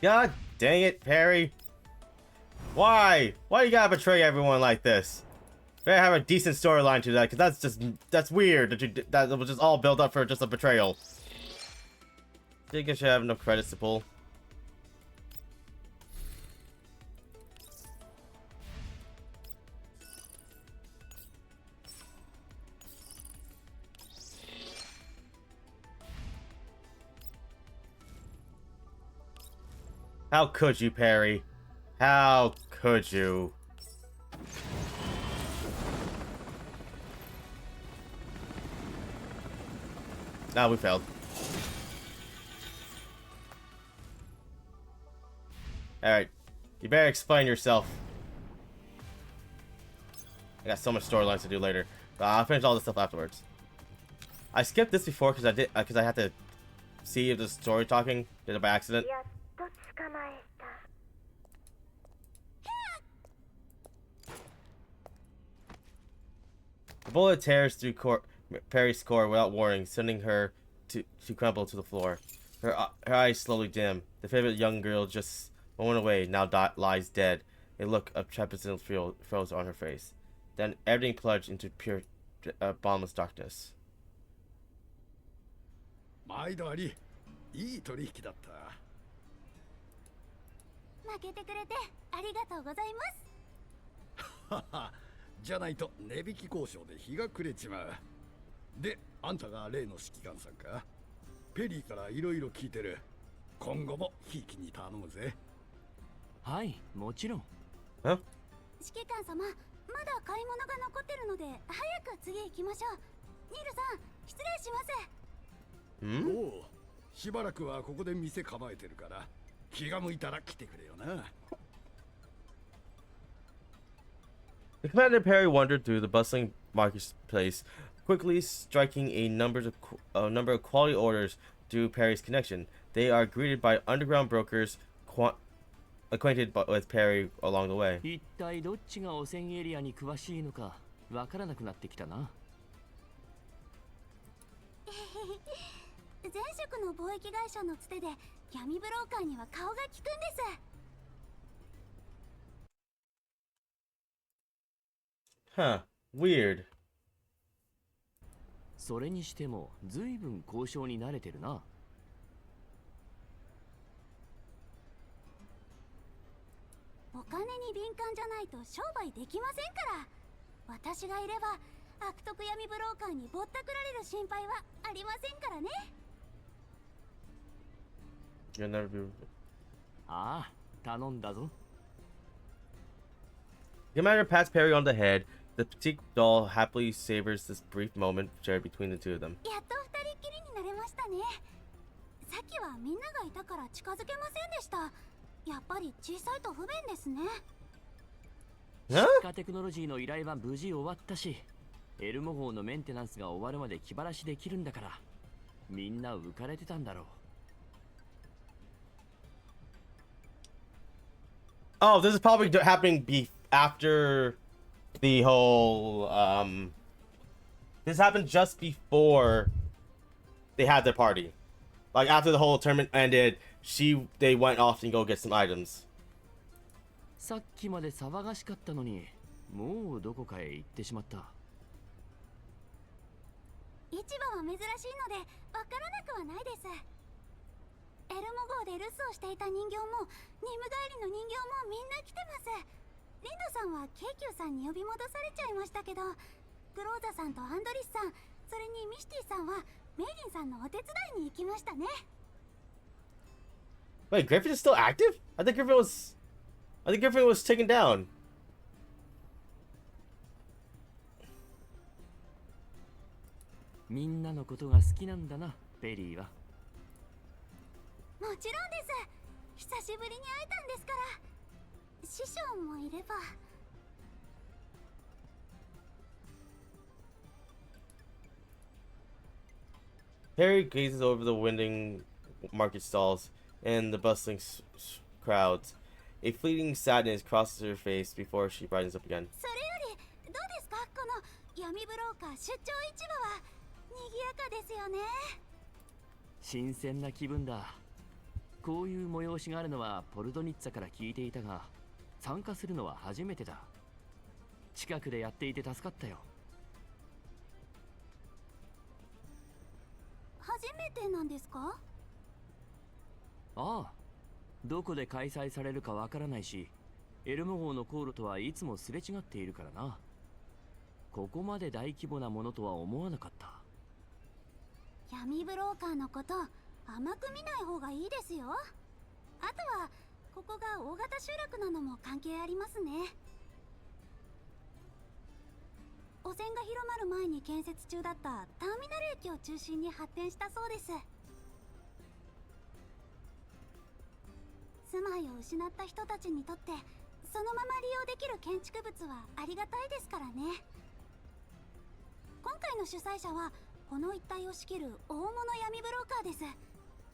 God dang it, Perry. Why? Why you gotta betray everyone like this? Better have a decent storyline to that, because that's weird that was just all built up for just a betrayal. Think I should have enough credits to pull. How could you, Perry? How could you? Nah, we failed. Alright. You better explain yourself. I got so much storylines to do later. But I'll finish all this stuff afterwards. I skipped this before because I had to see if the story talking did it by accident. The bullet tears through Perry's core without warning, sending her to crumple to the floor. Her eyes slowly dim. The favorite young girl just a moment away now lies dead. A look of trepidation froze on her face. Then everything plunged into pure, bottomless darkness. 毎度あり、いい取引だった。負けてくれてありがとうございます。はは、じゃないと値引き交渉で日が暮れちまう。で、あんたが例の指揮官さんか？ペリーからいろいろ聞いてる。今後もひいきに頼むぜ。はい、もちろん。え？指揮官様、まだ買い物が残ってるので早く次行きましょう。ニールさん、失礼します。おう、しばらくはここで店構えてるから、気が向いたら来てくれよな。The Commander Perry wandered through the bustling marketplace, quickly striking a number of quality orders through Perry's connection. They are greeted by underground brokers acquainted with Perry along the way. 一体どっちが汚染エリアに詳しいのかわからなくなってきたな。前職の貿易会社のつてで闇ブローカーには顔が利くんです。Huh, weird. それにしても随分交渉に慣れてるな。お金に敏感じゃないと商売できませんから。私がいれば悪徳闇ブローカーにぼったくられる心配はありませんからね。You'll never be... ああ、頼んだぞ。The Commander pats Perry on the head. The petite doll happily savors this brief moment shared between the two of them. やっと二人っきりになれましたね。さっきはみんながいたから近づけませんでした。やっぱり小さいと不便ですね。Huh? 地下テクノロジーの依頼は無事終わったし、エルモ号のメンテナンスが終わるまで気晴らしできるんだから、みんな浮かれてたんだろう。Oh, this is probably happening after the whole, this happened just before they had their party. Like, after the whole tournament ended, they went off and go get some items. さっきまで騒がしかったのに、もうどこかへ行ってしまった。市場は珍しいのでわからなくはないです。エルモ号で留守をしていた人形も任務帰りの人形もみんな来てます。リンドさんは京急さんに呼び戻されちゃいましたけど、グローザさんとアンドリスさん、それにミシティさんはメイリンさんのお手伝いに行きましたね。Wait, Griffin is still active? I think Griffin was taken down. みんなのことが好きなんだな、ペリーは。もちろんです。久しぶりに会えたんですから。師匠もいれば。Harry gazes over the winding market stalls and the bustling crowds. A fleeting sadness crosses her face before she brightens up again. それよりどうですか、この闇ブローカー出張市場は。賑やかですよね。新鮮な気分だ。こういう催しがあるのはポルドニッツァから聞いていたが、参加するのは初めてだ。近くでやっていて助かったよ。初めてなんですか？ああ、どこで開催されるかわからないし、エルモ号の航路とはいつもすれ違っているからな。ここまで大規模なものとは思わなかった。闇ブローカーのこと甘く見ない方がいいですよ。あとはここが大型集落なのも関係ありますね。汚染が広まる前に建設中だったターミナル駅を中心に発展したそうです。住まいを失った人たちにとってそのまま利用できる建築物はありがたいですからね。今回の主催者はこの一帯を仕切る大物闇ブローカーです。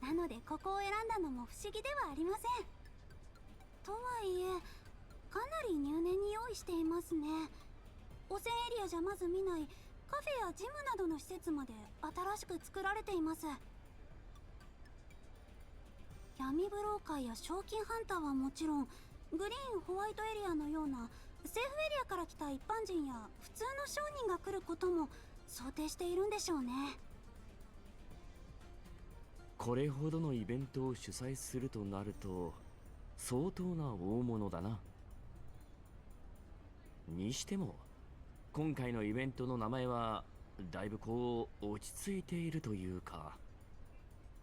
なのでここを選んだのも不思議ではありません。とはいえかなり入念に用意していますね。汚染エリアじゃまず見ないカフェやジムなどの施設まで新しく作られています。闇ブローカーや賞金ハンターはもちろん、グリーンホワイトエリアのようなセーフエリアから来た一般人や普通の商人が来ることも想定しているんでしょうね。これほどのイベントを主催するとなると相当な大物だな。にしても今回のイベントの名前はだいぶこう落ち着いているというか、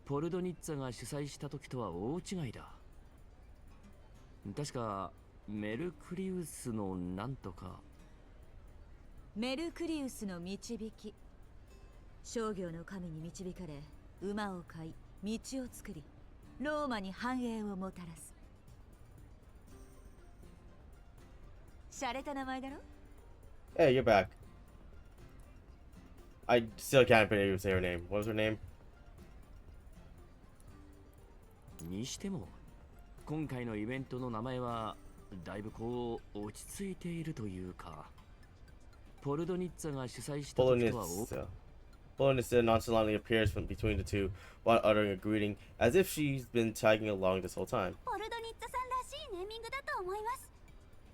ポルドニッツァが主催した時とは大違いだ。確かメルクリウスのなんとか。メルクリウスの導き。商業の神に導かれ馬を飼い道を作りローマに繁栄をもたらす。洒落た名前だろ。 Hey, you're back. I still can't even say her name. What was her name? にしても今回のイベントの名前はだいぶこう落ち着いているというか、ポルドニッツァが主催した時とは Polonitsa nonchalantly appears from between the two while uttering a greeting, as if she's been tagging along this whole time. ポルドニッツァさんらしいネーミングだと思います。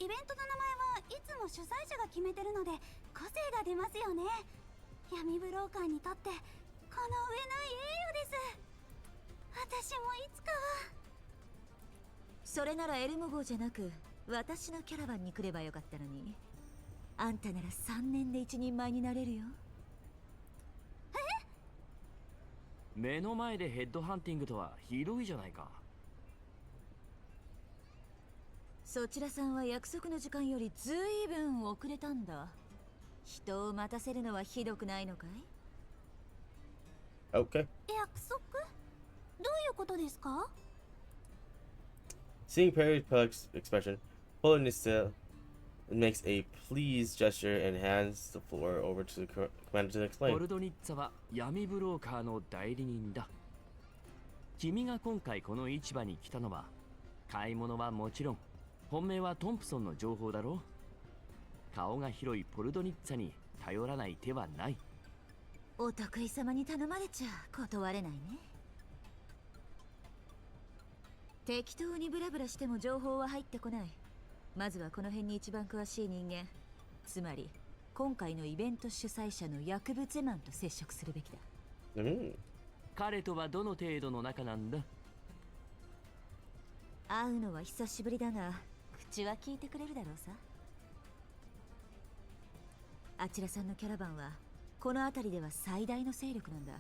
イベントの名前はいつも主催者が決めてるので個性が出ますよね。闇ブローカーにとってこの上ない栄誉です。私もいつかは。それならエルモ号じゃなく私のキャラバンに来ればよかったのに。あんたなら3年で一人前になれるよ。目の前でヘッドハンティングとはひどいじゃないか。そちらさんは約束の時間よりずいぶん遅れたんだ。人を待たせるのはひどくないのかい？ Okay. 約束？どういうことですか？ Seeing Perry's expression, Polonitsa makes a pleased gesture and hands the floor over to the commander to ポ explain. ルドニッツァは闇ブローカーの代理人だ。君が今回この市場に来たのは買い物はもちろん本命はトンプソンの情報だろう。顔が広いポルドニッツァに頼らない手はない。お得意様に頼まれちゃ断れないね。適当にブラブラしても情報は入ってこない。まずはこの辺に一番詳しい人間、つまり今回のイベント主催者の薬物マンと接触するべきだ。彼とはどの程度の仲なんだ？会うのは久しぶりだが口は聞いてくれるだろうさ。あちらさんのキャラバンはこの辺りでは最大の勢力なんだ。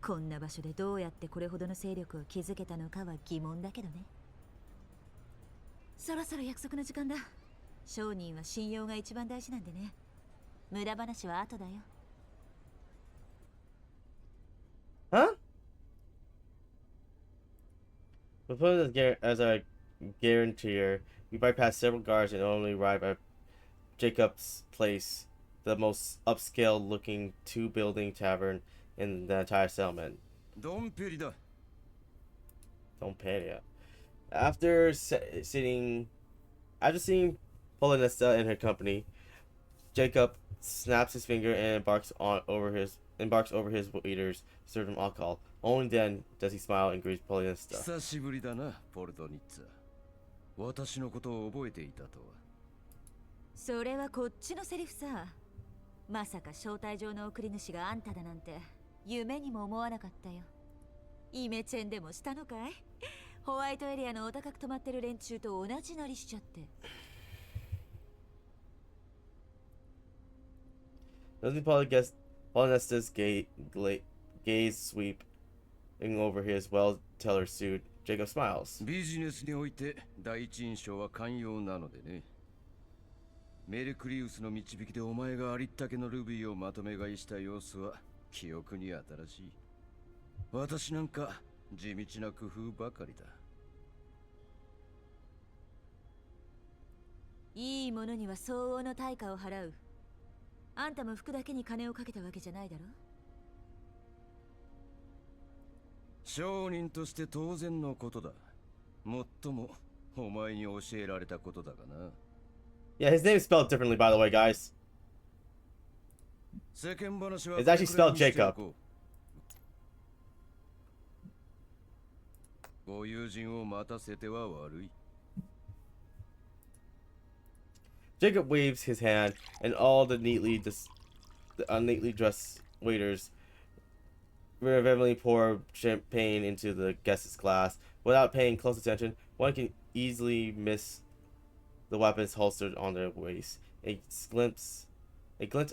こんな場所でどうやってこれほどの勢力を築けたのかは疑問だけどね。そろそろ約束の時間だ。商人は信用が一番大事なんでね。無駄話は後だよ。Huh? Proposed as a guarantor, we bypass several guards and only arrive at Jacob's Place, the most upscale-looking two-building tavern in the entire settlement. ドンペリだ。 Don't pay ya. After seeing Polonitsa and her company, Jacob snaps his finger and embarks over his waiters to serve him alcohol. Only then does he smile and greet Polonista. 久しぶりだな、ポルトニッツァ。私のことを覚えていたとは。それはこっちのセリフさ。まさか招待状の送り主があんただなんて夢にも思わなかったよ。イメチェンでもしたのかい？ホワイトエリアのお高く泊まってる連中と同じなりしちゃって。Doesn't Polonista's gaze sweeping over his well-tailored suit, Jacob smiles. ビジネスにおいて第一印象は寛容なのでね。メルクリウスの導きでお前がありったけのルビーをまとめ買いした様子は記憶に新しい。私なんか地道な工夫ばかりだ。いいものには相応の対価を払う。あんたも服だけに金をかけたわけじゃないだろ。商人として当然のことだ。もっともお前に教えられたことだがな。Yeah, his name is spelled differently, by the way, guys. 世間話は It's actually spelled Jacob. ご友人を待たせては悪い。Jacob waves his hand, and all the neatly dressed waiters reverently pour champagne into the guest's glass. Without paying close attention, one can easily miss the weapons holstered on their waist. A glint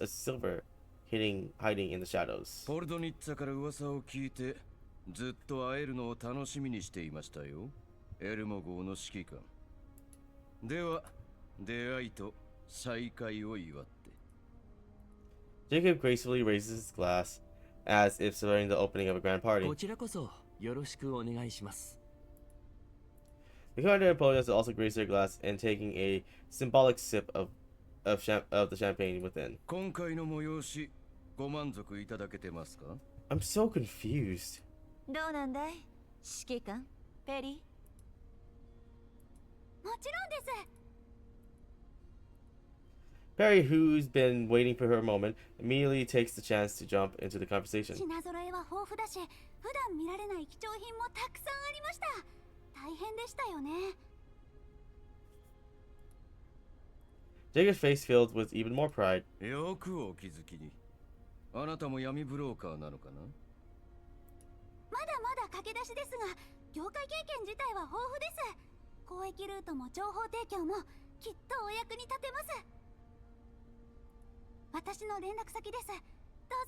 of silver hiding in the shadows. ポルドニッツァから噂を聞いてずっと会えるのを楽しみにしていましたよ。エルモ号の指揮官。では出会いと再会を祝って。Jacob gracefully raises his glass as if celebrating the opening of a grand party. こちらこそよろしくお願いします。The commander and Polonius also raise their glass and taking a symbolic sip of the champagne within. 今回の催しご満足いただけてますか？ I'm so confused. どうなんだい指揮官ペリー。もちろんです。 Perry, who's been waiting for her moment, immediately takes the chance to jump into the conversation. 品揃えは豊富だし、普段見られない貴重品もたくさんありました。大変でしたよね。 Jacob's face filled with even more pride. よくお気づきに。あなたも闇ブローカーなのかな？まだまだ駆け出しですが、業界経験自体は豊富です。交易ルートも情報提供もきっとお役に立てます。私の連絡先です。どう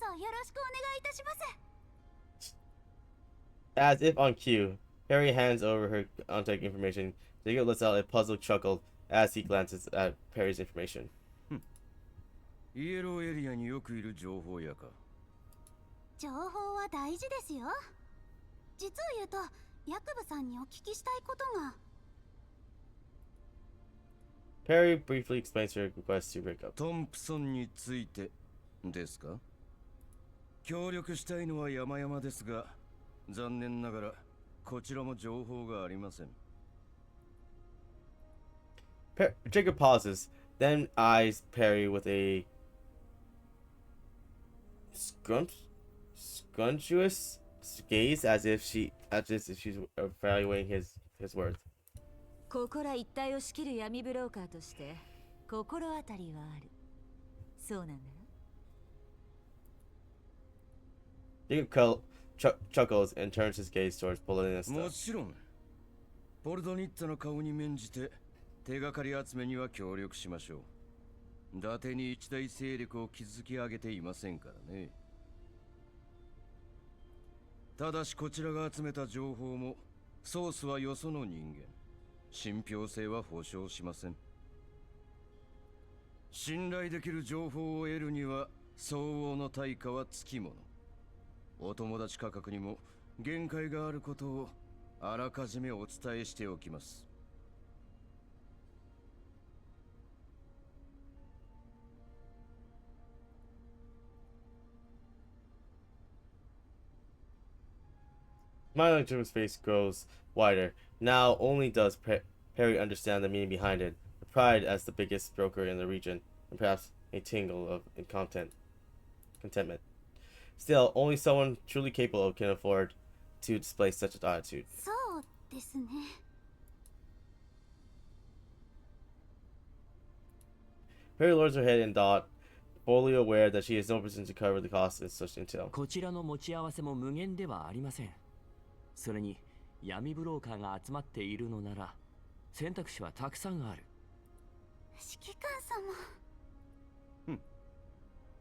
ぞよろしくお願いいたします。 As if on cue, Perry hands over her contact information. Jacob lets out a puzzled chuckle as he glances at Perry's information. イエローエリアによくいる情報屋か。情報は大事ですよ。実を言うと、ヤクブさんにお聞きしたいことが。 Perry briefly explains her request to break up. トンプソンについてですか？協力したいのは山々ですが、残念ながらこちらも情報がありません。Jacob pauses, then eyes Perry with a scrumptious gaze as if she's evaluating his words. ここら一帯を仕切る闇ブローカーとして心当たりはある。そうなんだな。Jacob chuckles and turns his gaze towards Polonista. もちろん、ポルドニッツァの顔に免じて手がかり集めには協力しましょう。伊達に一大勢力を築き上げていませんからね。ただしこちらが集めた情報もソースはよその人間。信憑性は保証しません。信頼できる情報を得るには相応の対価はつきもの。お友達価格にも限界があることをあらかじめお伝えしておきます。Smiling to his face grows wider. Now only does Perry understand the meaning behind it. The pride as the biggest broker in the region, and perhaps a tingle of contentment. Still, only someone truly capable can afford to display such an attitude. そうですね。 Perry lowers her head and thought, fully aware that she has no reason to cover the cost of such intel. こちらの持ち合わせも無限ではありません。それに闇ブローカーが集まっているのなら選択肢はたくさんある。指揮官様。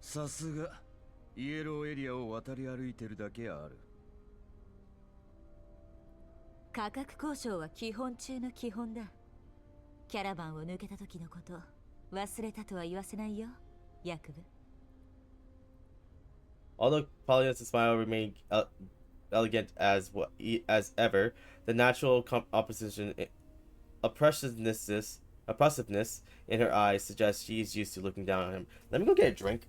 さすがイエローエリアを渡り歩いてるだけある。価格交渉は基本中の基本だ。キャラバンを抜けた時のこと忘れたとは言わせないよ、ヤクブ。 Although Polyne's smile remained elegant as ever, the natural opposition, oppressiveness in her eyes suggests she is used to looking down on him. Let me go get a drink.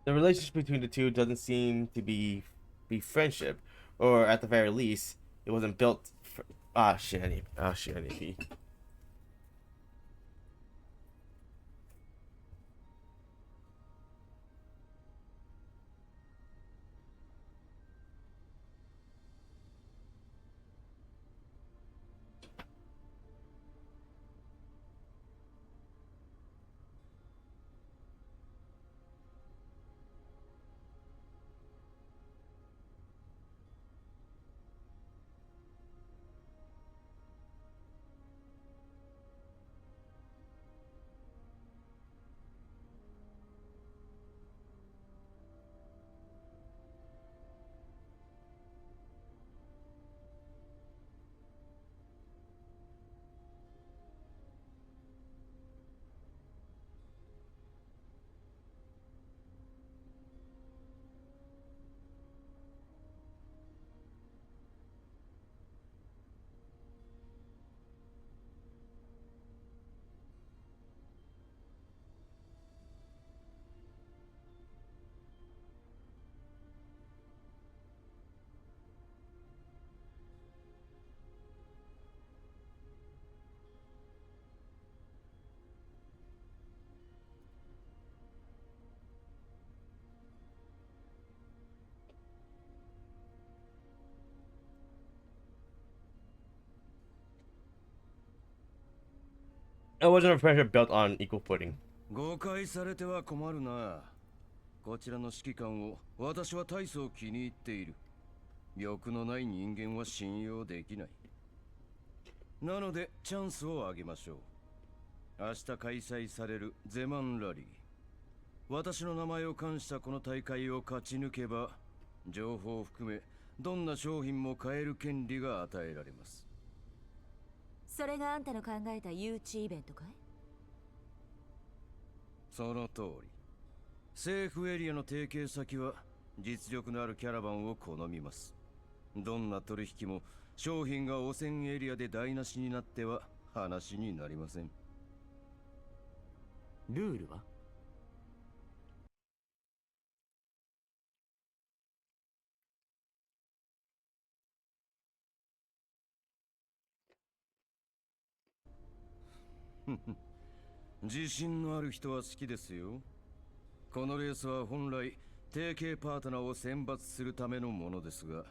The relationship between the two doesn't seem to be friendship, or at the very least, it wasn't built for... shit, I need to pee. It wasn't a friendship built on equal footing. 誤解されては困るな。こちらの指揮官を私は大層気に入っている。欲のない人間は信用できない。なのでチャンスをあげましょう。明日開催されるゼマンラリー。私の名前を冠したこの大会を勝ち抜けば、情報を含めどんな商品も買える権利が与えられます。それがあんたの考えた誘致イベントかい？その通り。政府エリアの提携先は実力のあるキャラバンを好みます。どんな取引も商品が汚染エリアで台無しになっては話になりません。ルールは？自信のある人は好きですよ。このレースは本来提携パートナーを選抜するためのものですが、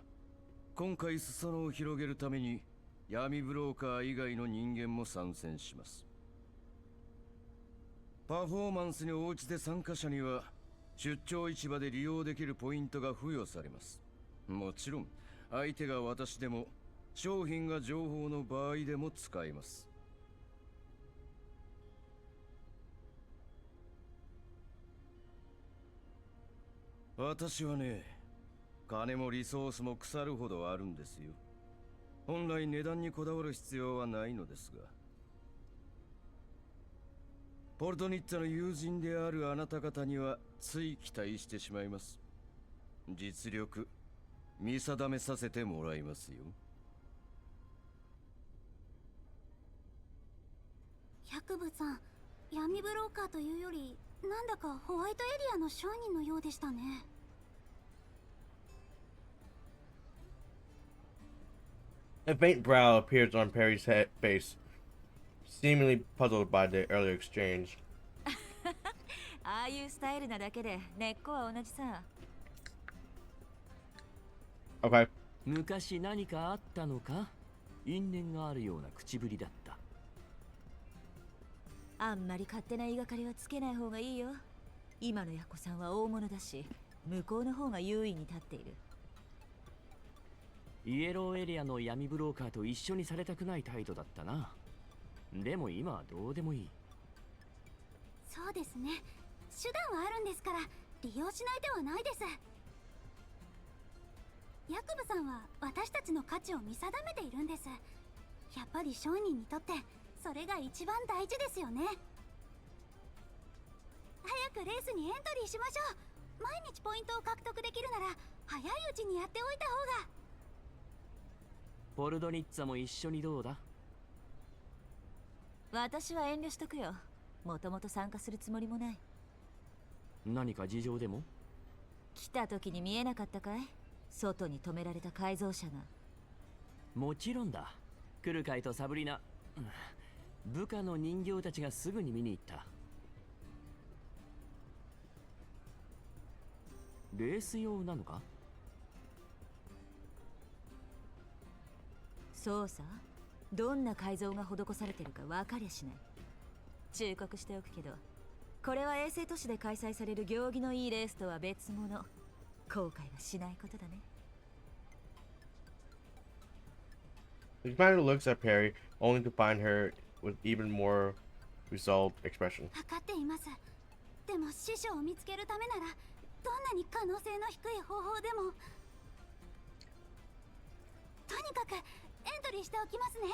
今回裾野を広げるために闇ブローカー以外の人間も参戦します。パフォーマンスに応じて参加者には出張市場で利用できるポイントが付与されます。もちろん相手が私でも商品が情報の場合でも使えます。私はね、金もリソースも腐るほどあるんですよ。本来値段にこだわる必要はないのですが。ポルトニッツァの友人であるあなた方にはつい期待してしまいます。実力見定めさせてもらいますよ。百部さん、闇ブローカーというよりなんだかホワイトエリアの商人のようでしたね。A faint brow appears on Perry's face, seemingly puzzled by the earlier exchange. ああいうスタイルなだけで根っこは同じさ。Okay. 昔何かあったのか？因縁があるような口ぶりだった。あんまり勝手な言いがかりはつけない方がいいよ。今のヤコさんは大物だし、向こうの方が優位に立っている。イエローエリアの闇ブローカーと一緒にされたくない態度だったな。でも今はどうでもいい。そうですね。手段はあるんですから利用しない手はないです。ヤクブさんは私たちの価値を見定めているんです。やっぱり商人にとってそれが一番大事ですよね。早くレースにエントリーしましょう。毎日ポイントを獲得できるなら早いうちにやっておいた方が。ポルドニッツァも一緒にどうだ？私は遠慮しとくよ。もともと参加するつもりもない。何か事情でも？来た時に見えなかったかい？外に止められた改造車が。もちろんだ。クルカイとサブリナ、部下の人形たちがすぐに見に行った。レース用なのか？そうさ。どんな改造が施されてるか分かりゃしない。忠告しておくけど、これは衛星都市で開催される行儀のいいレースとは別物。後悔はしないことだね。The commander looks at Perry, only to find her with even more resolved expression. 分かっています。でも師匠を見つけるためならどんなに可能性の低い方法でも。とにかくエントリーしておきますね。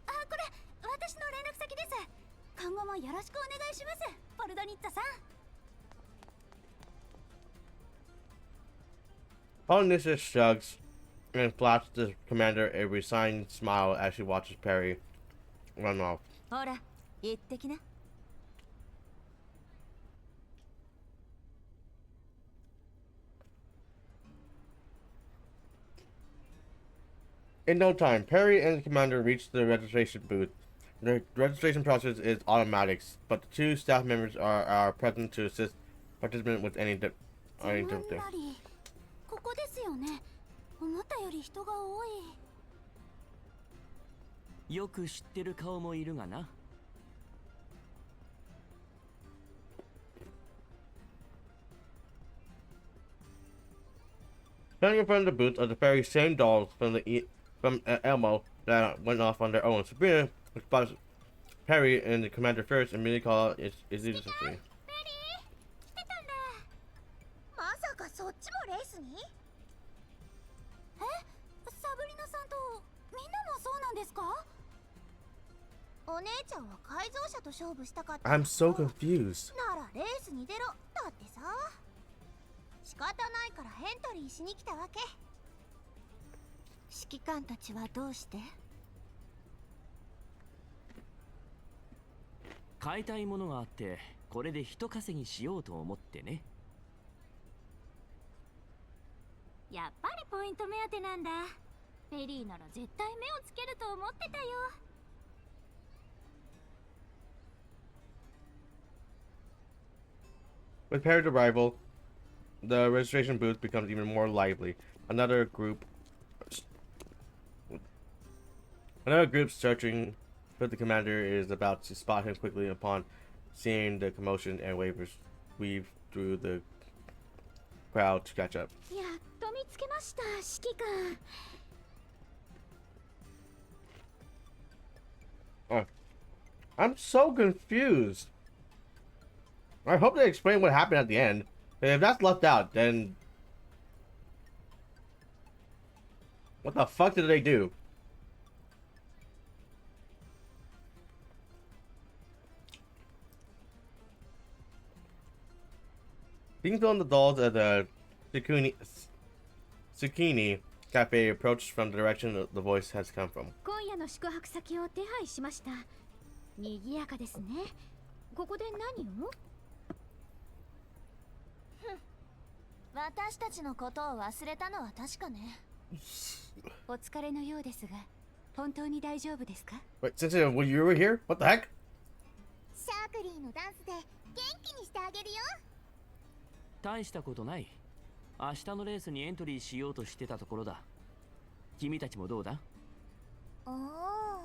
あ、これ私の連絡先です。今後もよろしくお願いします、ポルドニッツァさん。Polynesia shrugs and flashes the commander a resigned smile as she watches Perry run off. ほら、行ってきな。In no time, Perry and the commander reach the registration booth. The registration process is automatic, but the two staff members are present to assist participants with any difficulty. ここですよね。思ったより人が多い。よく知ってる顔もいるがな。Standing in front of the booth are the very same dolls from Elmo that went off on their own. Sabrina spots Perry and the commander first and immediately calls Exilium. ペリー、来てたんだ。まさかそっちもレースに？サブリナさんとみんなもそうなんですか？お姉ちゃんは改造車と勝負したかった。 I'm so confused. ならレースに出ろだってさ。仕方ないからエントリーしに来たわけ。指揮官たちはどうして？買いたいものがあってこれで人稼ぎしようと思ってね。やっぱりポイント目当てなんだ。ペリーなら絶対目をつけると思ってたよ。With Perry's arrival, the registration booth becomes even more lively. Another group searching for the commander is about to spot him quickly upon seeing the commotion and weave through the crowd to catch up. やっと見つけました、指揮官。I'm so confused. I hope they explain what happened at the end. If that's left out, then what the fuck did they do? Being filmed the dolls at the Zucchini Cafe approached from the direction the voice has come from. 今夜の宿泊先を手配しました。賑やかですね。ここで何を？私たちのことを忘れたのは確かね。お疲れのようですが、本当に大丈夫ですか？ Wait, since you were here? What the heck? シャークリーのダンスで元気にしてあげるよ。大したことない。明日のレースにエントリーしようとしてたところだ。君たちもどうだ？ああ、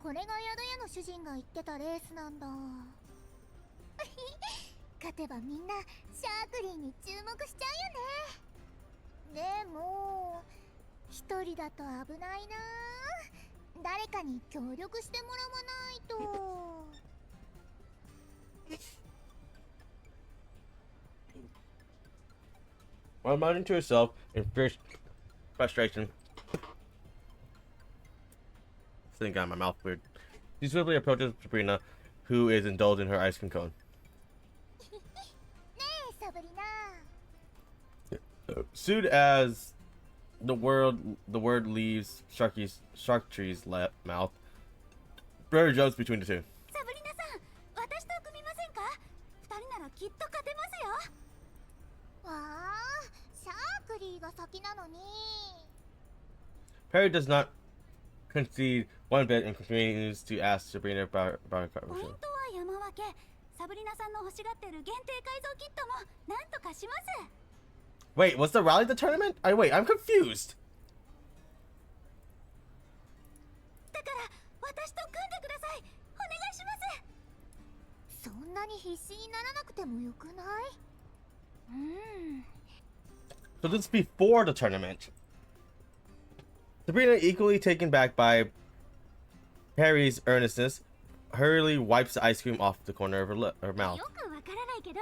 これが宿屋の主人が言ってたレースなんだ。勝てばみんなシャークリーに注目しちゃうよね。でも一人だと危ないな。誰かに協力してもらわないと。While muttering to herself in fierce frustration, this thing got my mouth weird. She swiftly approaches Sabrina, who is indulged in her ice cream cone. ねえサブリナ。Soon as the word leaves Shark Tree's mouth, Brother jumps between the two. サブリナさん、私と組みませんか？二人ならきっと勝てますよ。わあ、シャークリーが先なのに。Perry does not concede one bit and continues to ask Sabrina about her ポイン coverage. トは山分け。サブリナさんの欲しがってる限定改造キットもなんとかします。 Wait, was the rally the tournament? Wait, I'm confused. だから私と組んでください。お願いします。そんなに必死にならなくてもよくない？So this is before the tournament. Sabrina, equally taken back by Perry's earnestness, hurriedly wipes the ice cream off the corner of her mouth. よくわからないけど、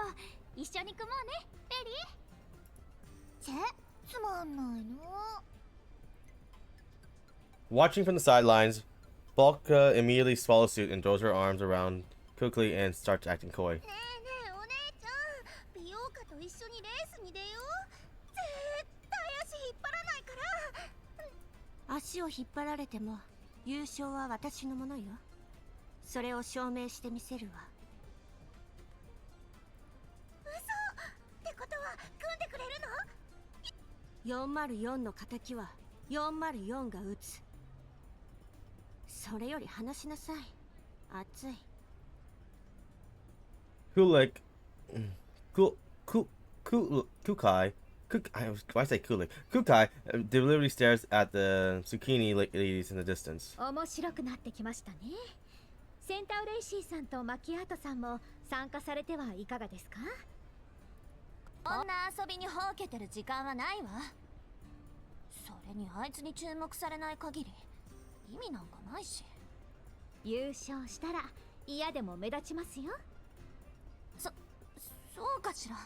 一緒に組もうね、ペリー。つまんないの。Watching from the sidelines, Balka immediately swallows suit and throws her arms around quickly and starts acting coy. ねえねえお姉ちゃん、美容家と一緒にレースに出よう。絶対足引っ張らないから。足を引っ張られても優勝は私のものよ。それを証明してみせるわ。嘘ってことは組んでくれるの404の敵は404が撃つ。それより話しなさい。熱い。Kulik, Kukai, why say Kulik? Kukai deliberately stares at the zucchini ladies in the distance. 面白くなってきましたね。センタウレイシーさんとマキアートさんも参加されてはいかがですか？こんな遊びにほうけてる時間はないわ。それにあいつに注目されない限り意味なんかないし。優勝したら嫌でも目立ちますよ。そうかしら。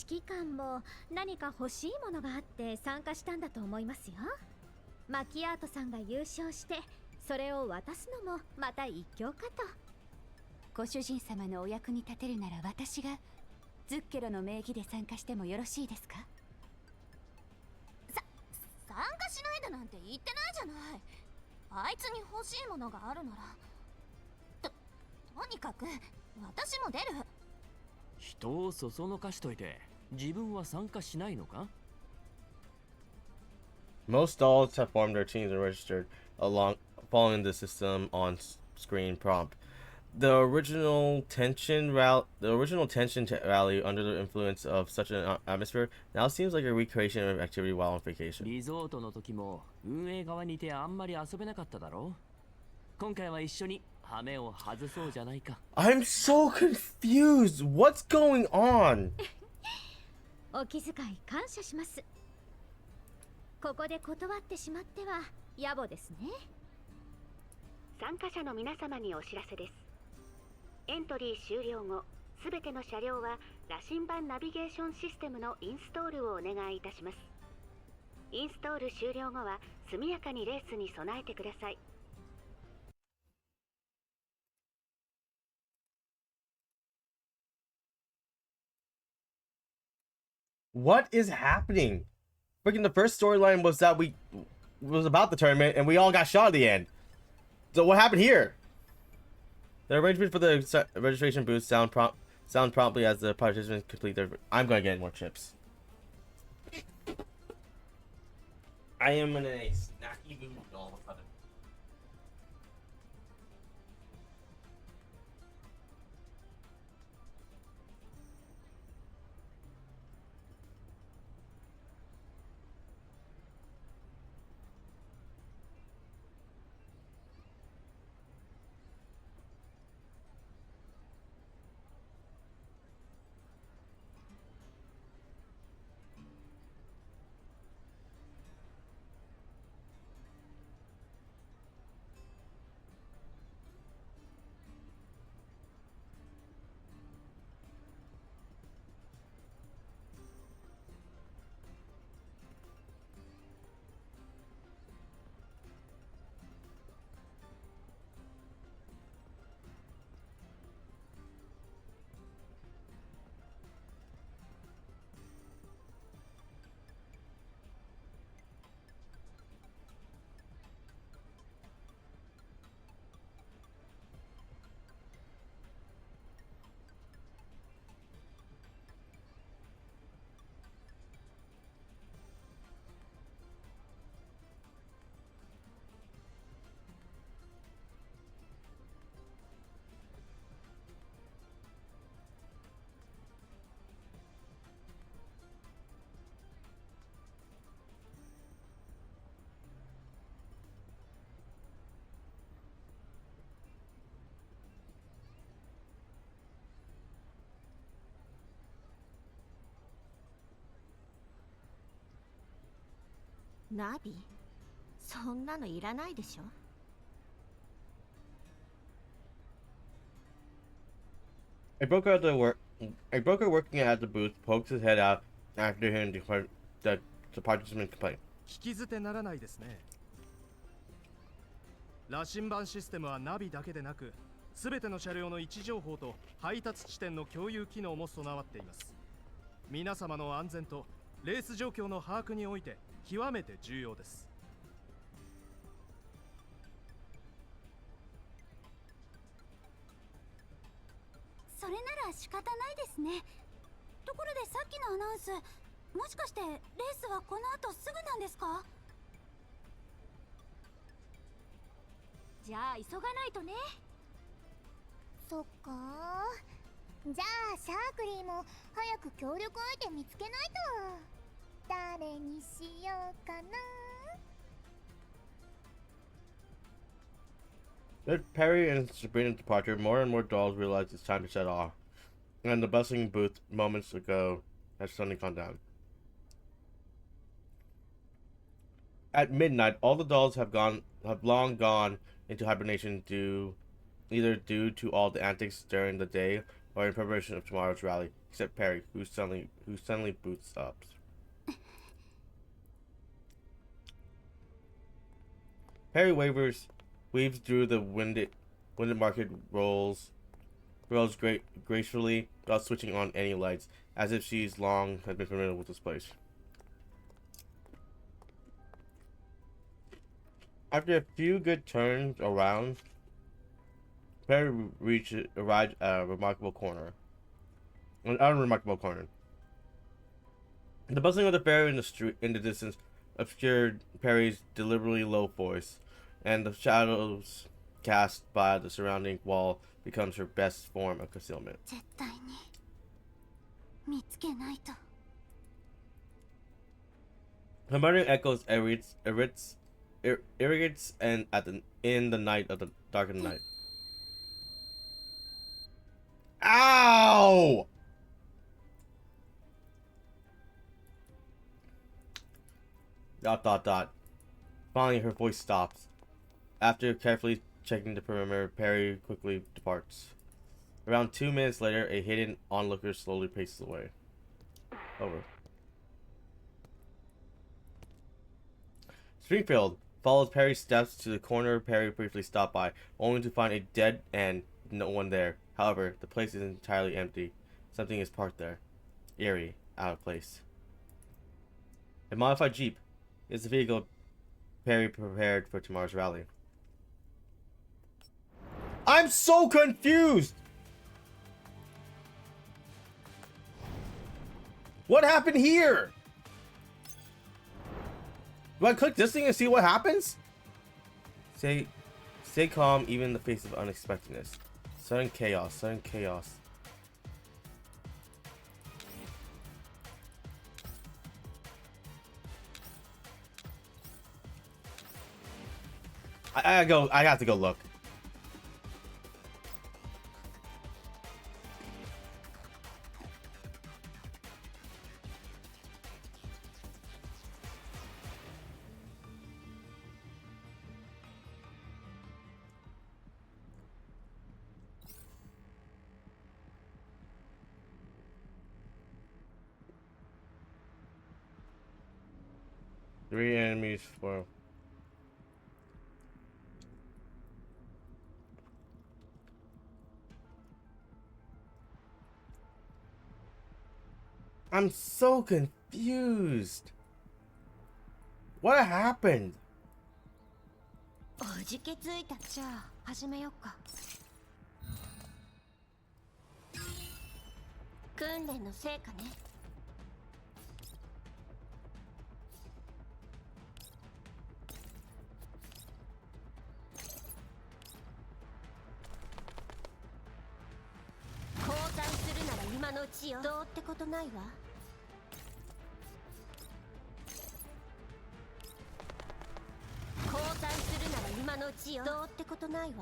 指揮官も何か欲しいものがあって参加したんだと思いますよ。マキアートさんが優勝してそれを渡すのもまた一興かと。ご主人様のお役に立てるなら私がズッケロの名義で参加してもよろしいですか？参加しないでなんて言ってないじゃない。あいつに欲しいものがあるならとにかく私も出る。人をそそのかしといて自分は参加しないのか？ Most dolls have formed their teams and registered following the system on screen prompt. The original tension rally under the influence of such an atmosphere now seems like a recreation of activity while on vacation. リゾートの時も運営側にいてあんまり遊べなかっただろう。今回は一緒に羽目を外そうじゃないか。 I'm so confused. What's going on? お気遣い感謝します。ここで断ってしまっては野暮ですね。参加者の皆様にお知らせです。エントリー終了後、すべての車両は羅針盤ナビゲーションシステムのインストールをお願いいたします。インストール終了後は速やかにレースに備えてください。What is happening? Freaking the first storyline was that was about the tournament and we all got shot at the end. So what happened here? The arrangement for the registration booth sound promptly as the participants complete their. I'm gonna get more chips. I am in a snacky mood all of a sudden.ナビ？そんなのいらないでしょ。A broker working at the booth pokes his head out after hearing the participant complain. 聞き捨てならないですね。羅針盤システムはナビだけでなく、すべての車両の位置情報と配達地点の共有機能も備わっています。皆様の安全とレース状況の把握において極めて重要です。それなら仕方ないですね。ところでさっきのアナウンス、もしかしてレースはこの後すぐなんですか？じゃあ急がないとね。そっかー。じゃあシャークリーも早く協力相手見つけないと。誰にしようかな。With Perry and Sabrina's departure, more and more dolls realize it's time to set off, and the bustling booth moments ago has suddenly calmed down. At midnight, all the dolls have long gone into hibernation either due to all the antics during the day or in preparation of tomorrow's rally, except Perry, who suddenly boots up. Perry weaves through the winded market rolls gracefully without switching on any lights, as if she's long has been familiar with this place. After a few good turns around, Perry arrived at an unremarkable corner. The bustling of the ferry in the distance obscured Perry's deliberately low voice, and the shadows cast by the surrounding wall becomes her best form of concealment. 絶対に見つけないと。 Her muttering echoes irrigates and in the night of the darkened night. Ow! Dot. Finally, her voice stops. After carefully checking the perimeter, Perry quickly departs. Around 2 minutes later, a hidden onlooker slowly paces away. Over. Springfield follows Perry's steps to the corner Perry briefly stopped by, only to find a dead end with no one there. However, the place is entirely empty. Something is parked there. Eerie, out of place. A modified Jeep is the vehicle Perry prepared for tomorrow's rally. I'm so confused! What happened here? Do I click this thing and see what happens? Stay calm even in the face of unexpectedness. Sudden chaos, sudden chaos. I have to go look. Three enemies for. I'm so confused. What happened? おじけづいた。じゃあ始めよっか。訓練の成果ね。降参するなら今のうちよ。どうってことないわ。降参するなら今のうちよ。どうってことないわ。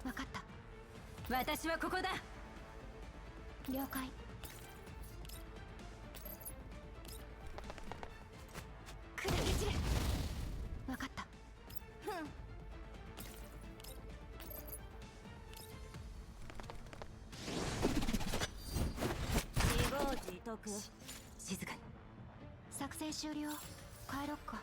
わかった。私はここだ。了解。くるりじれ。わかった。ふん。自業自得。静かに。作戦終了。帰ろっか。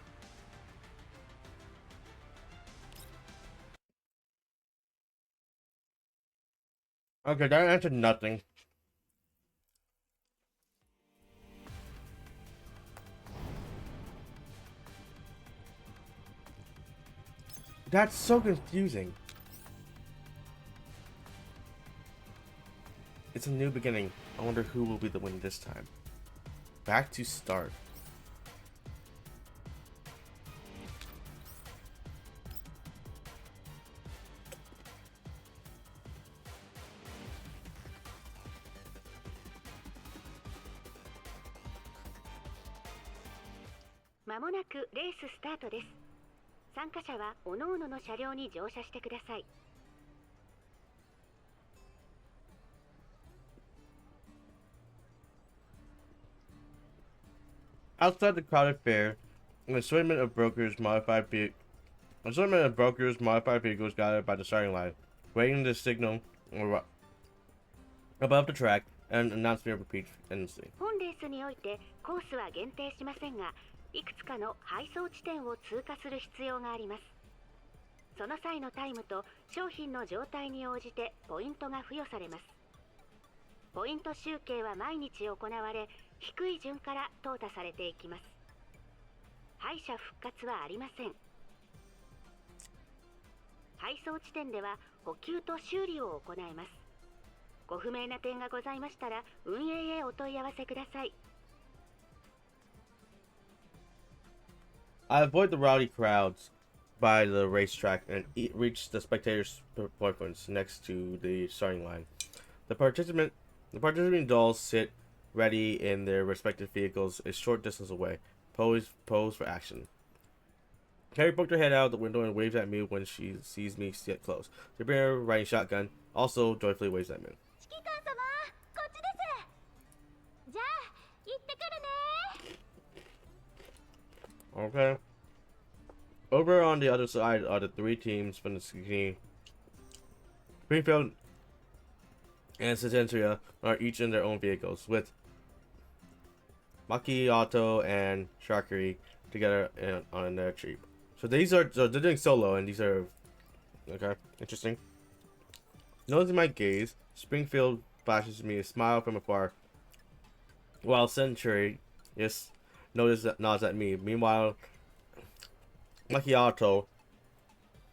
Okay, that answered nothing. That's so confusing. It's a new beginning. I wonder who will be the winner this time. Back to start. Race スタートです。参加者は各々の車両に乗車してください。Outside the crowded fair, an assortment of brokers modified vehicles gathered by the starting line, waiting to signal above the track, and an announcement repeats endlessly. 本レースにおいてコースは限定しませんが、いくつかの配送地点を通過する必要があります。その際のタイムと商品の状態に応じてポイントが付与されます。ポイント集計は毎日行われ、低い順から淘汰されていきます。敗者復活はありません。配送地点では補給と修理を行います。ご不明な点がございましたら運営へお問い合わせください。I avoid the rowdy crowds by the racetrack and reach the spectators' points next to the starting line. The participating dolls sit ready in their respective vehicles a short distance away, pose for action. Carrie poked her head out the window and waves at me when she sees me get close. The bear riding shotgun also joyfully waves at me. 指揮官様、こっちです。じゃあ、行ってくるね。Okay. Over on the other side are the three teams from the ski. Greenfield and Centenria are each in their own vehicles, with Macchiato and Sharkery together on their Jeep. So they're doing solo, and these are okay, interesting. Noticing my gaze, Springfield flashes me a smile from afar, while Century Yes, nods at me. Meanwhile, Macchiato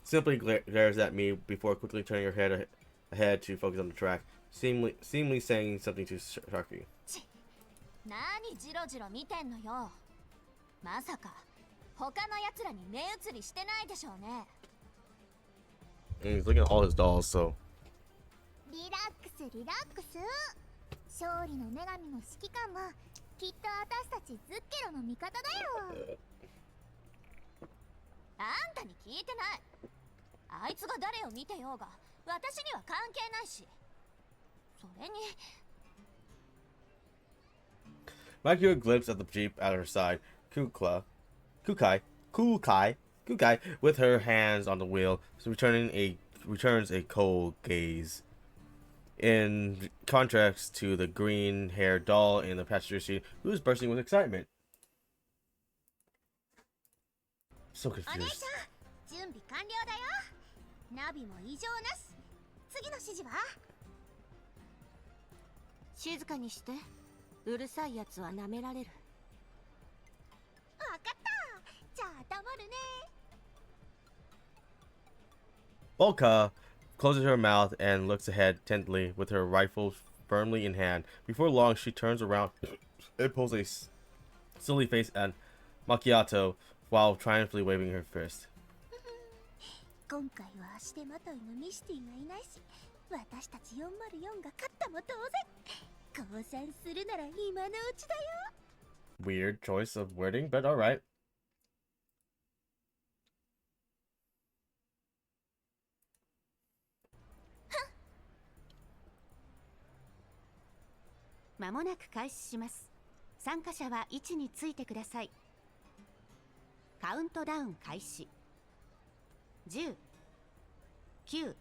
simply glares at me before quickly turning her head ahead to focus on the track, seemingly saying something to Sharky. 何ジロジロ見てんのよ。まさか他のやつらに目移りしてないでしょうね。And he's looking at all his dolls, so. リラックスリラックス。勝利の女神の指揮官もきっと私たちズッケロの味方だよ。あんたに聞いてない。あいつが誰を見てようが私には関係ないし。それに Maki glimpsed at the jeep at her side. Kukai, with her hands on the wheel, returns a cold gaze. In contrast to the green-haired doll in the passenger seat, who is bursting with excitement. So お姉 confused. ちゃん準備完了だよ。ナビも異常なし。次の指示は？静かにして。うるさいやつは舐められる。わかった。じゃあ黙るね。Volka closes her mouth and looks ahead tentatively with her rifle firmly in hand. Before long, she turns around and pulls a silly face at Macchiato while triumphantly waving her fist. 今回は足手まといのミシティがいないし、私たち404が勝ったも当然。降参するなら今のうちだよ。Weird choice of wording, but alright. まもなく開始します。参加者は位置についてください。カウントダウン開始。10、9、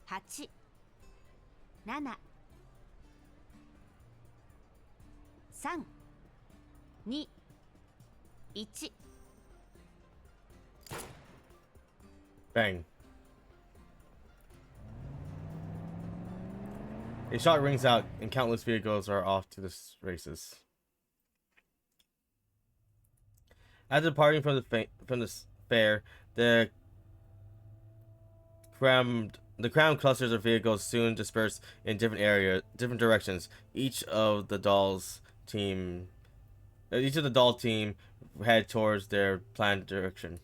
8、7、3、2、1。Bang. A shot rings out, and countless vehicles are off to the races. After departing from the fair, the crammed clusters of vehicles soon disperse in different directions. Each of the doll team head towards their planned direction.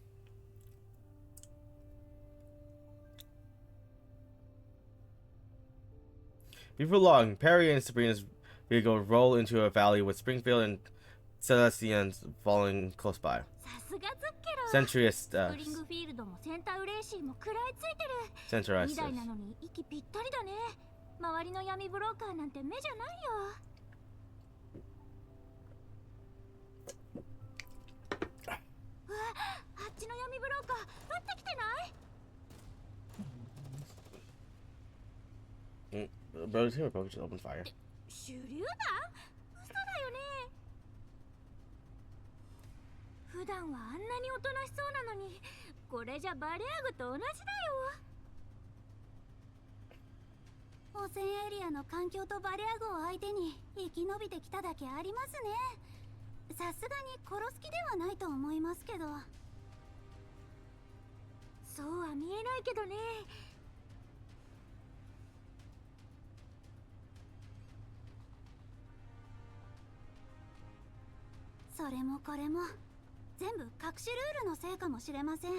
Before long, Perry and Sabrina's vehicle roll into a valley with Springfield and Celestians falling close by. さすがズッケロ。 Century スプリングフィールドもセンター嬉しいも食らいついてる。 Century 2台なのに息ぴったりだね。周りの闇ブローカーなんて目じゃないよ。うわ、あっちの闇ブローカー撃ってきてない？ Bro, just open fire. 手榴弾？嘘だよね。普段はあんなにおとなしそうなのに、これじゃバレアグと同じだよ。汚染エリアの環境とバレアグを相手に生き延びてきただけありますね。さすがに殺す気ではないと思いますけど。そうは見えないけどね。それもこれも全部隠しルールのせいかもしれません。隠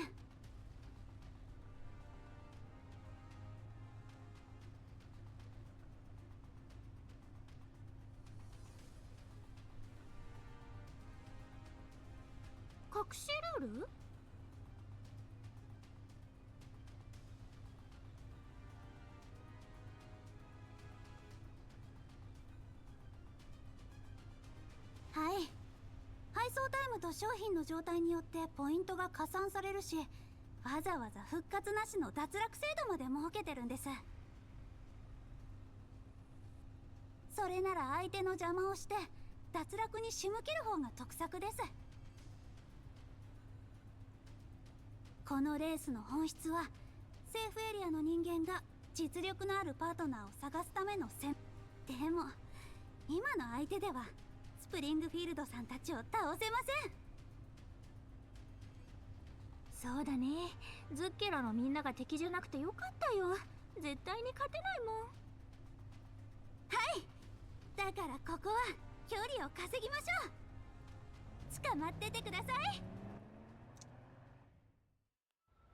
しルール？はい。配送タイムと商品の状態によってポイントが加算されるし、わざわざ復活なしの脱落制度まで設けてるんです。それなら相手の邪魔をして脱落に仕向ける方が得策です。このレースの本質は、セーフエリアの人間が実力のあるパートナーを探すためのでも今の相手ではスプリングフィールドさんたちを倒せません。そうだね、ズッケラのみんなが敵じゃなくてよかったよ。絶対に勝てないもん。はい、だからここは距離を稼ぎましょう。捕まっててください。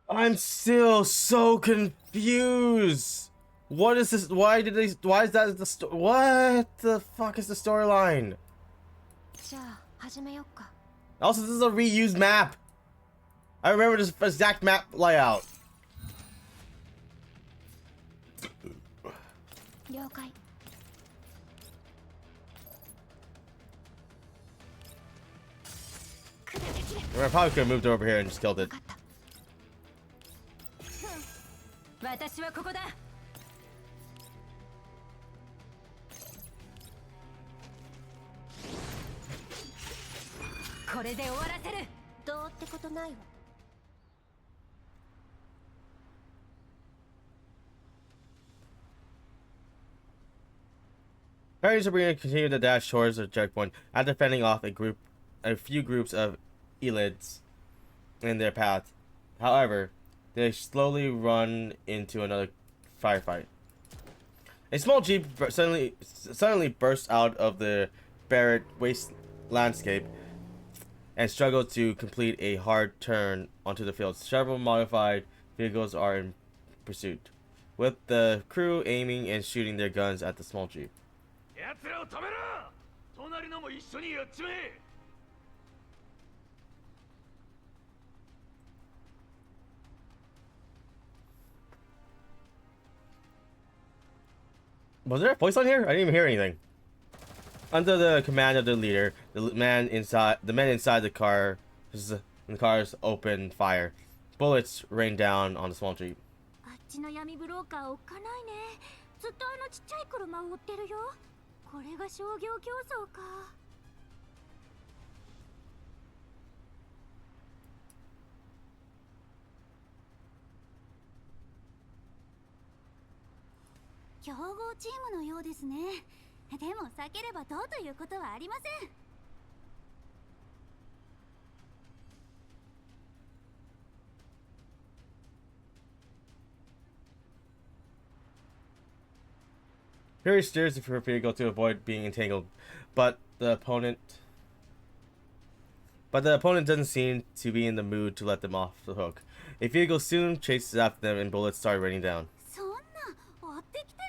I'm still so confused. What is this? Why is that the what the fuck is the storyline? じゃあ始めよっか。 Also, this is a reused map. I remember this exact map layout. 了解。 I probably could have moved over here and just killed it. 私はここだ。これで終わらせる。どうってことないわ。 Perry and Sabrina continue to dash towards the checkpoint after fending off a few groups of elids in their path. However, they slowly run into another firefight. A small jeep suddenly bursts out of the barren waste landscape and struggles to complete a hard turn onto the field. Several modified vehicles are in pursuit, with the crew aiming and shooting their guns at the small jeep. Was there a voice on here? I didn't even hear anything. Under the command of the leader, the men inside the cars open fire. Bullets rain down on the small jeep. あっちの闇ブローカーおっかないね。ずっとあのちっちゃい車を追ってるよ。これが商業競争か。競合チームのようですね。でも避ければどうということはありません。Harry steers the vehicle to avoid being entangled, but the opponent doesn't seem to be in the mood to let them off the hook. A vehicle soon chases after them and bullets start raining down. そんな追ってきてる？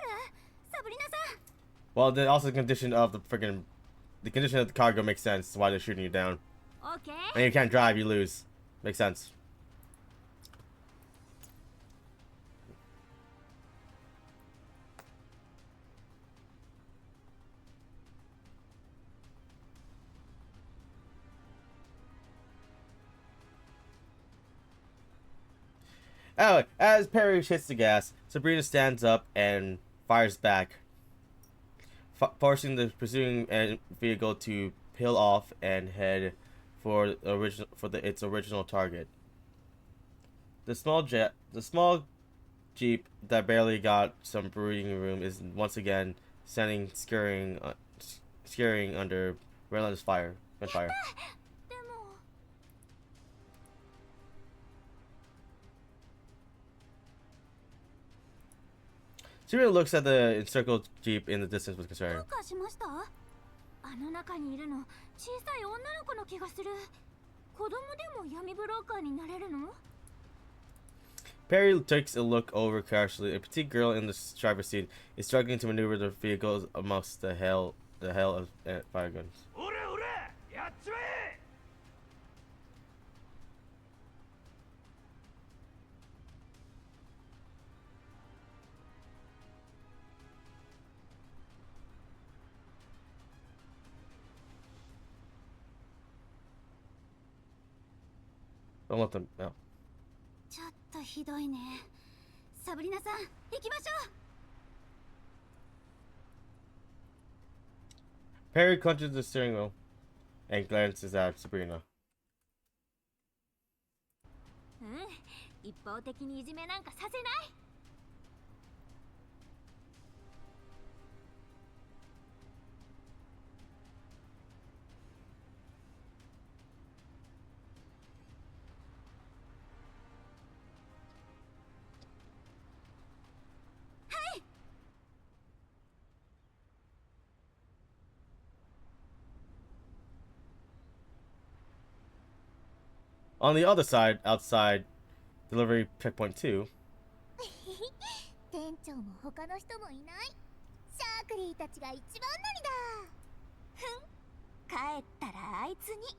サブリナさん。 Well, then also the condition of the cargo makes sense why they're shooting you down. Okay. And you can't drive, you lose. Makes sense. Oh, as Perry hits the gas, Sabrina stands up and fires back, forcing the pursuing vehicle to peel off and head for its original target. The small jeep that barely got some breathing room is once again scurrying under relentless gunfire. でも Sabrina looks at the encircled jeep in the distance with ど concern. うかしました？あの中にいるの小さい女の子の気がする。子供でも闇ブローカーになれるの？ Perry takes a look over cautiously. A petite girl in the driver's seat is struggling to maneuver the vehicles amongst the hail of fire guns. Don't let them. No. ちょっとひどいね。サブリナさん、行きましょう。 Perry clutches the steering wheel and glances at Sabrina. 一方的にいじめなんかさせない。On the other side, outside delivery checkpoint 2, 店長も他の人もいない。シャークリーたちが一番乗りだ。帰ったらあいつに。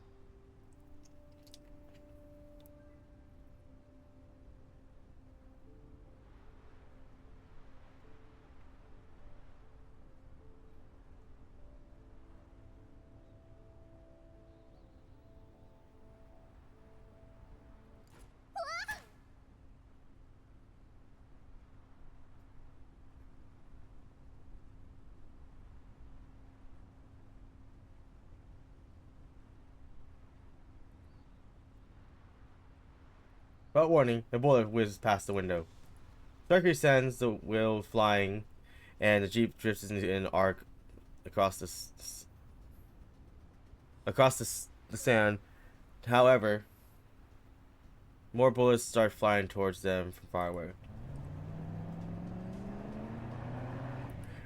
without warning, a bullet whizzes past the window. Mercury sends the wheel flying, and the jeep drifts into an arc across the sand. However, more bullets start flying towards them from far away.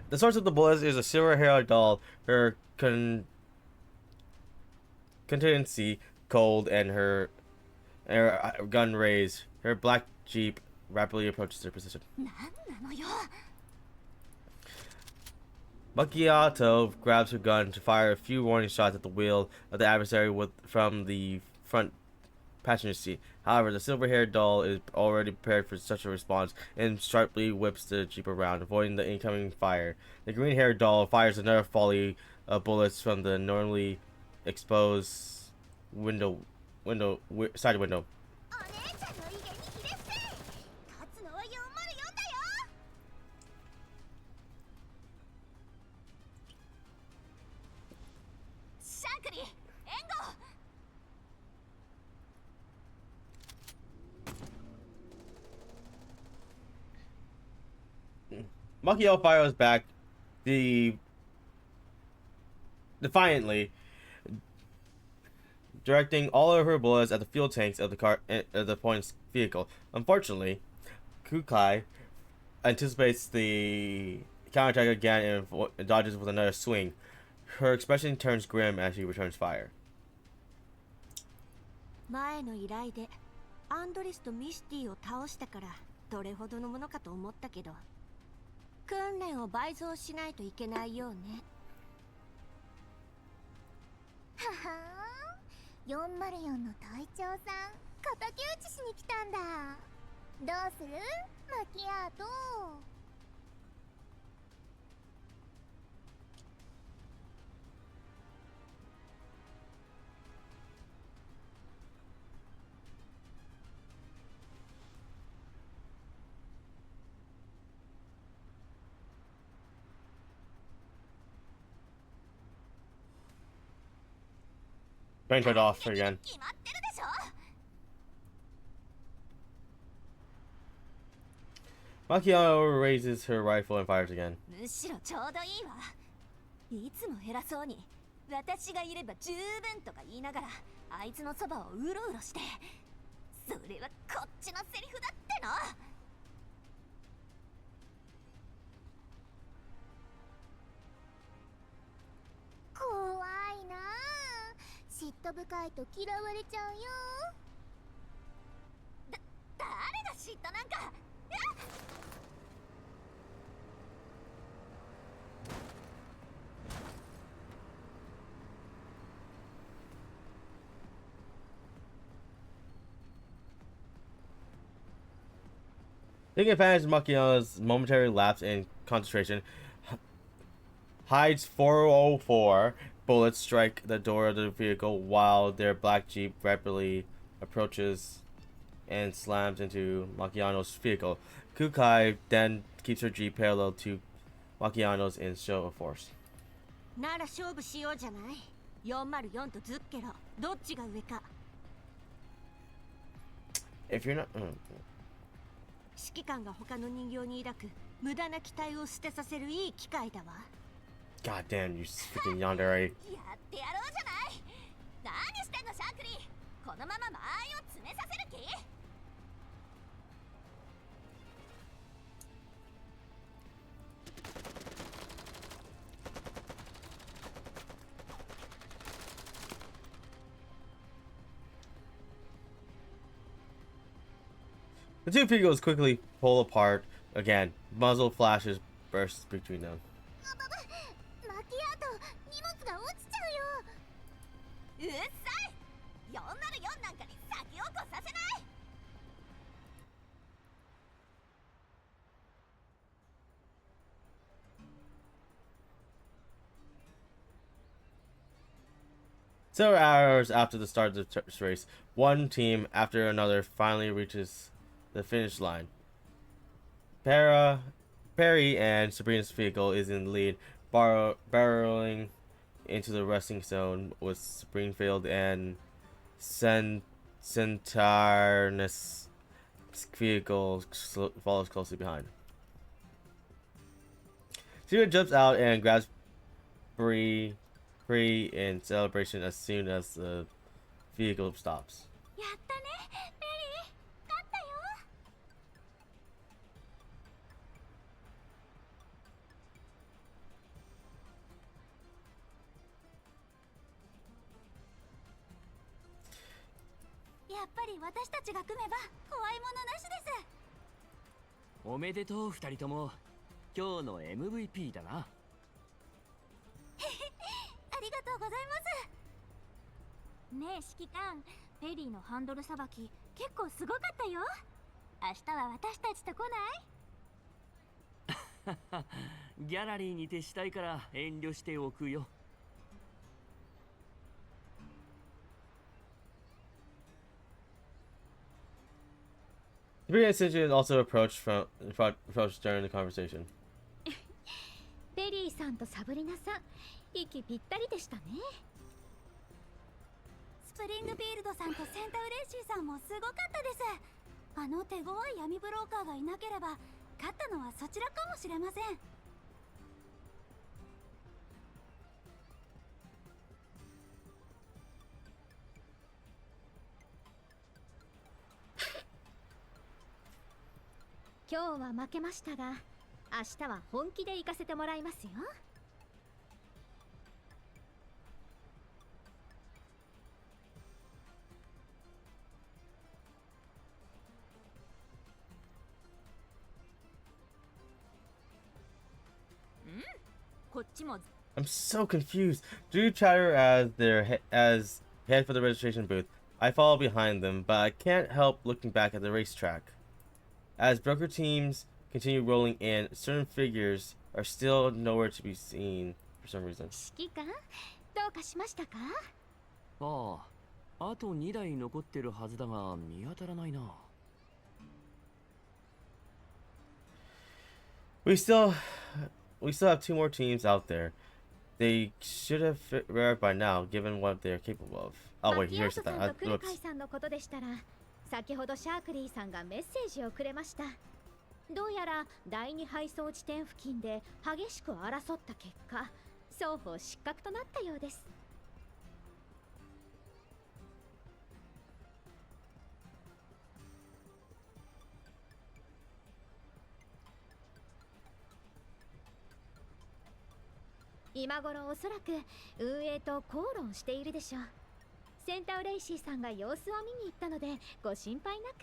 The source of the bullets is a silver-haired doll. Her contingency cold and her gun raised. Her black jeep rapidly approaches their position. なんなのよ。 Macchiato grabs her gun to fire a few warning shots at the wheel of the adversary from the front passenger seat. However, the silver-haired doll is already prepared for such a response and sharply whips the jeep around, avoiding the incoming fire. The green-haired doll fires another volley of bullets from the normally exposed side window. お姉ちゃんの威厳にひれ伏せ。勝つのは404だよ。シャークリー、援護。 Macchiato fires back defiantly, directing all of her bullets at the fuel tanks of the opponent's vehicle. Unfortunately, Kukai anticipates the counterattack again and dodges with another swing. Her expression turns grim as she returns fire. 前の依頼でアンドリスとミスティを倒したからどれほどのものかと思ったけど、訓練を倍増しないといけないようね。ははーん、404の隊長さん、敵討ちしに来たんだ。どうする？マキアート。Brain turned off again. 決まってるでしょ。 Macchiato raises her rifle and fires again. むしろちょうどいいわ。いつも偉そうに私がいれば十分とか言いながらあいつのそばをうろうろして、それはこっちのセリフだっての。怖いなあ。嫉妬深いと嫌われちゃうよ。誰が嫉妬なんか。 Taking advantage of Macchiato's momentary lapse in concentration, Hyde's 404 bullets strike the door of the vehicle while their black jeep rapidly approaches and slams into Macchiato's vehicle. Kukai then keeps her jeep parallel to Macchiato's in show of force. なら勝負しようじゃない。404とズッケロ、どっちが上か。 If you're not... 指揮官が他の人形に抱く無駄な期待を捨てさせるいい機会だわ。 God damn, you freaking yandere. やってやろうじゃない。何してんのシャークリー。このまま間合いを詰めさせる気。 Macchiato The two vehicles quickly pull apart again. Muzzle flashes burst between them. マキアート荷物が落ちちゃうよ。うっさい404なんかに先を越させない。 Several hours after the start of the race, one team after another finally reaches the finish line. Perry and Sabrina's vehicle is in the lead, barreling into the resting zone with Springfield and Centaurus' vehicle follows closely behind. Sabrina jumps out and grabs Bree in celebration as soon as the vehicle stops. やったねペリー、勝ったよ。やっぱり私たちが組めば怖いものなしです。おめでとう2人とも。今日の MVP だな。ありがとうございます。ねえ指揮官、ペリーのハンドルさばき結構すごかったよ。明日は私たちと来ない？ギャラリーに徹したいから遠慮しておくよ。Sabrina and Cynthia also approached during the conversation. ペリーさんとサブリナさん、息ぴったりでしたね。スプリングフィールドさんとセンタウレイシーさんもすごかったです。あの手強い闇ブローカーがいなければ勝ったのはそちらかもしれません。今日は負けましたが、明日は本気で行かせてもらいますよ。こっちも。 I'm so confused. Drew chatter as head for the registration booth. I follow behind them, but I can't help looking back at the racetrack. As broker teams continue rolling in, certain figures are still nowhere to be seen for some reason. 指揮官、どうかしましたか？ああ、あと2台残ってるはずだが見当たらないな。We still have two more teams out there. They should have arrived by now, given what they're capable of. Oh wait, マキアー here's ト that. さんとクレ Whoops. カイさんのことでしたら、先ほどシャークリーさんがメッセージをくれました。どうやら第二配送地点付近で激しく争った結果、双方失格となったようです。今頃おそらく運営と口論しているでしょう。センタウレイシーさんが様子を見に行ったのでご心配なく。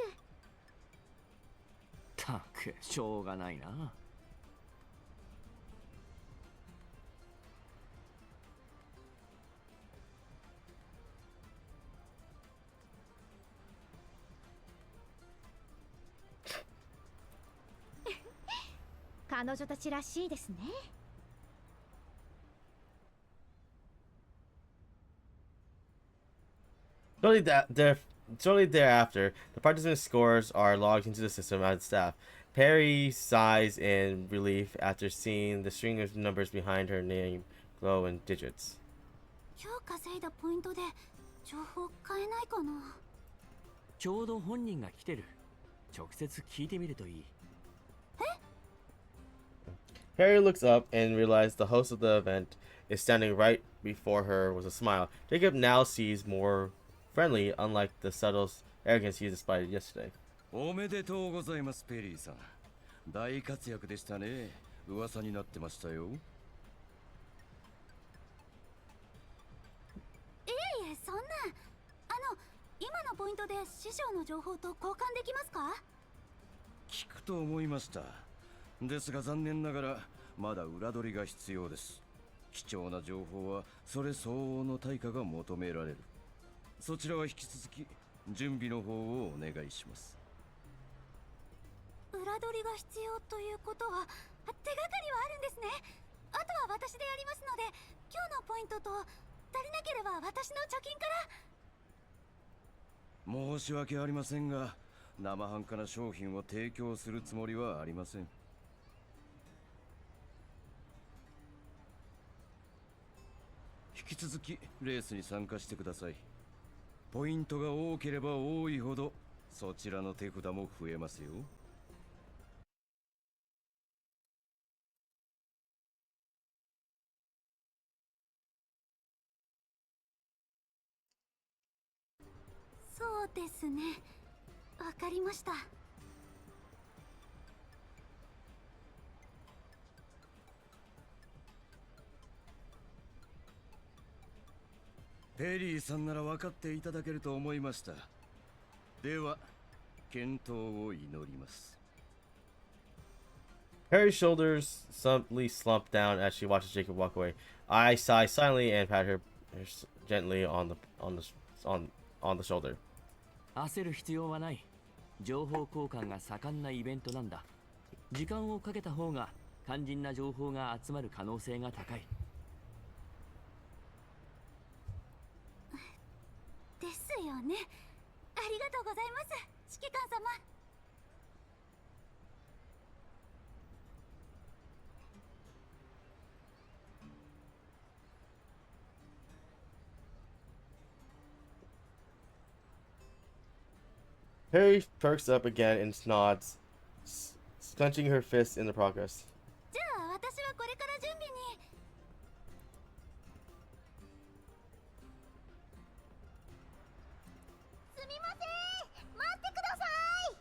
たくしょうがないな。彼女たちらしいですね。Shortly thereafter, the participant scores are logged into the system by the staff. Perry sighs in relief after seeing the string of numbers behind her name glow in digits. 今日稼いだポイントで情報変えないかな。ちょうど本人が来てる。直接聞いてみるといい。Perry looks up and realizes the host of the event is standing right before her with a smile. Jacob now sees more friendly, unlike the subtle arrogance he displayed yesterday. おめでとうございます、ペリーさん。大活躍でしたね。噂になってましたよ。いえそんな。今のポイントで師匠の情報と交換できますか？聞くと思いました。ですが残念ながらまだ裏取りが必要です。貴重な情報はそれ相応の対価が求められる。そちらは引き続き準備の方をお願いします。裏取りが必要ということは手がかりはあるんですね。あとは私でやりますので、今日のポイントと足りなければ私の貯金から。申し訳ありませんが、生半可な商品を提供するつもりはありません。引き続きレースに参加してください。ポイントが多ければ多いほどそちらの手札も増えますよ。そうですね、わかりました。ペリーさんなら分かっていただけると思いました。では健闘を祈ります。 Perry's shoulders suddenly slump down as she watches Jacob walk away. I sigh silently and pat her gently on the shoulder. 焦る必要はない。情報交換が盛んなイベントなんだ。時間をかけた方が肝心な情報が集まる可能性が高い。ですよね。ありがとうございます、指揮官様。Perry perks up again and nods, clenching her fists in the progress. じゃあ私はこれから準備に。すみません、待ってください。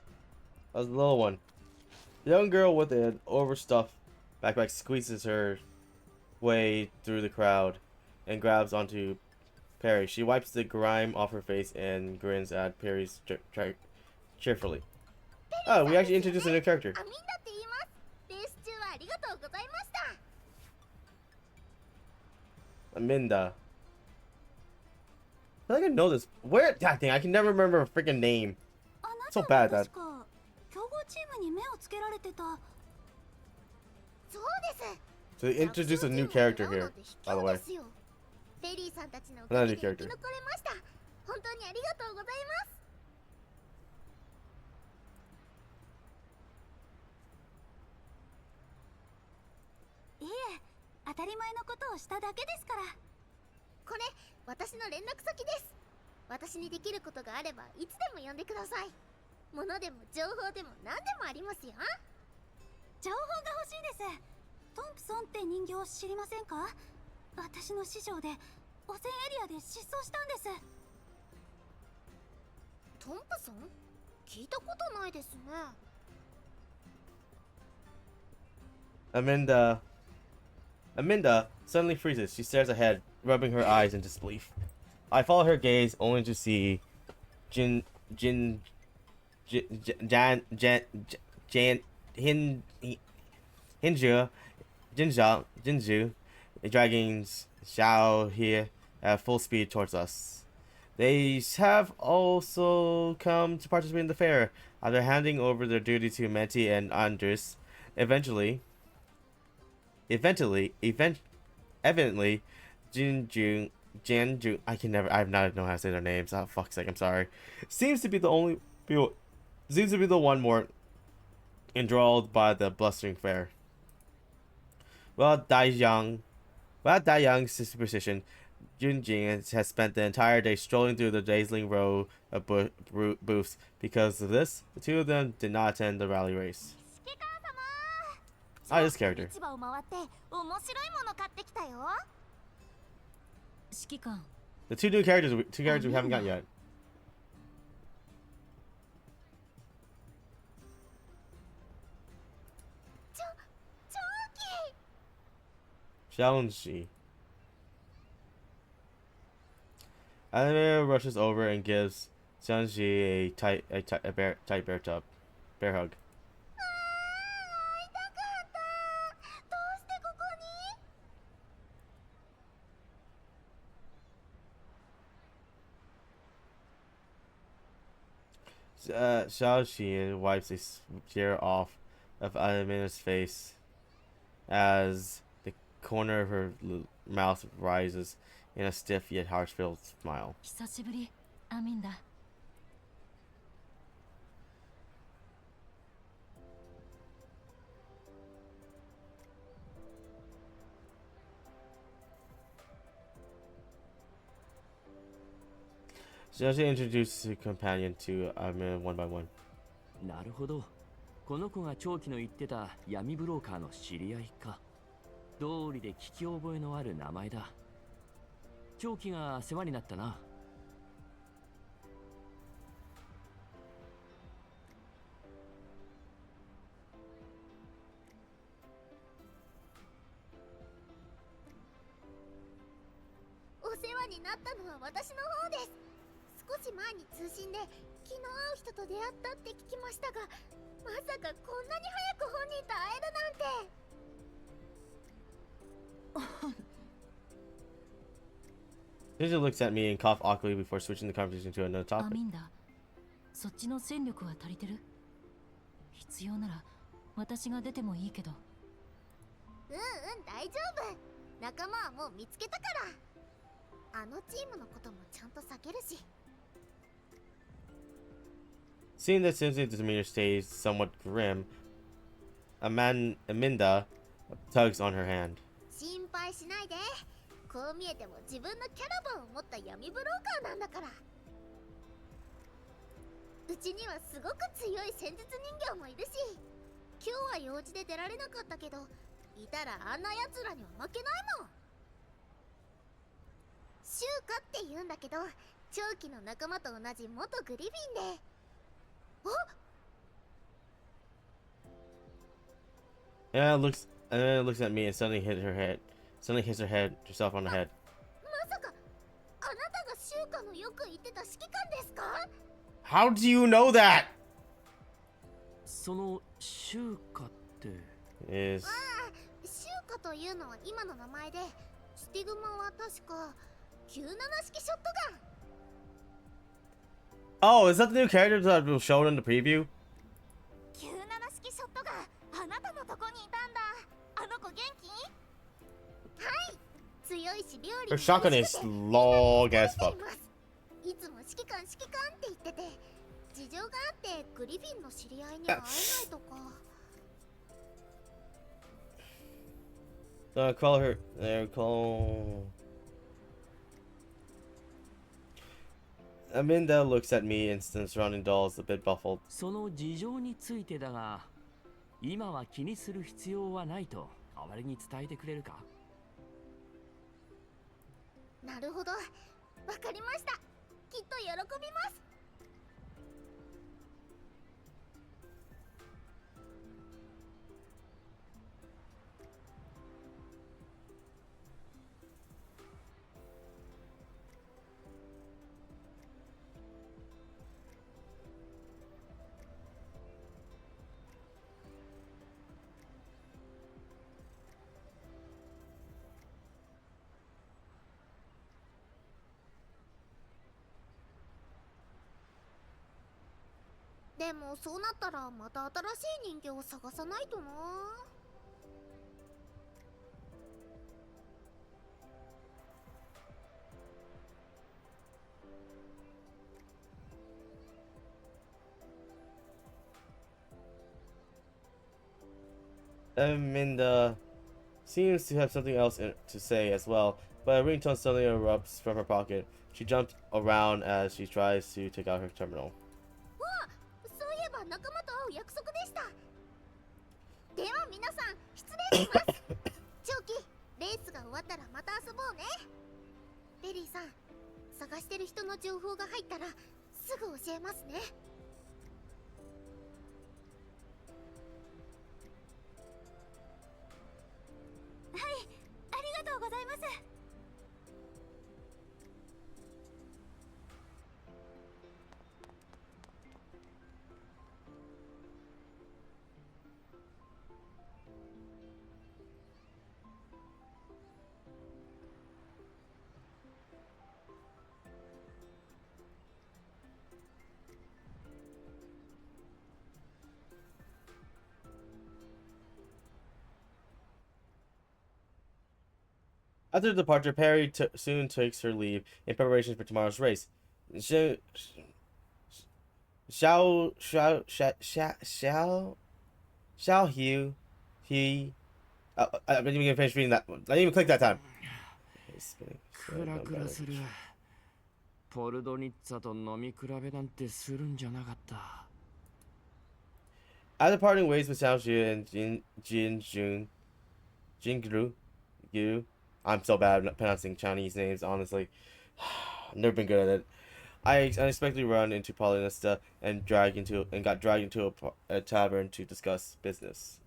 A little one. The young girl with an overstuffed backpack squeezes her way through the crowd and grabs onto Perry. She wipes the grime off her face and grins at Perry's cheerfully. Oh, we actually introduced a new character. アミンダって言います。レース中はありがとうございました。 Aminda. I think I know this. Where? God dang, I can never remember a freaking name. あな So たは bad that. 確か強豪チームに目をつけられてた。そうです。 So they introduced a new character here, by the way. ペリーさんたちのおか Another げ new で生き character. 残れました。本当にありがとうございます。いえ、当たり前のことをしただけですから。これ私の連絡先です。私にできることがあればいつでも呼んでください。物でも情報でも何でもありますよ。情報が欲しいです。トンプソンって人形を知りませんか？私の師匠で汚染エリアで失踪したんです。トンプソン？聞いたことないですね。Aminda suddenly freezes. She stares ahead, rubbing her eyes in disbelief. I follow her gaze, only to see Jin Jinju dragging Xiao here at full speed towards us. They have also come to participate in the fair, after handing over their duty to Menti and Andres. Evidently, Janju, I have not know how to say their names. Oh, fuck's sake, I'm sorry. Seems to be the one more enthralled by the blustering fair. Without Daiyang's superstition, Junjing has spent the entire day strolling through the dazzling row of booths. Because of this, the two of them did not attend the rally race. This character. 市場を回って面白いもの買ってきたよ。指揮官、 The two characters we haven't got yet. 長期。 Xiaoji. Anime rushes over and gives Xiaoji a tight bear hug. Xiao Xian wipes a tear off of Amina's face as the corner of her mouth rises in a stiff yet heartfelt smile. 久しぶりアミンダ。Xiao Xian introduces her companion to Amina one by one. なるほど。この子が長期の言ってた闇ブローカーの知り合いか。道理で聞き覚えのある名前だ。長期が世話になったな。お世話になったのは私の方です。少し前に通信で昨日会う人と出会ったって聞きましたが、まさかこんなに早く本人と会えるなんて。 Ninja looks at me and coughs awkwardly before switching the conversation to another ア topic. ミンダ、そっちの戦力は足りてる？必要なら私が出てもいいけど。大丈夫。仲間はもう見つけたから。あのチームのこともちゃんと避けるし。 Seeing that Sensei's demeanor stays somewhat grim, Aminda tugs on her hand. 心配しないで。こう見えても自分のキャラバンを持った闇ブローカーなんだから。うちにはすごく強い戦術人形もいるし、今日は用事で出られなかったけど、いたらあんな奴らには負けないもん。シュウカって言うんだけど、長期の仲間と同じ元グリフィンで。Anna looks at me and suddenly hits her head herself on the head. まさかあなたがシュウカのよく言ってた指揮官ですか？ How do you know that? そのシュウカって Is シュウカというのは今の名前で、スティグマは確か97式ショットガン。 oh, is that the new character that was shown in the preview? 97式ショットガン、あなたのとこにいたんだ。あの子元気？はい、強いし料理 Her shotgun is long as fuck. いつも指揮官って言ってて、事情があってグリフィンの知り合いには会えないとか。Call her. Call. Aminda looks at me and the surrounding dolls a bit baffled. その事情についてだが、今は気にする必要はないと代わりに伝えてくれるか？なるほど、わかりました。きっと喜びます。でもそうなったらまた新しい人形を探さないとな。Aminda seems to have something else to say as well, but a ringtone suddenly erupts from her pocket. She jumps around as she tries to take out her terminal. そういえば仲間と会う約束でした。では皆さん失礼します。長期、レースが終わったらまた遊ぼうね。ベリーさん、探してる人の情報が入ったらすぐ教えますね。はい、ありがとうございます。After the departure, Perry soon takes her leave in preparation for tomorrow's race. Xiao Xiao Xiao Xiao Xiao Hu he. I didn't even finish reading that one. I didn't even click that time. クラクラする。ポルドニッツァと飲み比べなんてするんじゃなかった。After parting ways with Xiao Xu and Jingru, I'm so bad at pronouncing Chinese names, honestly. I've never been good at it. I unexpectedly run into Polynesta and got dragged into a tavern to discuss business.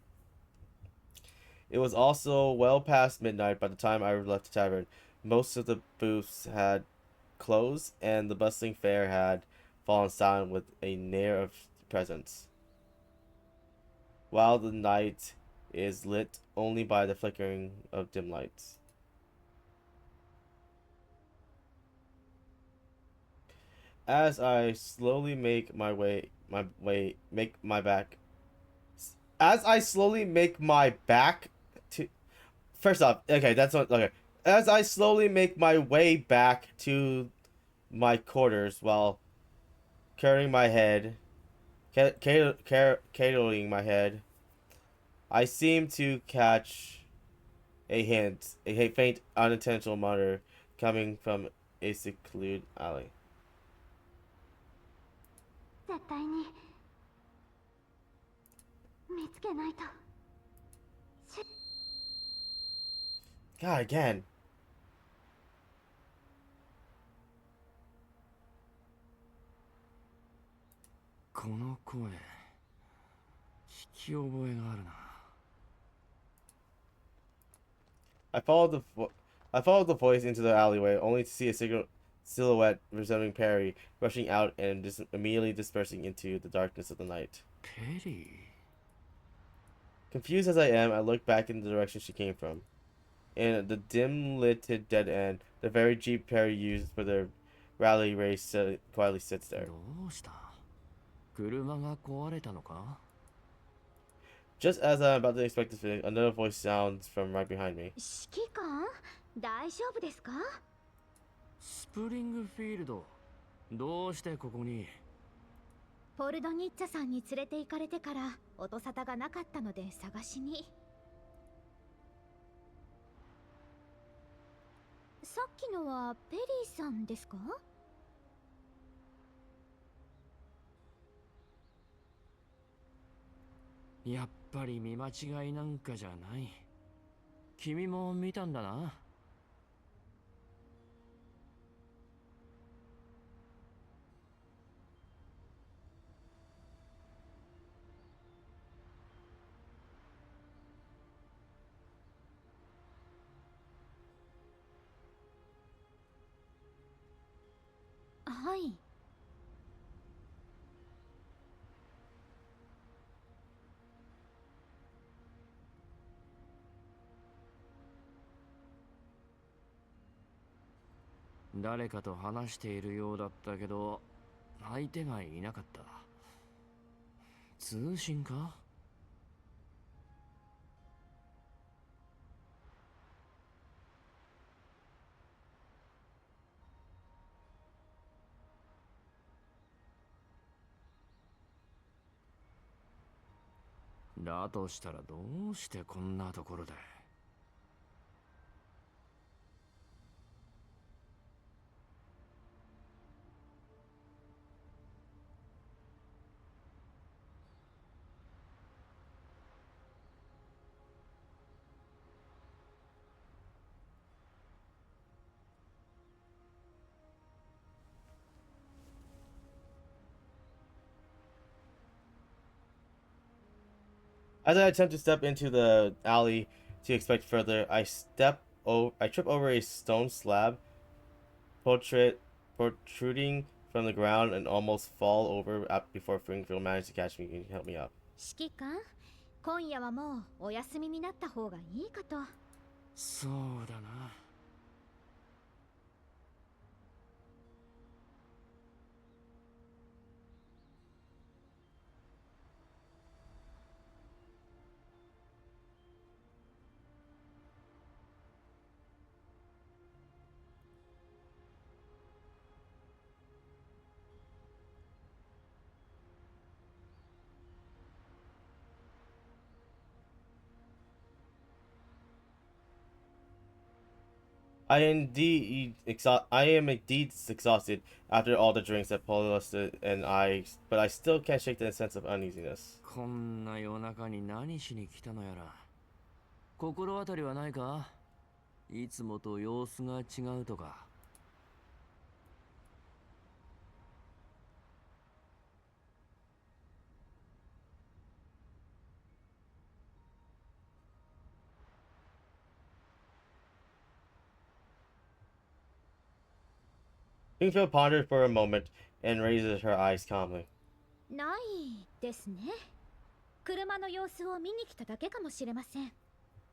It was also well past midnight by the time I left the tavern. Most of the booths had closed, and the bustling fair had fallen silent with an air of presence. While the night is lit only by the flickering of dim lights. As I slowly make my back to first off, okay, that's what okay. As I slowly make my way back to my quarters while carrying my head, catering my head, I seem to catch a faint unintentional mutter coming from a secluded alley. 絶対に見つけないと。God, again. この声、聞き覚えがあるな。I followed the voice into the alleyway, only to see a silhouette resembling Perry rushing out and immediately dispersing into the darkness of the night. Perry? Confused as I am, I look back in the direction she came from. In the dim-lit dead end, the very jeep Perry used for their rally race quietly sits there. どうした？車が壊れたのか？ Just as I'm about to expect this thing, another voice sounds from right behind me. 指揮官、大丈夫ですか？スプリングフィールド、どうしてここに？ポルドニッツァさんに連れて行かれてから音沙汰がなかったので探しに。さっきのはペリーさんですか？やっぱり見間違いなんかじゃない。君も見たんだな。はい。誰かと話しているようだったけど、相手がいなかった。通信か？だとしたらどうしてこんなところで。As I attempt to step into the alley to expect further, I trip over a stone slab protruding from the ground and almost fall over before Springfield managed to catch me and help me up. 指揮官、今夜はもうお休みになった方がいいかと。そうだな。I am indeed exhausted after all the drinks that Paulus and but I still can't shake the sense of uneasiness. こんな夜中に何しに来たのやら。心当たりはないか？いつもと様子が違うとか。Springfield pondered for a moment and raises her eyes calmly. ないですね。車の様子を見に来ただけかもしれません。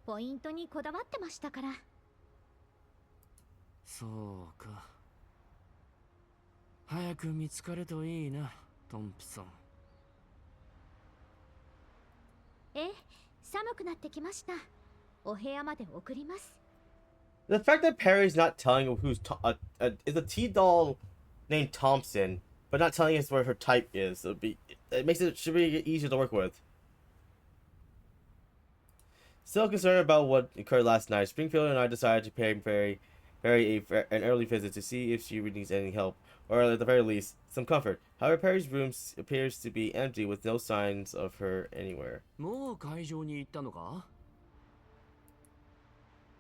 ポイントにこだわってましたから。そうか。早く見つかるといいな、トンプソン。え、寒くなってきました。お部屋まで送ります。The fact that Perry's not telling who's is a T-doll named Thompson, but not telling us where her type is, it makes it should be easier to work with. Still concerned about what occurred last night, Springfield and I decided to pay Perry an early visit to see if she needs any help, or at the very least, some comfort. However, Perry's room appears to be empty with no signs of her anywhere. もう会場に行ったのか？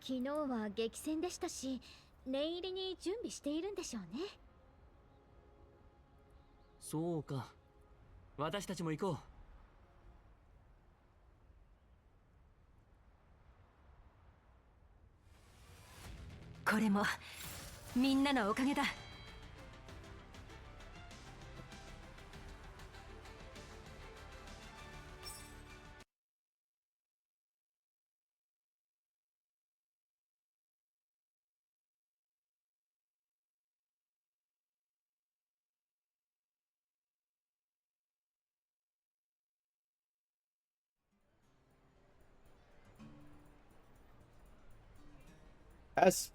昨日は激戦でしたし、念入りに準備しているんでしょうね。そうか。私たちも行こう。これもみんなのおかげだ。As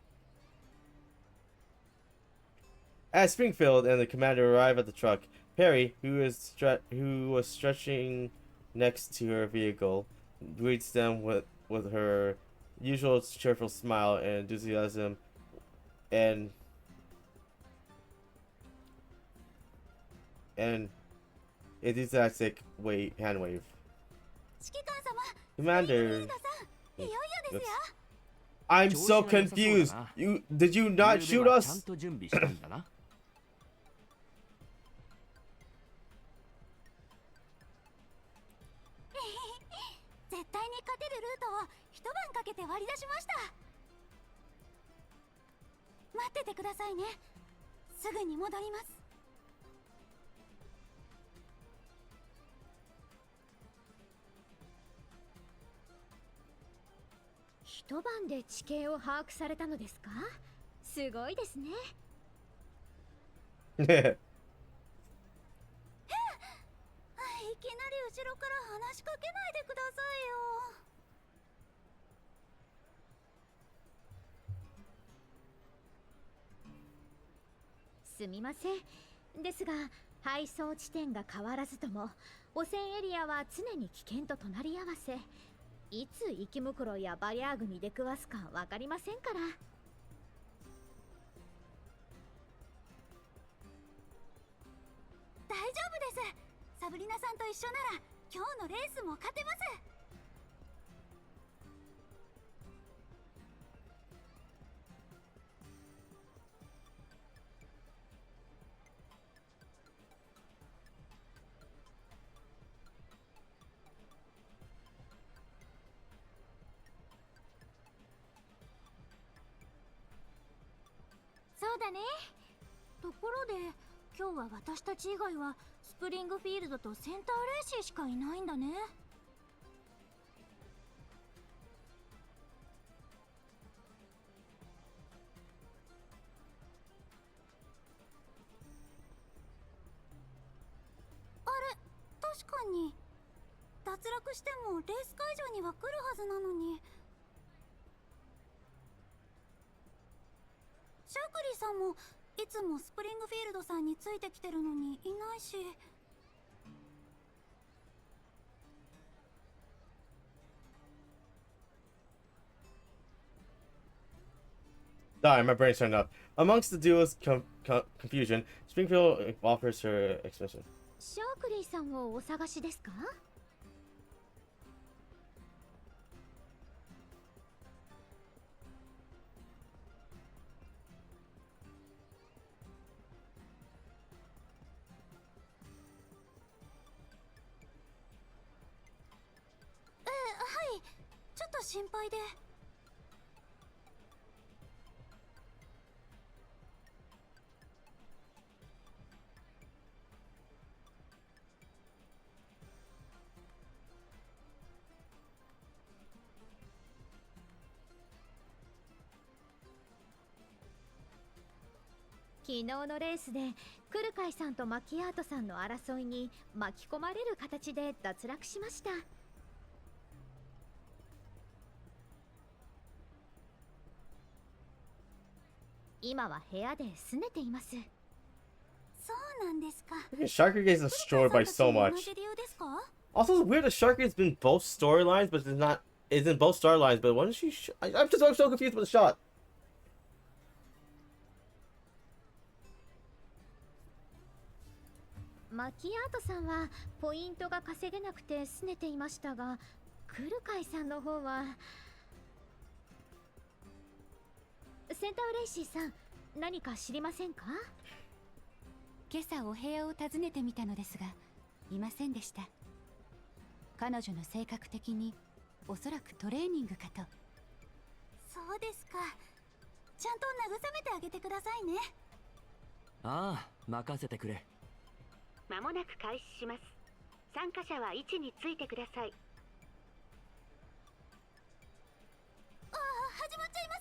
Springfield and the commander arrive at the truck, Perry, who was stretching next to her vehicle, greets them with her usual cheerful smile and enthusiasm, and enthusiastic hand wave. 指揮官様、 Commander, リーダーさん、いよいよですよ。 I'm so confused. Did you not shoot ちゃん us? と準備したんだな。絶対に勝てるルートを一晩かけて割り出しました。待っててくださいね。すぐに戻ります。一晩で地形を把握されたのですか？すごいですね。いきなり後ろから話しかけないでくださいよ。すみません。ですが、配送地点が変わらずとも、汚染エリアは常に危険と隣り合わせ。いつ生き袋やバリアーグに出くわすかわかりませんから。大丈夫です。サブリナさんと一緒なら今日のレースも勝てます。そうだね。ところで今日は私たち以外はスプリングフィールドとセンターレーシーしかいないんだね。あれ、確かに脱落してもレース会場には来るはずなのに。シャークリーさんもいつもスプリングフィールドさんについてきてるのにいないし。Sorry, my brain's turned up. Amongst the duo's confusion, Springfield offers her expression. シャークリーさんをお探しですか？はい、ちょっと心配で。昨日のレースでクルカイさんとマキアートさんの争いに巻き込まれる形で脱落しました。今は部屋で拗ねています。そうなんですか。Sharky gets destroyed by so 同 much. じ理由ですか？ Also, it's weird that Sharky's been both storylines, but is in both storylines. But wasn't she? I'm so confused with the shot. マキアートさんはポイントが稼げなくて拗ねていましたが、クルカイさんの方は。センタウレイシーさん、何か知りませんか？今朝お部屋を訪ねてみたのですが、いませんでした。彼女の性格的におそらくトレーニングかと。そうですか。ちゃんと慰めてあげてくださいね。ああ、任せてくれ。まもなく開始します。参加者は位置についてください。ああ、始まっちゃいます。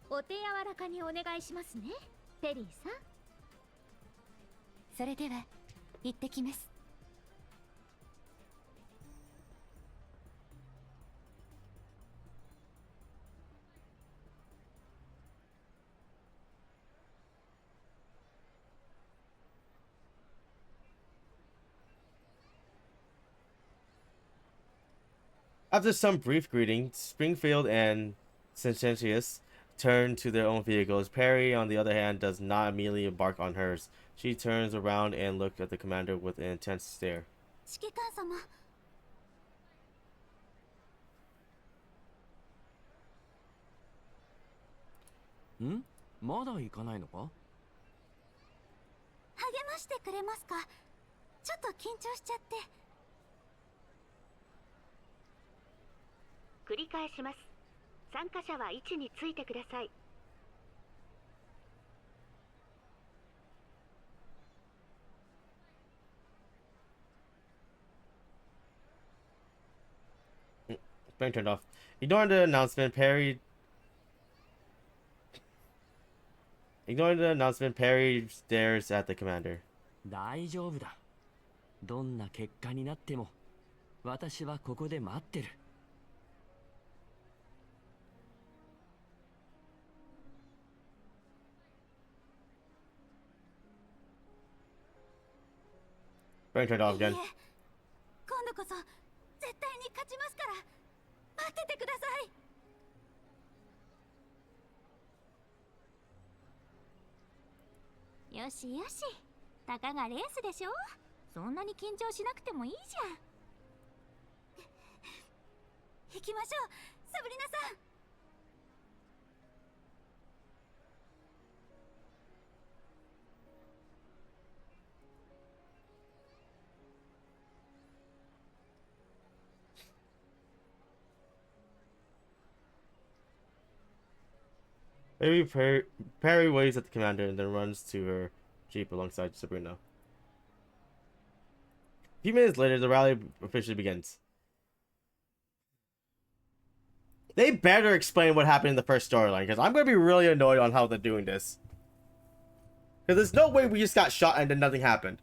お手柔らかにお願いしますね、ペリーさん。それでは行ってきます。After some brief greeting, Springfield and Sententious turn to their own vehicles. Perry, on the other hand, does not immediately embark on hers. She turns around and looks at the commander with an intense stare. 指揮官様。ん？まだ行かないのか？励ましてくれますか？ちょっと緊張しちゃって。繰り返します。参加者は位置についてください。Brain turned off. Ignoring the announcement, Perry stares at the commander. 大丈夫だ。どんな結果になっても、私はここで待ってる。Brain turned off いいえ、 again. 今度こそ絶対に勝ちますから待っててください。よしよしたかがレースでしょ。そんなに緊張しなくてもいいじゃん。行きましょう、サブリナさん。Perry waves at the commander and then runs to her jeep alongside Sabrina. A few minutes later, the rally officially begins. They better explain what happened in the first storyline, because I'm going to be really annoyed on how they're doing this. Because there's no way we just got shot and then nothing happened.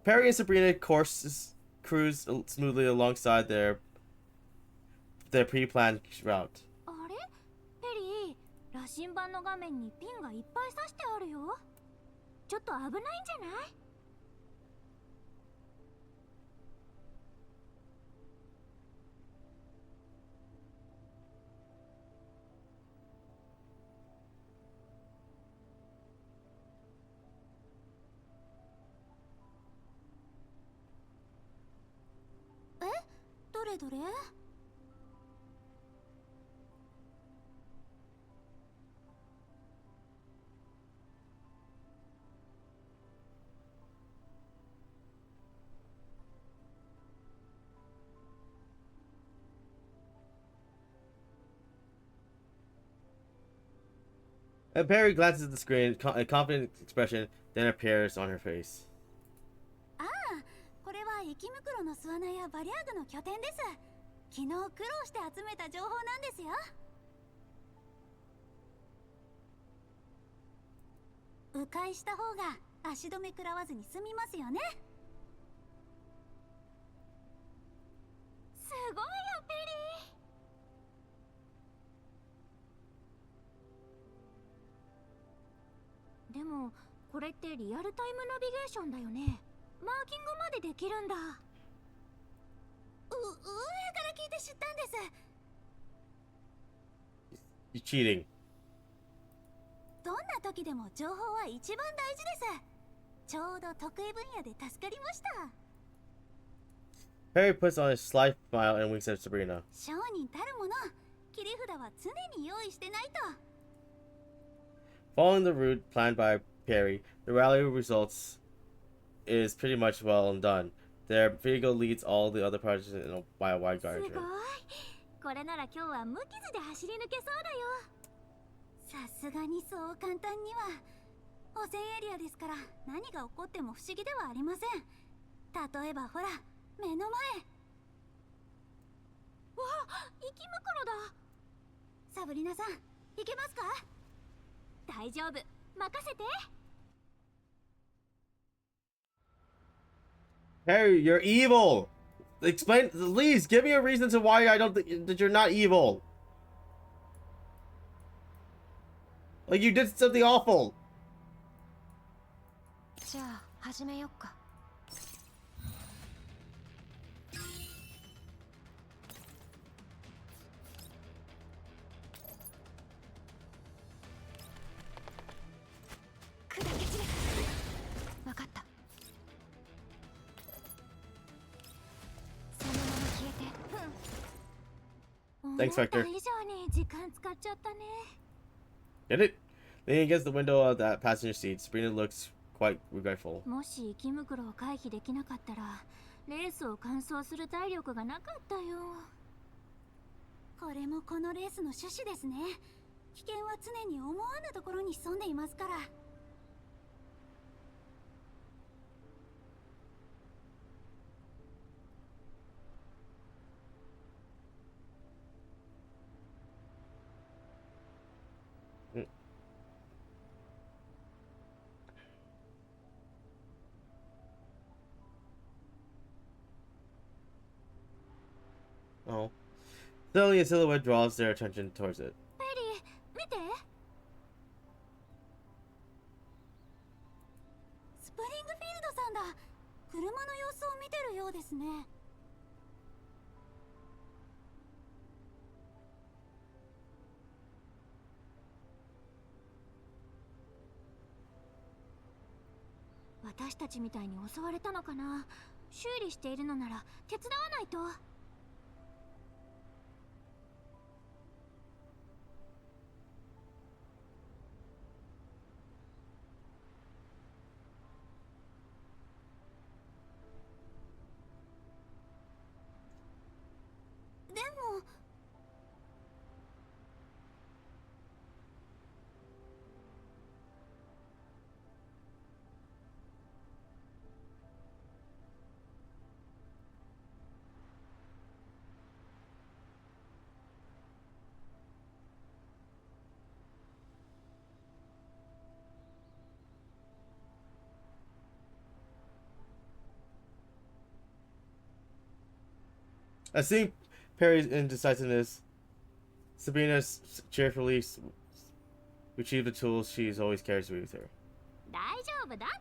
Perry and Sabrina cruise smoothly alongside their pre-planned route. あれ？ペリー、羅針盤の画面にピンがいっぱい刺してあるよ。ちょっと危ないんじゃない？ Perry れどれ。And Perry glances at the screen, a confident expression then appears on her face. ああ、これはエキムクロの巣穴やバリアーグの拠点です。昨日苦労して集めた情報なんですよ。迂回した方が足止め食らわずに済みますよね。すごいよペリー。でもこれってリアルタイムナビゲーションだよね。マーキングまでできるんだ。上から聞いて知ったんです。 You're cheating. どんな時でも情報は一番大事です。ちょうど得意分野で助かりました。 Perry puts on a sly smile and winks at Sabrina. 商人たるもの、切り札は常に用意してないと。 Following the route planned by Perry, the rally results is pretty much well and done. Their vehicle leads all the other projects by a wide すごい。 margin. これなら今日は無傷で走り抜けそうだよ。さすがにそう簡単には。汚染エリアですから何が起こっても不思議ではありません。例えばほら、目の前。わあ、生き袋だ。サブリナさん、いけますか？大丈夫、任せて。 Perry, you're evil! Explain, please, give me a reason to why I don't think that you're not evil. Like, you did something awful. じゃあ始めよっか。砕け散れ。わかった。そのまま消えて。 Thanks, Vector. 思った以上に時間使っちゃったね。 Get it? Leaning against the window of that passenger seat, Sabrina looks quite regretful. もし生き袋を回避できなかったらレースを完走する体力がなかったよ。これもこのレースの趣旨ですね。危険は常に思わぬところに潜んでいますから。Oh. Suddenly, a silhouette draws their attention towards it. ペリー、見て。スプリングフィールドさんだ。車の様子を見てるようですね。私たちみたいに襲われたのかな。修理しているのなら手伝わないと。でもSeeing Perry's indecisiveness, Sabrina cheerfully retrieved the tools she's always carries with her. 大丈夫だって。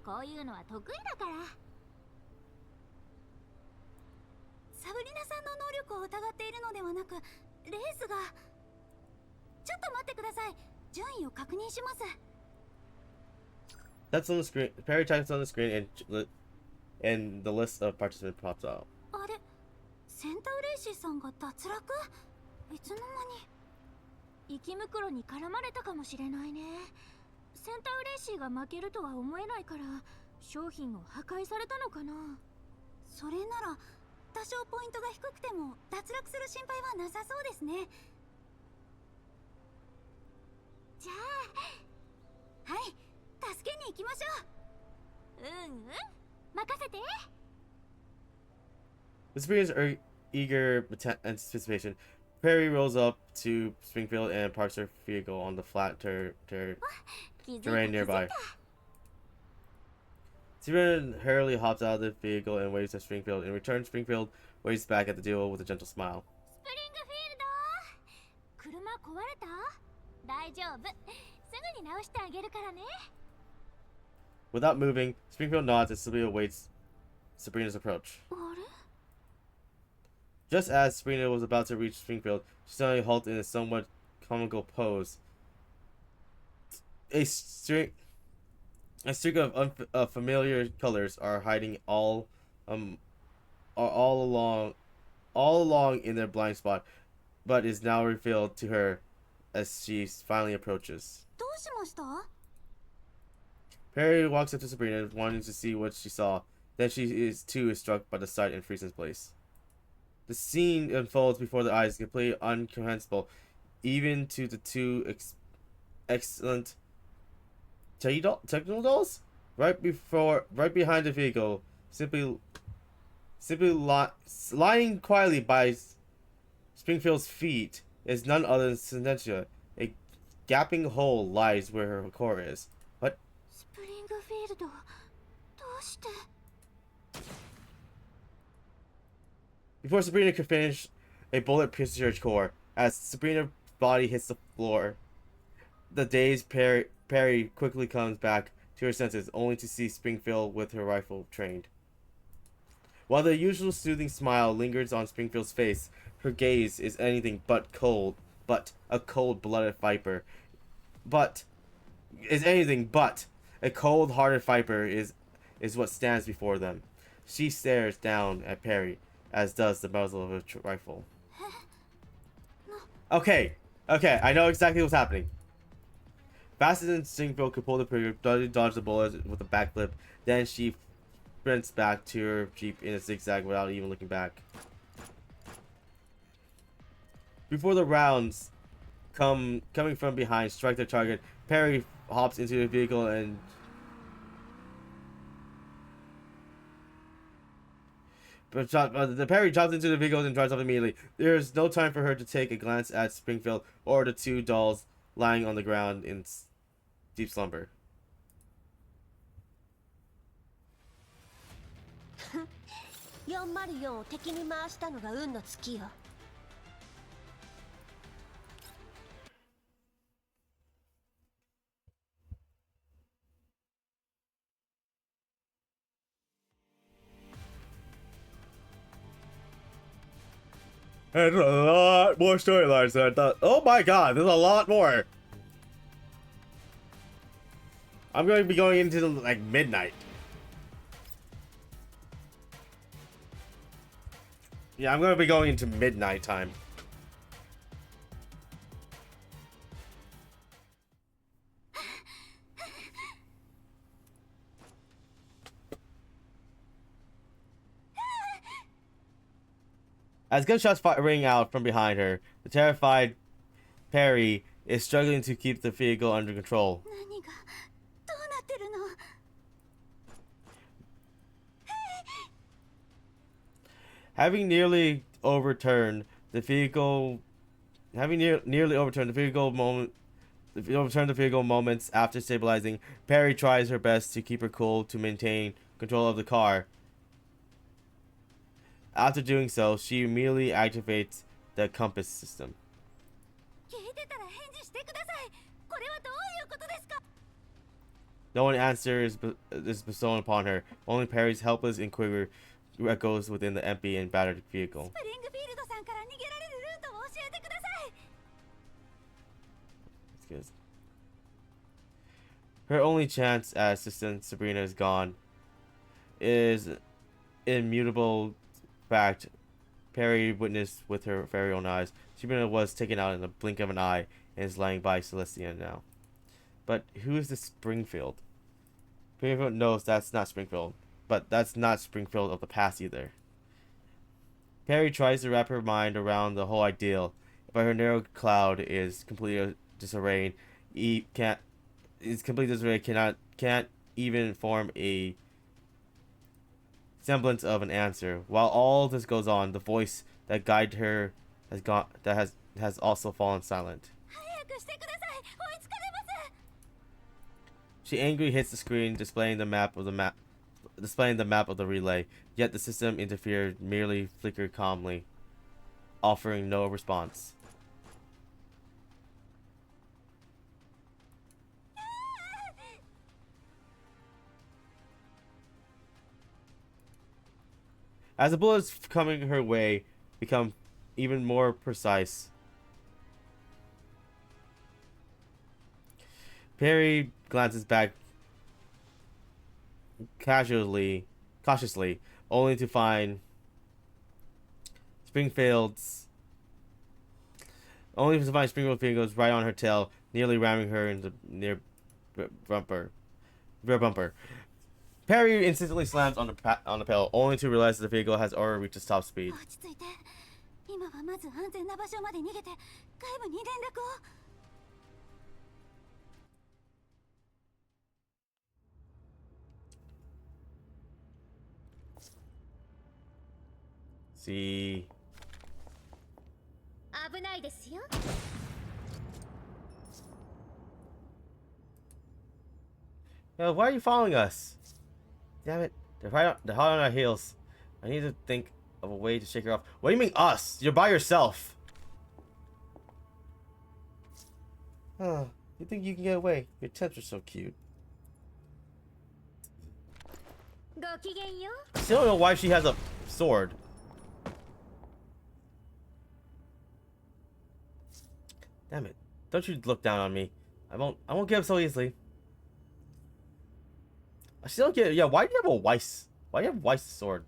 こういうのは得意だから。サブリナさんの能力を疑っているのではなく、レースが。ちょっと待ってください。順位を確認します。 That's on the screen. Perry types on the screen, and the list of participants pops out. あれ、戦闘シーさんが脱落？いつの間に。生き袋に絡まれたかもしれないね。センタウレイシーが負けるとは思えないから商品を破壊されたのかな。それなら多少ポイントが低くても脱落する心配はなさそうですね。じゃあはい、助けに行きましょう。任せて。 With Sabrina's eager anticipation, Perry rolls up to Springfield and parks her vehicle on the flat terrain nearby. Sabrina hurriedly hops out of the vehicle and waves at Springfield. In return, Springfield waves back at the duo with a gentle smile. スプリングフィールド、車壊れた？大丈夫、すぐに直してあげるからね。 Without moving, Springfield nods as Sylvia awaits Sabrina's approach. あれ？ Just as Sabrina was about to reach Springfield, she suddenly halted in a somewhat comical pose. A streak of familiar colors are hiding all along in their blind spot, but is now revealed to her as she finally approaches. どうしました？ Perry walks up to Sabrina, wanting to see what she saw. Then she too is struck by the sight and freezes in place. The scene unfolds before their eyes, completely incomprehensible, even to the two excellent technical dolls. Right behind the vehicle, simply lying quietly by Springfield's feet, is none other than Sententia. A gaping hole lies where her core is. What? スプリングフィールド、どうして？ Before Sabrina could finish, a bullet pierces her core. As Sabrina's body hits the floor, the dazed Perry quickly comes back to her senses, only to see Springfield with her rifle trained. While the usual soothing smile lingers on Springfield's face, her gaze is anything but cold. But a cold-blooded viper. A cold-hearted viper is what stands before them. She stares down at Perry, as does the muzzle of a rifle. Okay, I know exactly what's happening. Faster than Springfield could pull the trigger, dodge the bullet with a backflip. Then she sprints back to her jeep in a zigzag without even looking back. Before the rounds coming from behind strike their target, Perry hops into the vehicle and the Perry jumps into the vehicle and drives off immediately. There is no time for her to take a glance at Springfield or the two dolls lying on the ground in deep slumber. 404を敵に回したのが運の尽きよ。There's a lot more storylines than I thought. Oh my god, there's a lot more. I'm going to be going into like midnight. Yeah, I'm going to be going into midnight time. As gunshots ring out from behind her, the terrified Perry is struggling to keep the vehicle under control. 何がどうなってるの？ Having nearly overturned the vehicle moments after stabilizing, Perry tries her best to keep her cool to maintain control of the car. After doing so, she immediately activates the compass system. 聞いてたら返事してください。これはどういうことですか？ No one answer is bestowed upon her. Only Perry's helpless inquiry echoes within the empty and battered vehicle. スプリングフィールドさんから逃げられるルートを教えてください。 That's good. Her only chance at assistance, Sabrina is gone, is immutable fact. Perry witnessed with her very own eyes. Superman was taken out in the blink of an eye and is lying by Celestia now. But who is this Springfield? Springfield knows that's not Springfield, but that's not Springfield of the past either. Perry tries to wrap her mind around the whole ideal, but her narrow cloud is completely disarrayed. Can't even form a semblance of an answer. While all this goes on, the voice that guided her has also fallen silent. She angrily hits the screen, displaying the map of the relay. Yet the system interfered, merely flickered calmly, offering no response. As the bullets coming her way become even more precise, Perry glances back cautiously, only to find Springfield's fingers right on her tail, nearly ramming her into rear bumper. Perry instantly slams on the pedal, only to realize that the vehicle has already reached its top speed. See. 危ないですよ。 Yo, why are you following us? Damn it. They're hot on our heels. I need to think of a way to shake her off. What do you mean us? You're by yourself. Huh. You think you can get away? Your temps are so cute. ごきげんよう。 I still don't know why she has a sword. Damn it. Don't you look down on me. I won't give up so easily. I still don't get it. Yeah, why do you have a Weiss? Why do you have Weiss sword?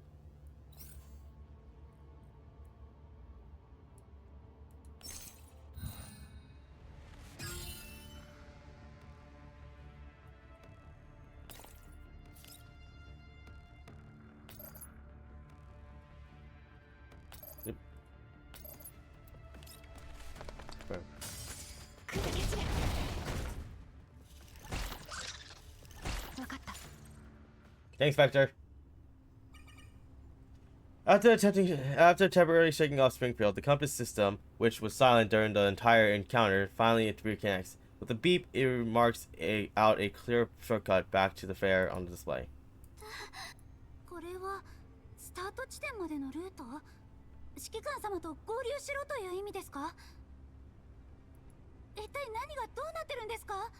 Thanks, Vector. After temporarily shaking off Springfield, the compass system, which was silent during the entire encounter, finally reconnects. With a beep, it marks out a clear shortcut back to the fair on the display. これはスタート地点までのルート？指揮官様と合流しろという意味ですか？一体何がどうなってるんですか？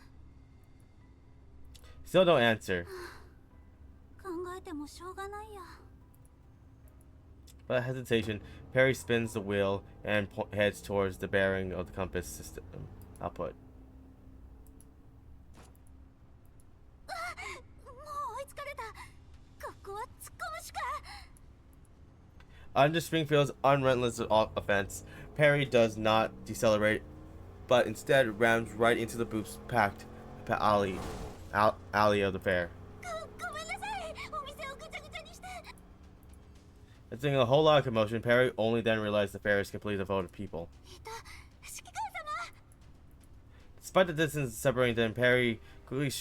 Still no answer. 考えてもしょうがないや。 Without hesitation, Perry spins the wheel and heads towards the bearing of the compass system output. もう追いつかれた。ここは突っ込むしか。 Under Springfield's unrelentless offense, Perry does not decelerate, but instead rams right into the boots-packed alley of the fair. ごめんなさい。お店をぐちゃぐちゃにして。 Seeing a whole lot of commotion, Perry only then realized the fair is completely devoted of people. いた。指揮官様。 Despite the distance separating them, Perry quickly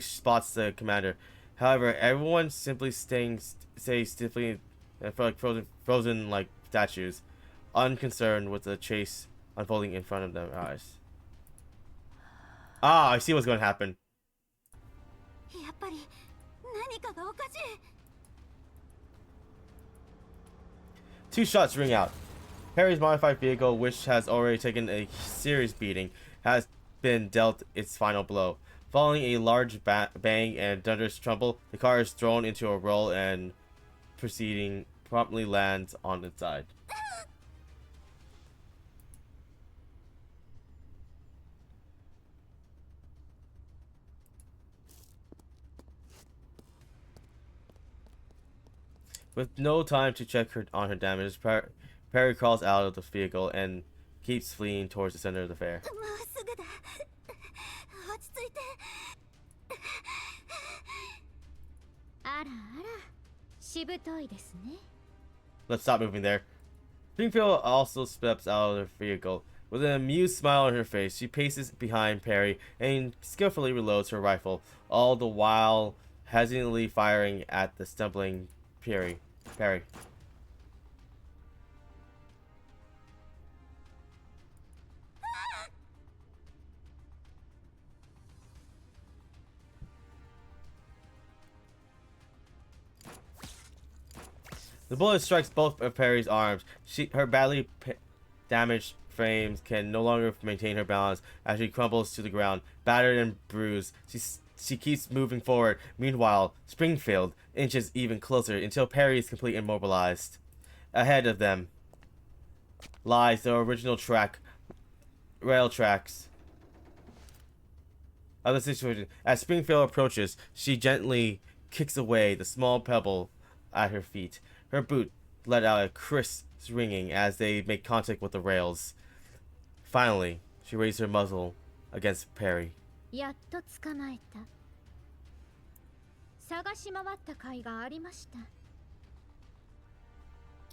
spots the commander. However, everyone simply stays stiffly and feel like frozen like statues, unconcerned with the chase unfolding in front of their eyes. Ah, I see what's going to happen. やっぱり何かがおかしい。 Two shots ring out. Perry's modified vehicle, which has already taken a serious beating, has been dealt its final blow. Following a large bang and thunderous tremble, the car is thrown into a roll and promptly lands on its side. With no time to check on her damage, Perry crawls out of the vehicle and keeps fleeing towards the center of the fair. もうすぐだ。落ち着いて。あらあら、しぶといですね。 Let's stop moving there. Springfield also steps out of the vehicle. With an amused smile on her face, she paces behind Perry and skillfully reloads her rifle, all the while hesitantly firing at the stumbling Perry. The bullet strikes both of Perry's arms. Her badly damaged frames can no longer maintain her balance as she crumbles to the ground, battered and bruised. She keeps moving forward. Meanwhile, Springfield inches even closer until Perry is completely immobilized. Ahead of them lies the original rail tracks of the situation. As Springfield approaches, she gently kicks away the small pebble at her feet. Her boot let out a crisp ringing as they make contact with the rails. Finally, she raised her muzzle against Perry. やっと捕まえた。探し回った甲斐がありました。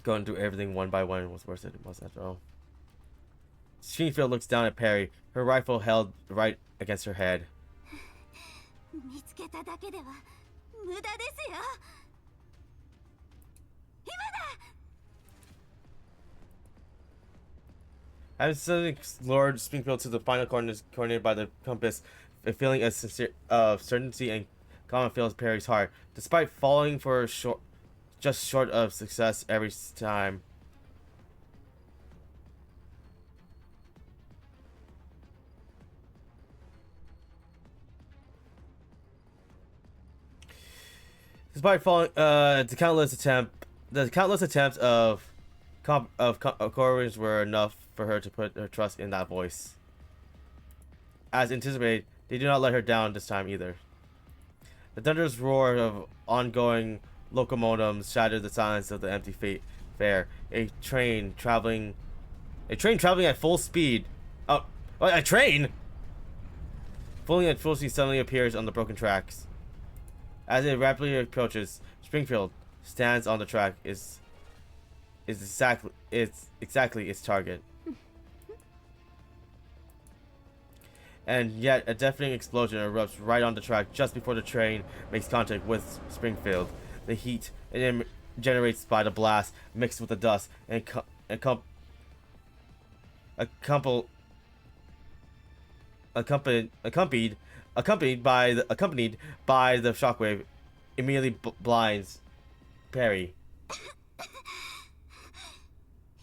Going through everything one by one was worse than it was after all. Springfield looks down at Perry, her rifle held right against her head. 見つけただけでは無駄ですよ。 Having suddenly lured Springfield to the final coordinated by the compass, a feeling of certainty and calm fills Perry's heart. Despite falling just short of success every time. Despite falling, the countless attempts of courage were enough for her to put her trust in that voice. As anticipated, they do not let her down this time either. The thunderous roar of ongoing locomotives shattered the silence of the empty fair. A train traveling at full speed. Oh, a train! Fully at full speed suddenly appears on the broken tracks. As it rapidly approaches, Springfield stands on the track. Is exactly its target. And yet, a deafening explosion erupts right on the track just before the train makes contact with Springfield. The heat it generates by the blast, mixed with the dust, and accompanied by the shockwave, immediately blinds Perry.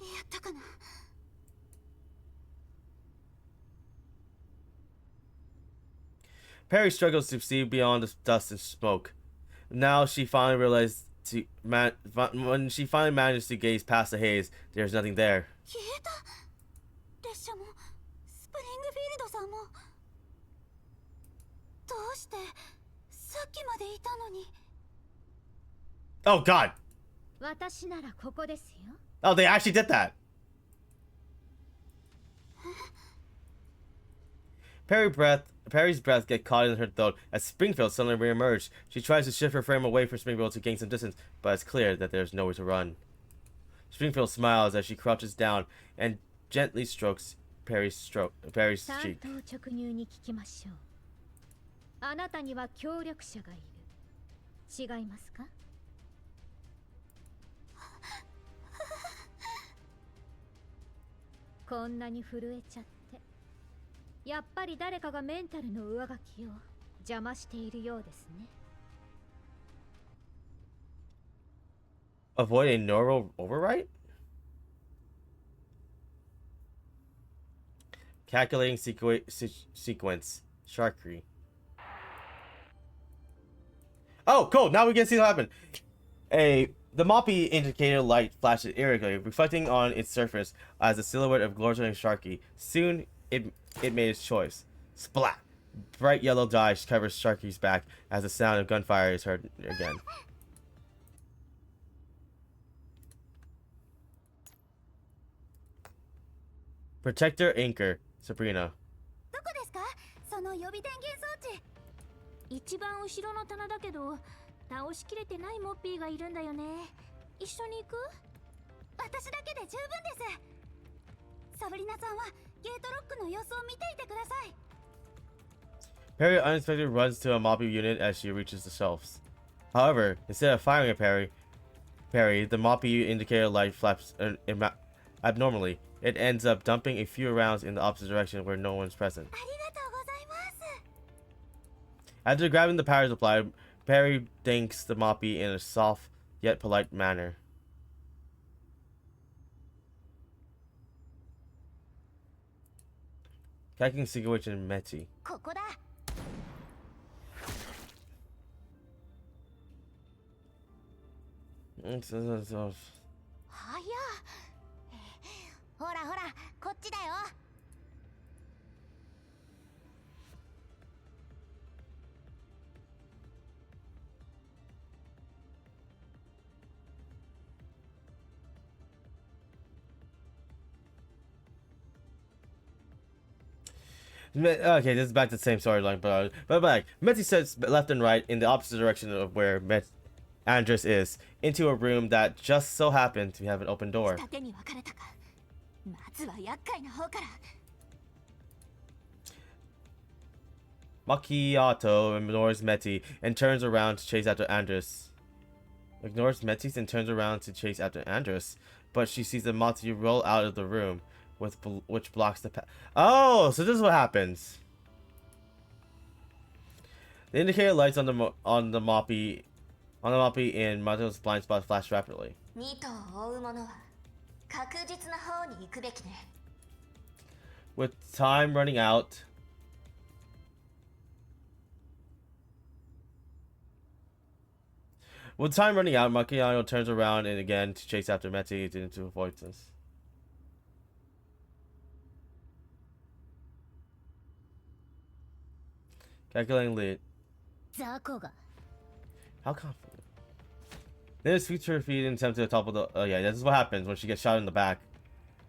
やったかな。 Perry struggles to see beyond the dust and smoke. Now she finally realized when she finally manages to gaze past the haze, there's nothing there. 消えた。列車もスプリングフィールドさんも。どうしてさっきまでいたのに。 Oh God! 私ならここですよ。 Oh, they actually did that. Perry's breath gets caught in her throat as Springfield suddenly reemerged. She tries to shift her frame away from Springfield to gain some distance, but it's clear that there's nowhere to run. Springfield smiles as she crouches down and gently strokes Perry's cheek. 単刀直入に聞きましょう。あなたには協力者がいる。違いますか？こんなに震えちゃって。やっぱり誰かがメンタルの上書きを邪魔しているようですね。Avoid a neural overwrite? Calculating sequence. Sharkery. Oh, cool! Now we can see what happened. The Moppy indicator light flashes irregularly, reflecting on its surface as a silhouette of Glorza and Sharky. Soon, it made its choice. Splat! Bright yellow dye covers Sharky's back as the sound of gunfire is heard again. Protector Anchor, Sabrina. どこですか？その予備電源装置。一番後ろの棚だけど倒しきれてないモッピーがいるんだよね。一緒に行く？私だけで十分です。サブリナさんはゲートロックの様子を見ていてください。 Perry unexpectedly runs to a Moppy unit as she reaches the shelves. However, instead of firing at Perry, the Moppy indicator light flaps abnormally. It ends up dumping a few rounds in the opposite direction where no one's present. ありがとうございます。 After grabbing the power supply, Perry thanks the Moppy in a soft yet polite manner. Kacking situation Metty. ここだ。はや。ほらほら、こっちだよ。Okay, this is back to the same storyline, but back. Metty sets left and right in the opposite direction of where Andres is, into a room that just so happened to have an open door. 二手に分かれたか。まずは厄介な方から。Macchiato ignores Metty and turns around to chase after Andres. Ignores Metty and turns around to chase after Andres, but she sees the Motti roll out of the room, which blocks the path. Oh, so this is what happens. The indicator lights on the Moppy in Matto's blind spot flash rapidly. 2頭を追う者は確実な方に行くべきね。 With time running out, Macchiato turns around and again to chase after Metty to avoid this. Calculating lead. ザコが。 How confident? Then his future feet attempt to topple the. Oh yeah, this is what happens when she gets shot in the back.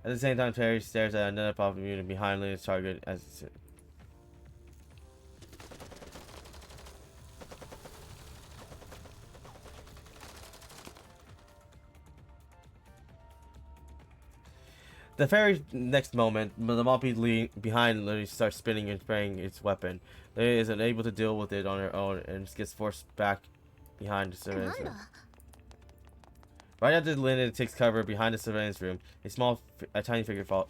At the same time, Terry stares at another pop unit behind Lena's target as it's. The very next moment, the Moppy behind literally starts spinning and spraying its weapon. Lily is unable to deal with it on her own and gets forced back behind the surveillance room. Right after Lynn takes cover behind the surveillance room, a tiny figure falls.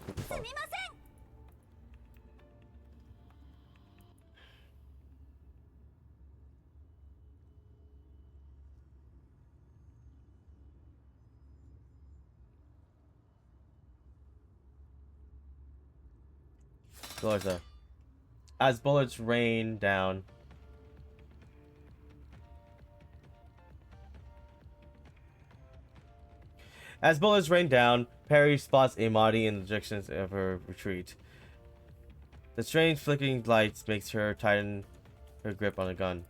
Glorza. As bullets rain down. As bullets rain down, Perry spots Amadi in the direction of her retreat. The strange flickering lights makes her tighten her grip on the gun.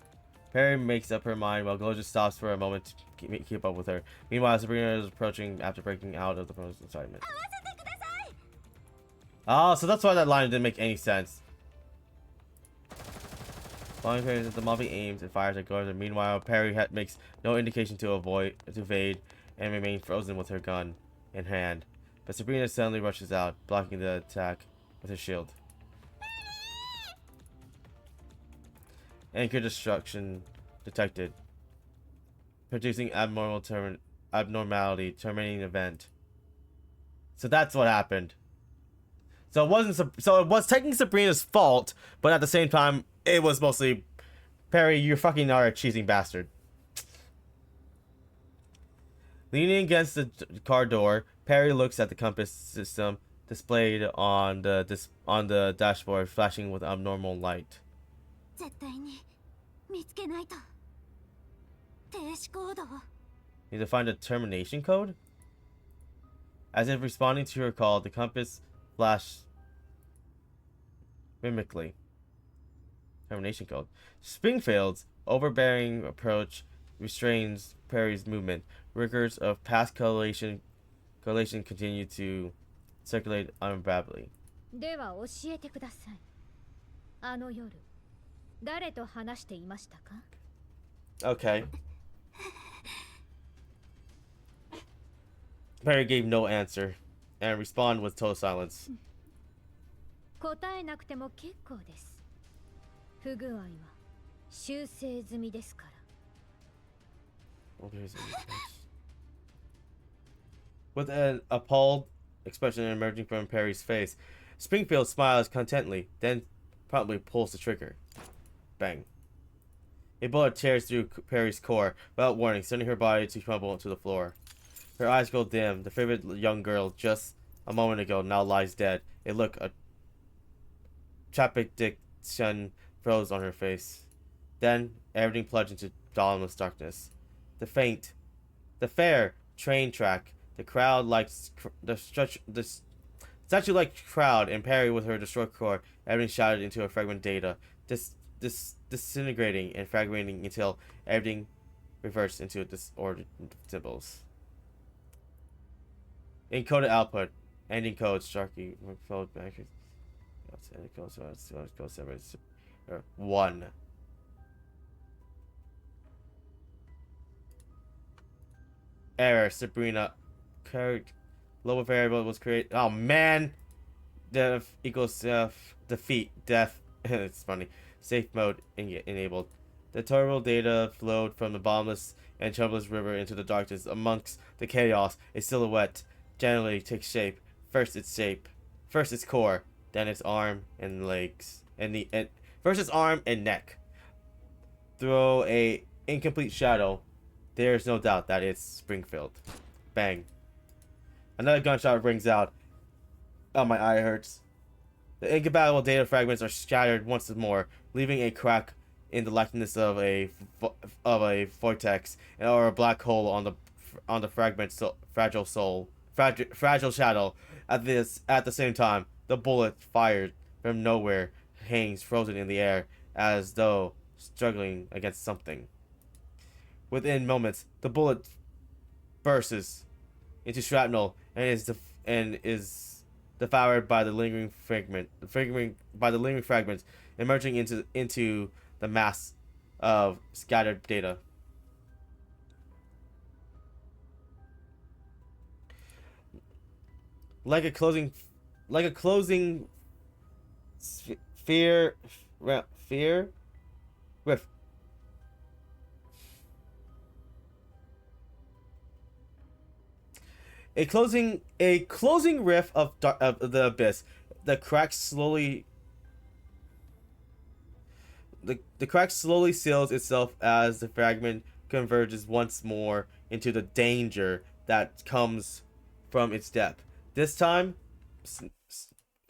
Perry makes up her mind while Glorza stops for a moment to keep up with her. Meanwhile, Sabrina is approaching after breaking out of the pro's assignment. Oh, so that's why that line didn't make any sense. Following Perry, the Moppy aims and fires at Glorza. Meanwhile, Perry makes no indication to evade and remain frozen with her gun in hand. But Sabrina suddenly rushes out, blocking the attack with her shield. Anchor destruction detected. Producing abnormality, terminating event. So that's what happened. So it was technically Sabrina's fault, but at the same time, it was mostly Perry, you fucking are a cheating bastard. Leaning against the car door, Perry looks at the compass system displayed on the dashboard, flashing with abnormal light. 絶対に見つけないと。停止コードを。 Need to find a termination code? As if responding to her call, the compass flashed mimically. Termination code. Springfield's overbearing approach restrains Perry's movement. Records of past correlation continue to circulate unravelably. では教えてください。あの夜、誰と話していましたか？ Okay. Perry gave no answer, and responded with total silence. 答えなくても結構です。不具合は修正済みですから。With an appalled expression emerging from Perry's face, Springfield smiles contentedly, then promptly pulls the trigger. Bang. A bullet tears through Perry's core, without warning, sending her body to crumble to the floor. Her eyes go dim. The favorite young girl just a moment ago now lies dead. A look of trepidation froze on her face. Then everything plunged into bottomless darkness. The fair train track, the crowd like the statue-like crowd, and Perry with her destroyed core, everything shattered into a fragment data, disintegrating and fragmenting until everything reverts into disordered symbols. Encoded output, ending code, Sharky, code, 1. Error, Sabrina. Code. Global variable was created. Oh man! Def equals defeat. Def. It's funny. Safe mode enabled. The terrible data flowed from the bottomless and troublous river into the darkness. Amongst the chaos, a silhouette generally takes shape. First its core, then its arm and legs, first its arm and neck. Through a incomplete shadow, there is no doubt that it's Springfield. Bang. Another gunshot rings out. Oh, my eye hurts. The incompatible data fragments are scattered once more, leaving a crack in the likeness of a vortex or a black hole on the fragment's fragile shadow. At the same time, the bullet fired from nowhere hangs frozen in the air as though struggling against something. Within moments, the bullet bursts into shrapnel and is devoured by the lingering fragments, emerging into the mass of scattered data. Like a closing fear with a closing riff of the abyss. The crack slowly seals itself as the fragment converges once more into the danger that comes from its depth. This time,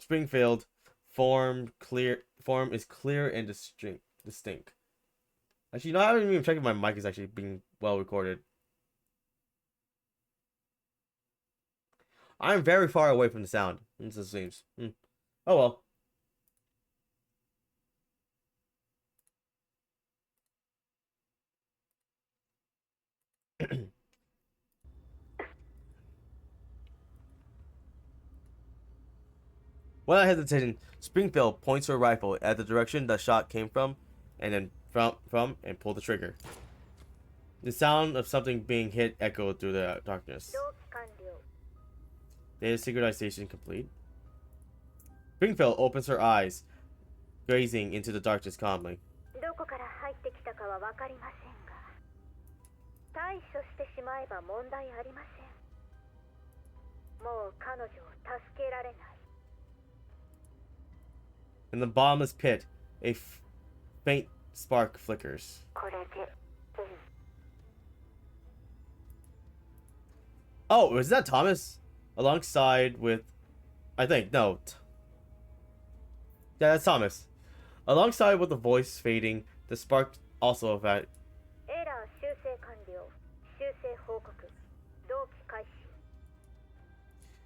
Springfield form is clear and distinct. Actually, I haven't even checked if my mic is actually being well recorded. I'm very far away from the sound. It seems. Oh well. Without hesitation, Springfield points her rifle at the direction the shot came from, and then and pull the trigger. The sound of something being hit echoed through the darkness. Data synchronization complete. Springfield opens her eyes, gazing into the darkness calmly. In the bottomless pit, a faint spark flickers. Oh, is that Thomas? Alongside with... I think, no. Yeah, that's Thomas. Alongside with the voice fading, the spark also of that.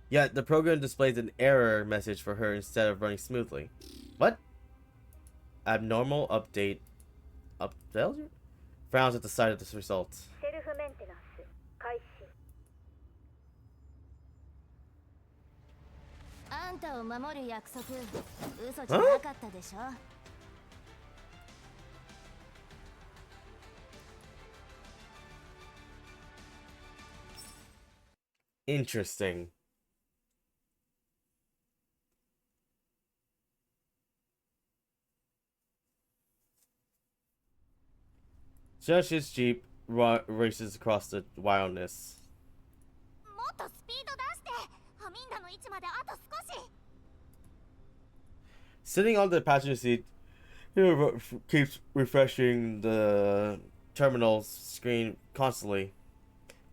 Yet, the program displays an error message for her instead of running smoothly. What? Abnormal update. Failure? Frowns at the sight of this result. あんたを守る約束嘘じゃなかったでしょ。Interesting. Judge's jeep races across the wilderness. もっとスピード出して。アミンダの位置まであと少し。 Sitting on the passenger seat, he keeps refreshing the terminal screen constantly,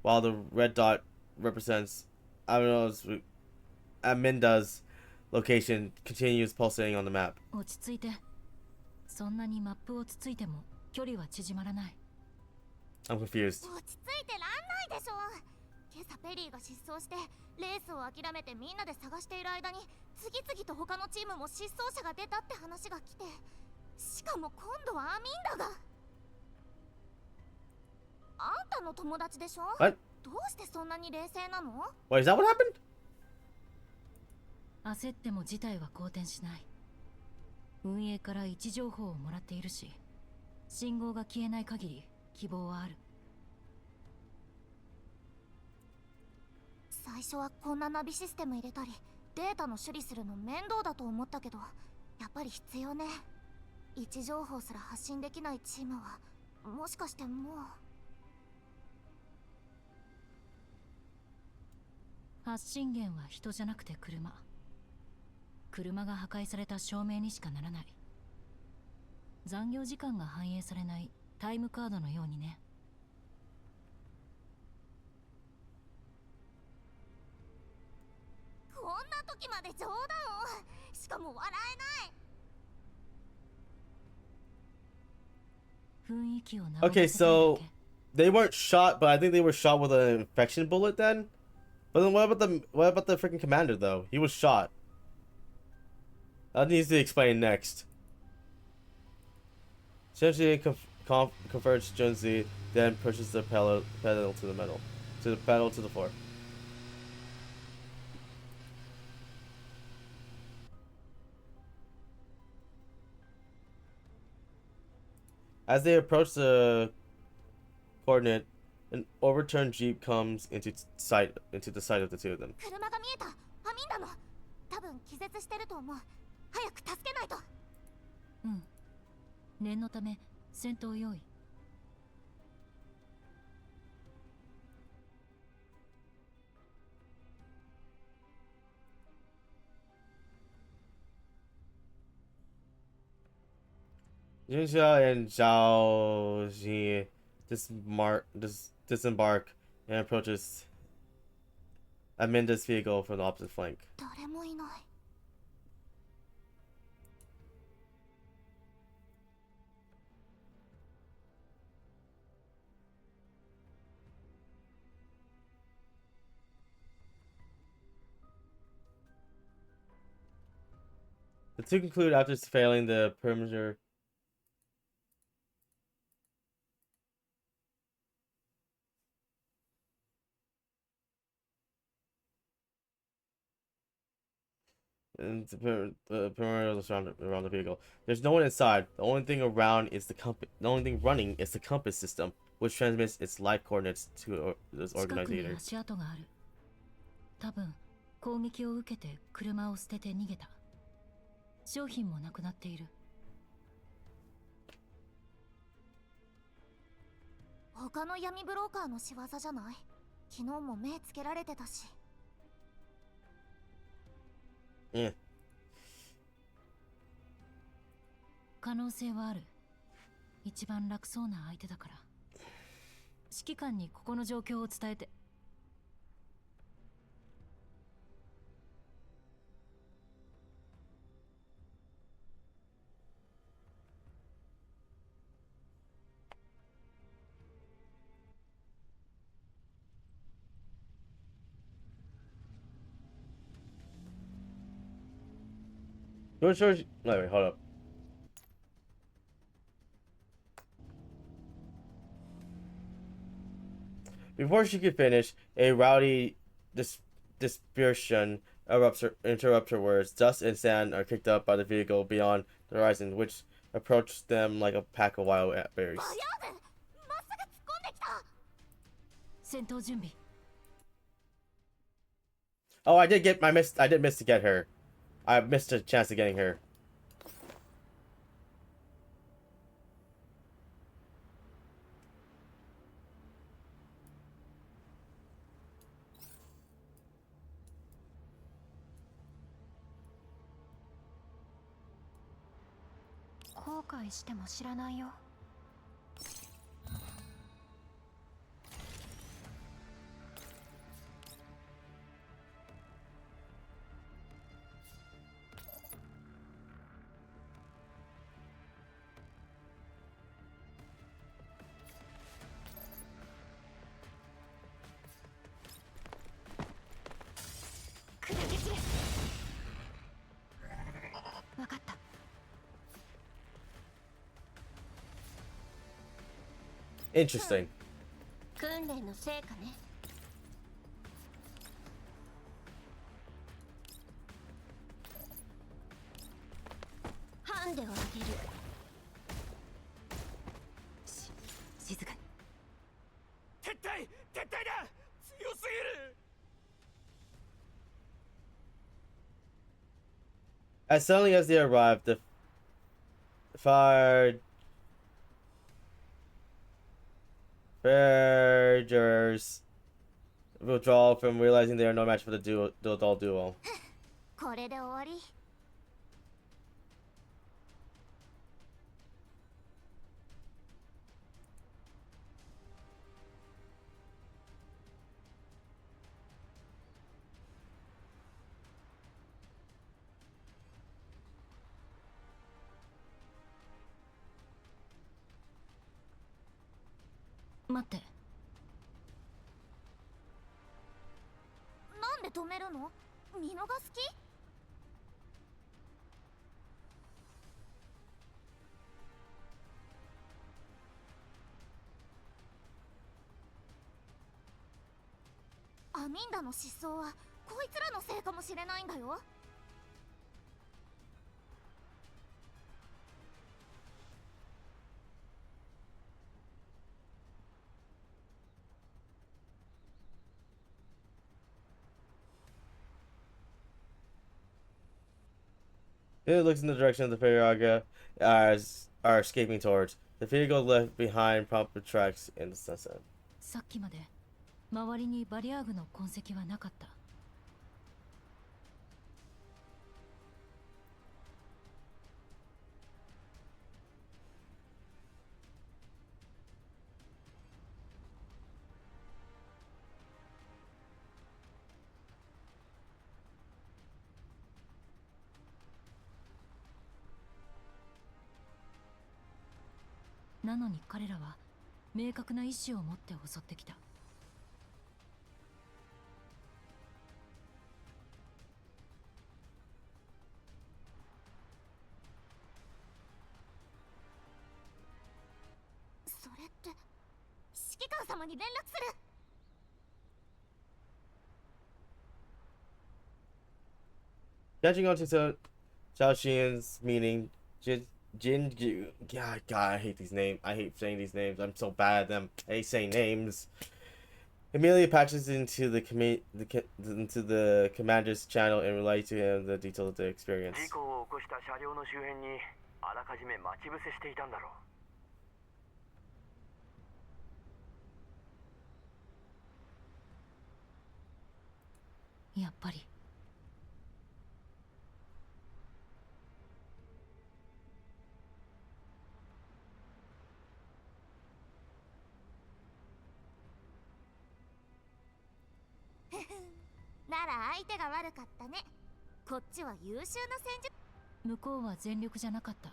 while the red dot represents Aminda's location continues pulsating on the map. 落ち着いて。そんなにマップをつついても距離は縮まらない。I'm confused. 落ち着いてらんないでしょ。今朝ペリーが失踪してレースを諦めてみんなで探している間に次々と他のチームも失踪者が出たって話が来て、しかも今度はアミンダが。あんたの友達でしょ。 What? どうしてそんなに冷静なの？ Wait, is that what happened? 焦っても事態は好転しない。運営から位置情報をもらっているし、信号が消えない限り希望はある。最初はこんなナビシステム入れたりデータの処理するの面倒だと思ったけど、やっぱり必要ね。位置情報すら発信できないチームはもしかしてもう。発信源は人じゃなくて車。車が破壊された証明にしかならない。残業時間が反映されないタイムカードのようにね。こんな時まで冗談を。しかも笑えない。雰囲気を Okay, so they weren't shot, but I think they were shot with an infection bullet then? But then what about the freaking commander though? He was shot. That needs to be explained next. Essentially converts Jonesy, then pushes the pedal to the metal. To the pedal to the floor. As they approach the coordinate, an overturned jeep comes into the sight of the two of them. 車が見えた。アミンダの。多分気絶してると思う。早く助けないと。うん。念のため戦闘用意。Junxia and Zhao Ji disembark and approaches Aminda's vehicle from the opposite flank. 誰もいない。The two conclude after failing the perimeter. And the perimeter around the vehicle. There's no one inside. The only thing running is the compass system, which transmits its live coordinates to this organizer. 足跡がある。多分攻撃を受けて車を捨てて逃げた。商品もなくなっている。他の闇ブローカーの仕業じゃない？昨日も目つけられてたし。可能性はある。一番楽そうな相手だから。指揮官にここの状況を伝えて。Wait, hold up. Before she could finish, a rowdy dispersion interrupt her words. Dust and sand are kicked up by the vehicle beyond the horizon, which approached them like a pack of wild berries. バヤードまっすぐ突っ込んできた。戦闘準備。 Oh, I did miss to get her. I missed a chance of getting her. 後悔しても知らないよ。砕け散れ。わかった。 Interesting. 訓練の成果ね。ハンデをあげる。静かに。撤退だ。強すぎる。 As suddenly as they arrived, the Vergers withdraw from realizing they are no match for the adult duo. これで終わり。待って。なんで止めるの？見逃す気？アミンダの失踪はこいつらのせいかもしれないんだよ。It looks in the direction of the Firaga as are escaping towards. The vehicle left behind prompted tracks in the sunset. さっきまで周りにバリアーグの痕跡はなかった。なのに彼らは明確な意志を持って襲ってきた。それって指揮官様に連絡する。 Catching on to Zhao Xian's meaning, Jinju. God, I hate these names. I hate saying these names. I'm so bad at them. I hate saying names. Immediately patches into the commander's channel and relates to him the details of the experience. 事故を起こした車両の周辺にあらかじめ待ち伏せしていたんだろう。やっぱり。なら相手が悪かったね。こっちは優秀な戦術。向こうは全力じゃなかった。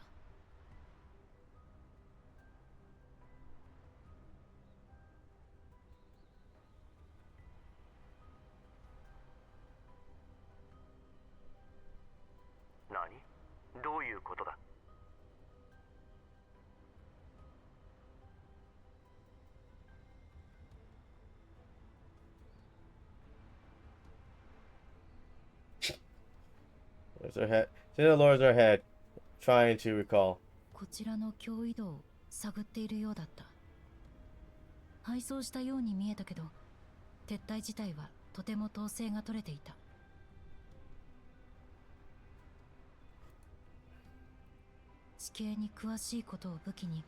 何？どういうことだ？ There's her head. Tina lowers her head, trying to recall. こちらの脅威度を探っているようだった。敗走したように見えたけど、撤退自体はとても統制が取れていた。地形に詳しいことを武器に、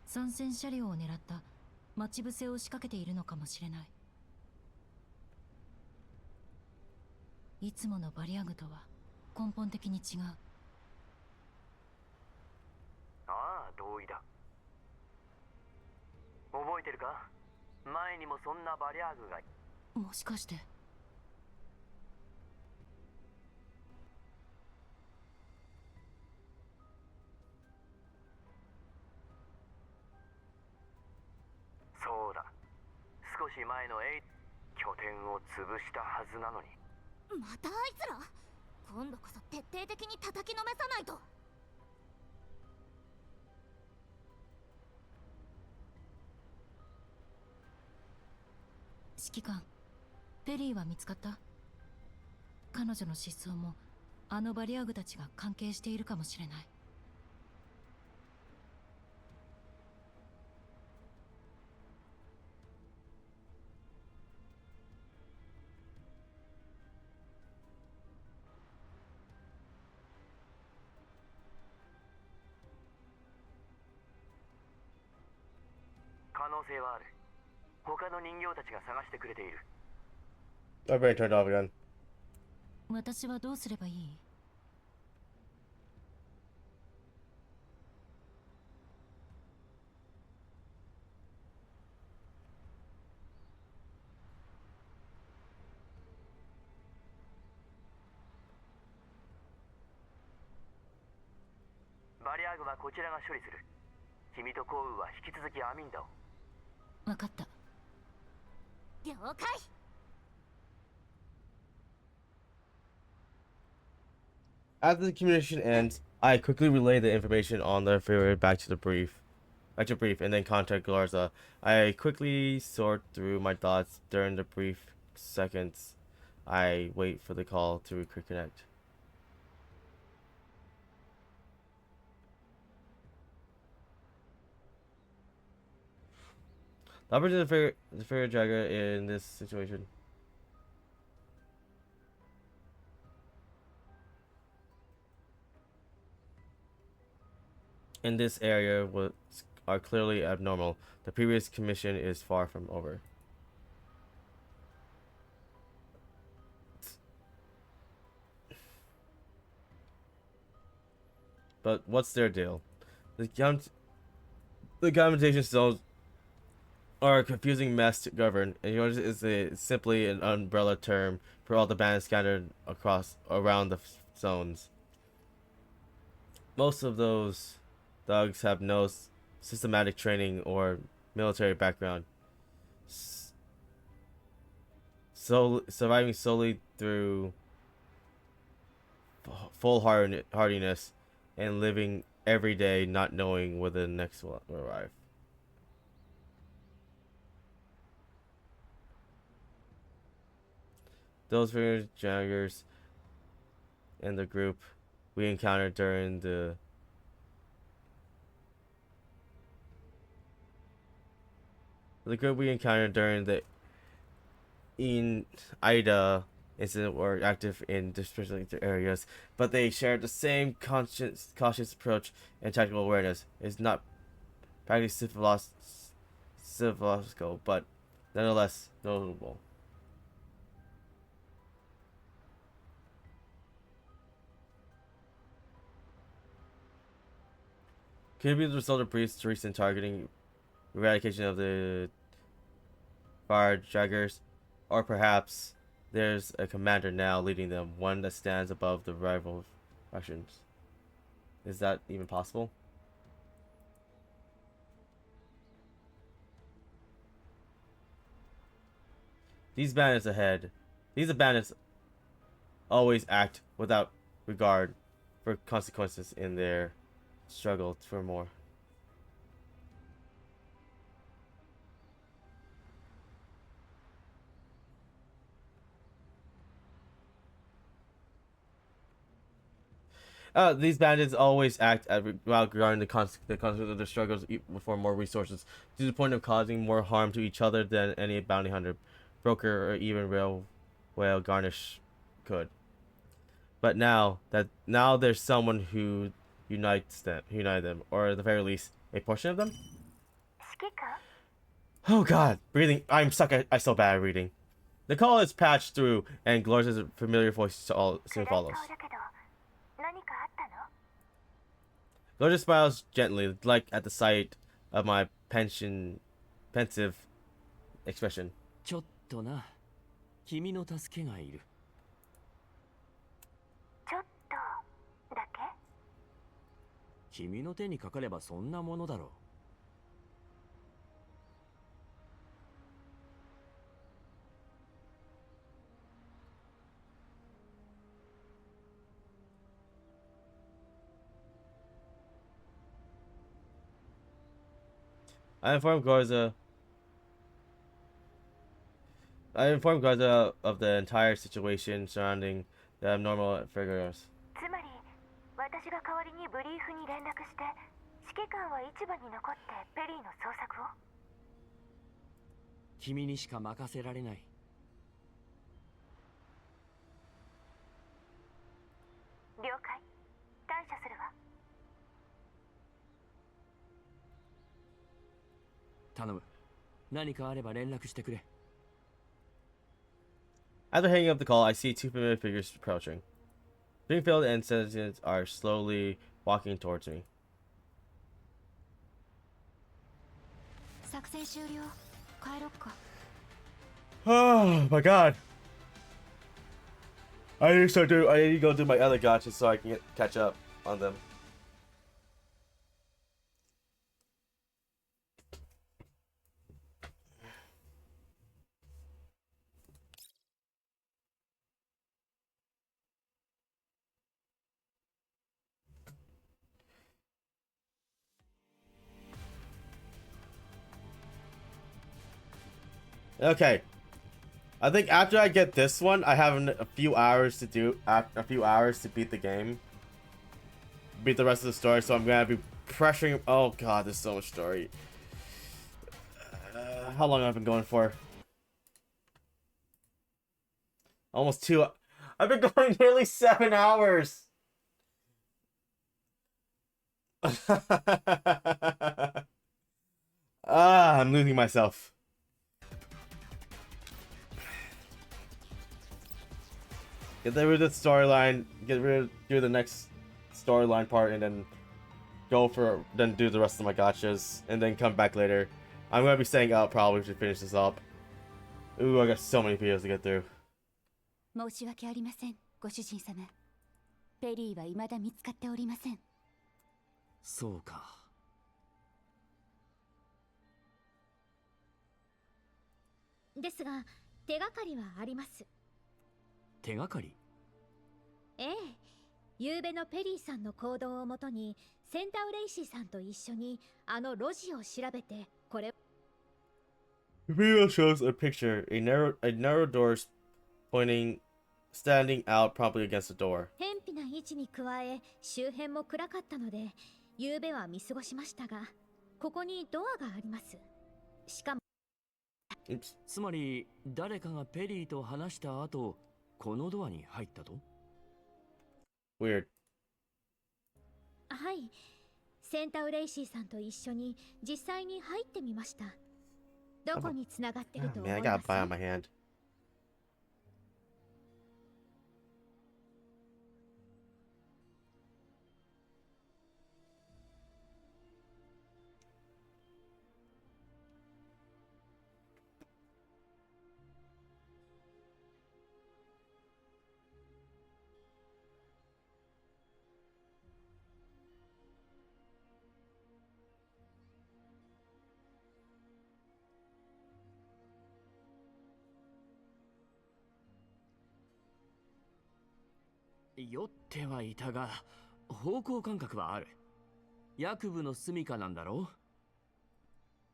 参戦車両を狙った待ち伏せを仕掛けているのかもしれない。いつものバリアグとは根本的に違う。ああ、同意だ。覚えてるか？前にもそんなバリアーグが。もしかして。そうだ。少し前の拠点を潰したはずなのに。またあいつら？今度こそ徹底的に叩きのめさないと。指揮官、ペリーは見つかった？彼女の失踪もあのバリアグたちが関係しているかもしれない。可能性はある。他の人形たちが探してくれている。My brain turned off again. 私はどうすればいい？バリアーグはこちらが処理する。君とコウウは引き続きアミンダを。わかった。了解。After the communication ends, I quickly relay the information on the ferry back to brief, and then contact Garza. I quickly sort through my thoughts during the brief seconds. I wait for the call to reconnect. The opportunity the ferry dragger in this situation. In this area are clearly abnormal. The previous commission is far from over. But what's their deal? The commutation zones are a confusing mess to govern, and yours is simply an umbrella term for all the bands scattered around the zones. Most of those thugs have no systematic training or military background, so surviving solely through foolhardiness and living every day not knowing where the next one will arrive. Those were jaggers in the group we encountered during the Ida incident were active in dispersed areas, but they shared the same cautious approach and tactical awareness. It's not practically philosophical, but nonetheless notable. Could it be the result of Brief's recent targeting, eradication of the fire jaggers, or perhaps there's a commander now leading them, one that stands above the rival factions? Is that even possible? These bandits always act without regard for consequences in their struggle for more. These bandits always act while regarding the consequence of their struggles for more resources, to the point of causing more harm to each other than any bounty hunter, broker, or even real whale garnish could. But now there's someone who unites them, or at the very least, a portion of them. Oh God, breathing. I'm so bad at reading. The call is patched through, and Gloria's familiar voice soon follows. Gloria smiles gently, like at the sight of my pensive expression. ちょっとな、君の助けがいる。ちょっとだけ？君の手にかかればそんなものだろう。I informed Garza of the entire situation surrounding the abnormal figures. つまり私が代わりにブリーフに連絡して指揮官は市場に残ってペリーの捜索を。君にしか任せられない。了解。感謝するわ。頼む。何かあれば連絡してくれ。After hanging up the call, I see two familiar figures approaching. Springfield and citizens are slowly walking towards me. 作戦終了。帰ろっか。Oh my God! I need to go do my other gotchas so I can catch up on them. Okay, I think after I get this one, I have a few hours to beat the game, beat the rest of the story. So I'm gonna be pressuring. Oh God, there's so much story. How long have I been going for? Almost 2. I've been going nearly 7 hours. I'm losing myself. Get rid of the storyline, do the next storyline part, and then then do the rest of my gotchas, and then come back later. I'm gonna be staying up probably to finish this up. Ooh, I got so many videos to get through. 申し訳ありません、ご主人様。ペリーは未だ見つかっておりません。そうか。ですが手がかりはあります。手がかり？ええ、昨べのペリーさんの行動をもとにセンタウレイシーさんと一緒にあの路地を調べてこれ。The video shows a picture, a narrow door standing out promptly against the door. 偏僻な位置に加え周辺も暗かったので昨べは見過ごしましたが、ここにドアがあります。しかもつまり誰かがペリーと話した後、このドアに入ったと？ Weird. はい、センタウレイシーさんと一緒に実際に入ってみました。どこに繋がってると思 Man, I い got ま a す？ bite on my hand.「酔ってはいたが方向感覚はある。役部の住処なんだろ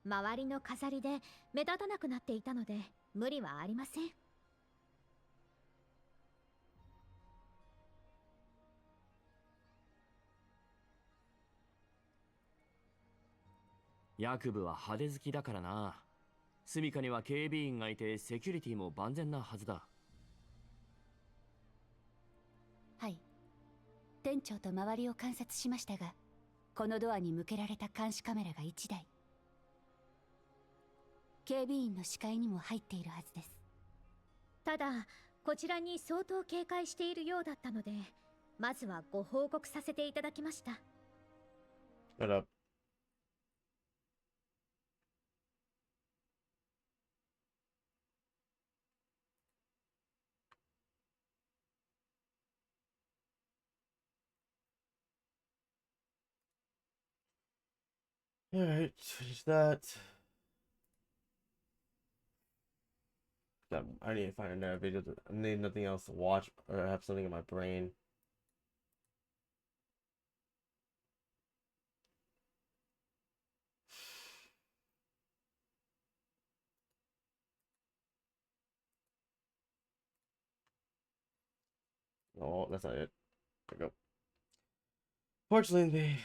う？周りの飾りで目立たなくなっていたので無理はありません。役部は派手好きだからな。住処には警備員がいてセキュリティも万全なはずだ。はい。店長と周りを観察しましたが、このドアに向けられた監視カメラが1台。警備員の視界にも入っているはずです。ただこちらに相当警戒しているようだったので、まずはご報告させていただきました。Shut up. Alright, finish that. I need to find another video. I need nothing else to watch or have something in my brain. Oh, that's not it. There we go. Fortunately,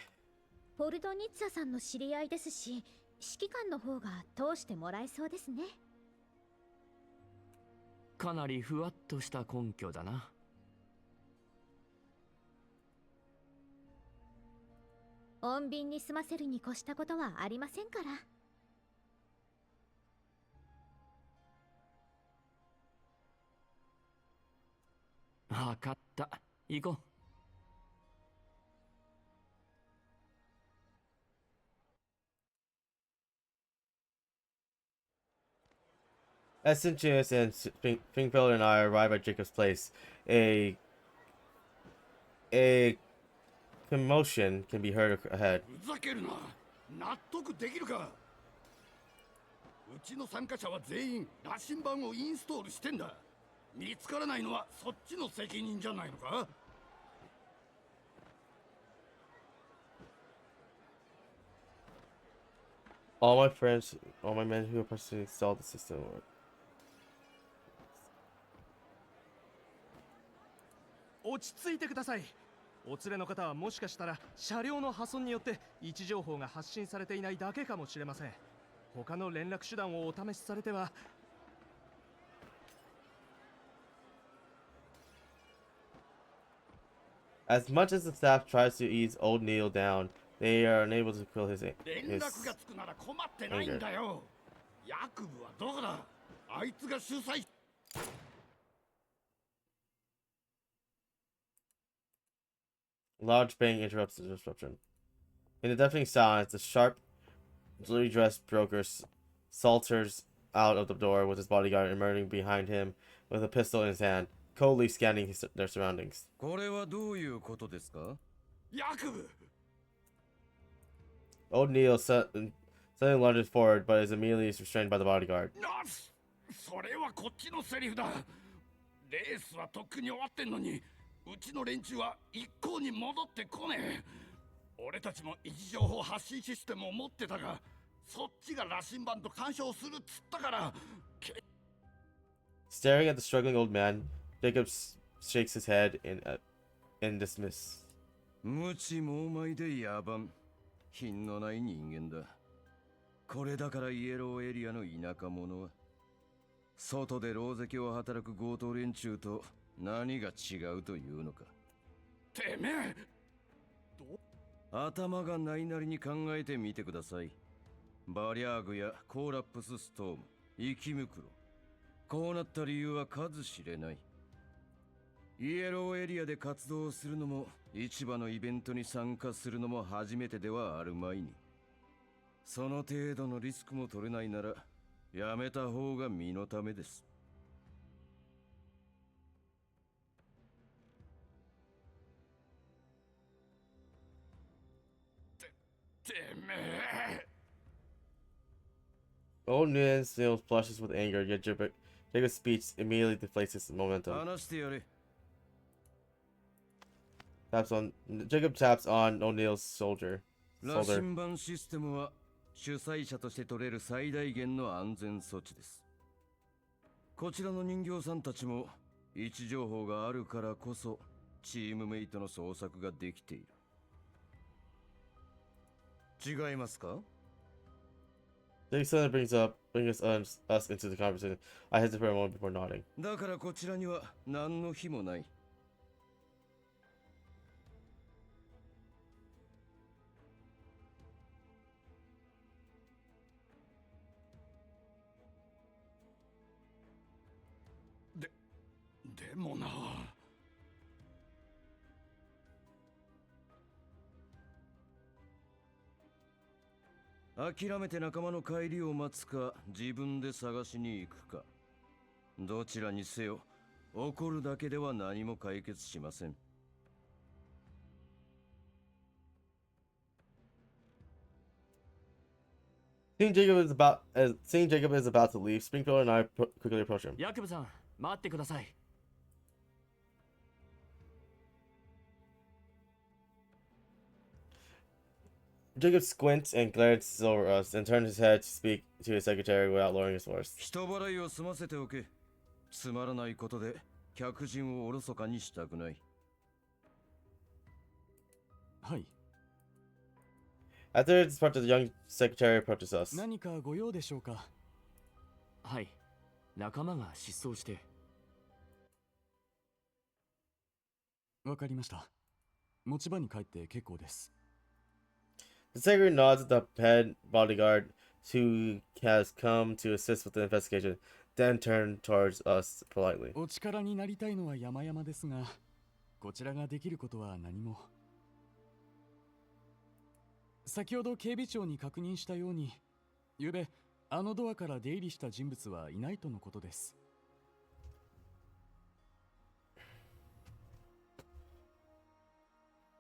ポルドニッツァさんの知り合いですし、指揮官の方が通してもらえそうですね。かなりふわっとした根拠だな。穏便に済ませるに越したことはありませんから。わかった。行こう。as Cinchius and Springfield and I arrive at Jacob's place, a commotion can be heard ahead. ふざけるな。納得できるか。うちの参加者は全員羅針盤をインストールしてんだ。見つからないのはそっちの責任じゃないのか。All my friends, all my men who have personally installed the system. 落ち着いてください。お連れの方はもしかしたら車両の破損によって位置情報が発信されていないだけかもしれません。他の連絡手段をお試しされては。As much as the staff tries to ease old Neil down, they are unable to kill his 連絡がつくなら困ってないんだよ。役部はどこだ。あいつが主催。Large bang interrupts the disruption. In the deafening silence, the sharp, bluely dressed broker salters out of the door with his bodyguard emerging behind him with a pistol in his hand, coldly scanning their surroundings. これはどういうことですか。役部。Old Neil suddenly lunges forward, but is immediately restrained by the bodyguard. それはこっちのセリフだ。レースはとっくに終わってんのに、うちの連中は一向に戻ってこねえ。俺たちも位置情報発信システムを持ってたが、そっちが羅針盤と干渉するっつったから。Staring at the struggling old man, Jacob shakes his head in dismiss. 無知猛昧で野蛮、品のない人間だ。これだからイエローエリアの田舎者は、外で狼藉を働く強盗連中と何が違うというのか。てめえ、頭がないなりに考えてみてください。バリャーグやコーラップスストーム、生き袋。こうなった理由は数知れない。イエローエリアで活動するのも市場のイベントに参加するのも初めてではあるまいに、その程度のリスクも取れないならやめた方が身のためです。てめえ。Old Neil flushes with anger, yet Jacob's speech immediately deflates his momentum. 話してやれ。Jacob taps on O'Neill's shoulder. 羅針盤システムは主催者として取れる最大限の安全措置です。こちらの人形さんたちも位置情報があるからこそチームメイトの捜索ができている。違いますか。The son brings us into the conversation. I hesitate for a moment before nodding. だからこちらには何の日もない。でもな。諦めて仲間の帰りを待つか、自分で探しに行くか。どちらにせよ、怒るだけでは何も解決しません。Seeing Jacob is about to leave, Springfield and I quickly approach him. ヤクブさん、待ってください。Jacob squints and glances over us, and turns his head to speak to his secretary without lowering his voice. 人払いを済ませておけ。つまらないことで客人をおろそかにしたくない。はい。After this part, the young secretary approaches us. 何かご用でしょうか。はい、仲間が失踪して。わかりました。持ち場に帰って結構です。The secretary nods at the head bodyguard who has come to assist with the investigation, then turns towards us politely. お力になりたいのは山々ですが、こちらができることは何も。先ほど警備長に確認したように、ゆうべあのドアから出入りした人物はいないとのことです。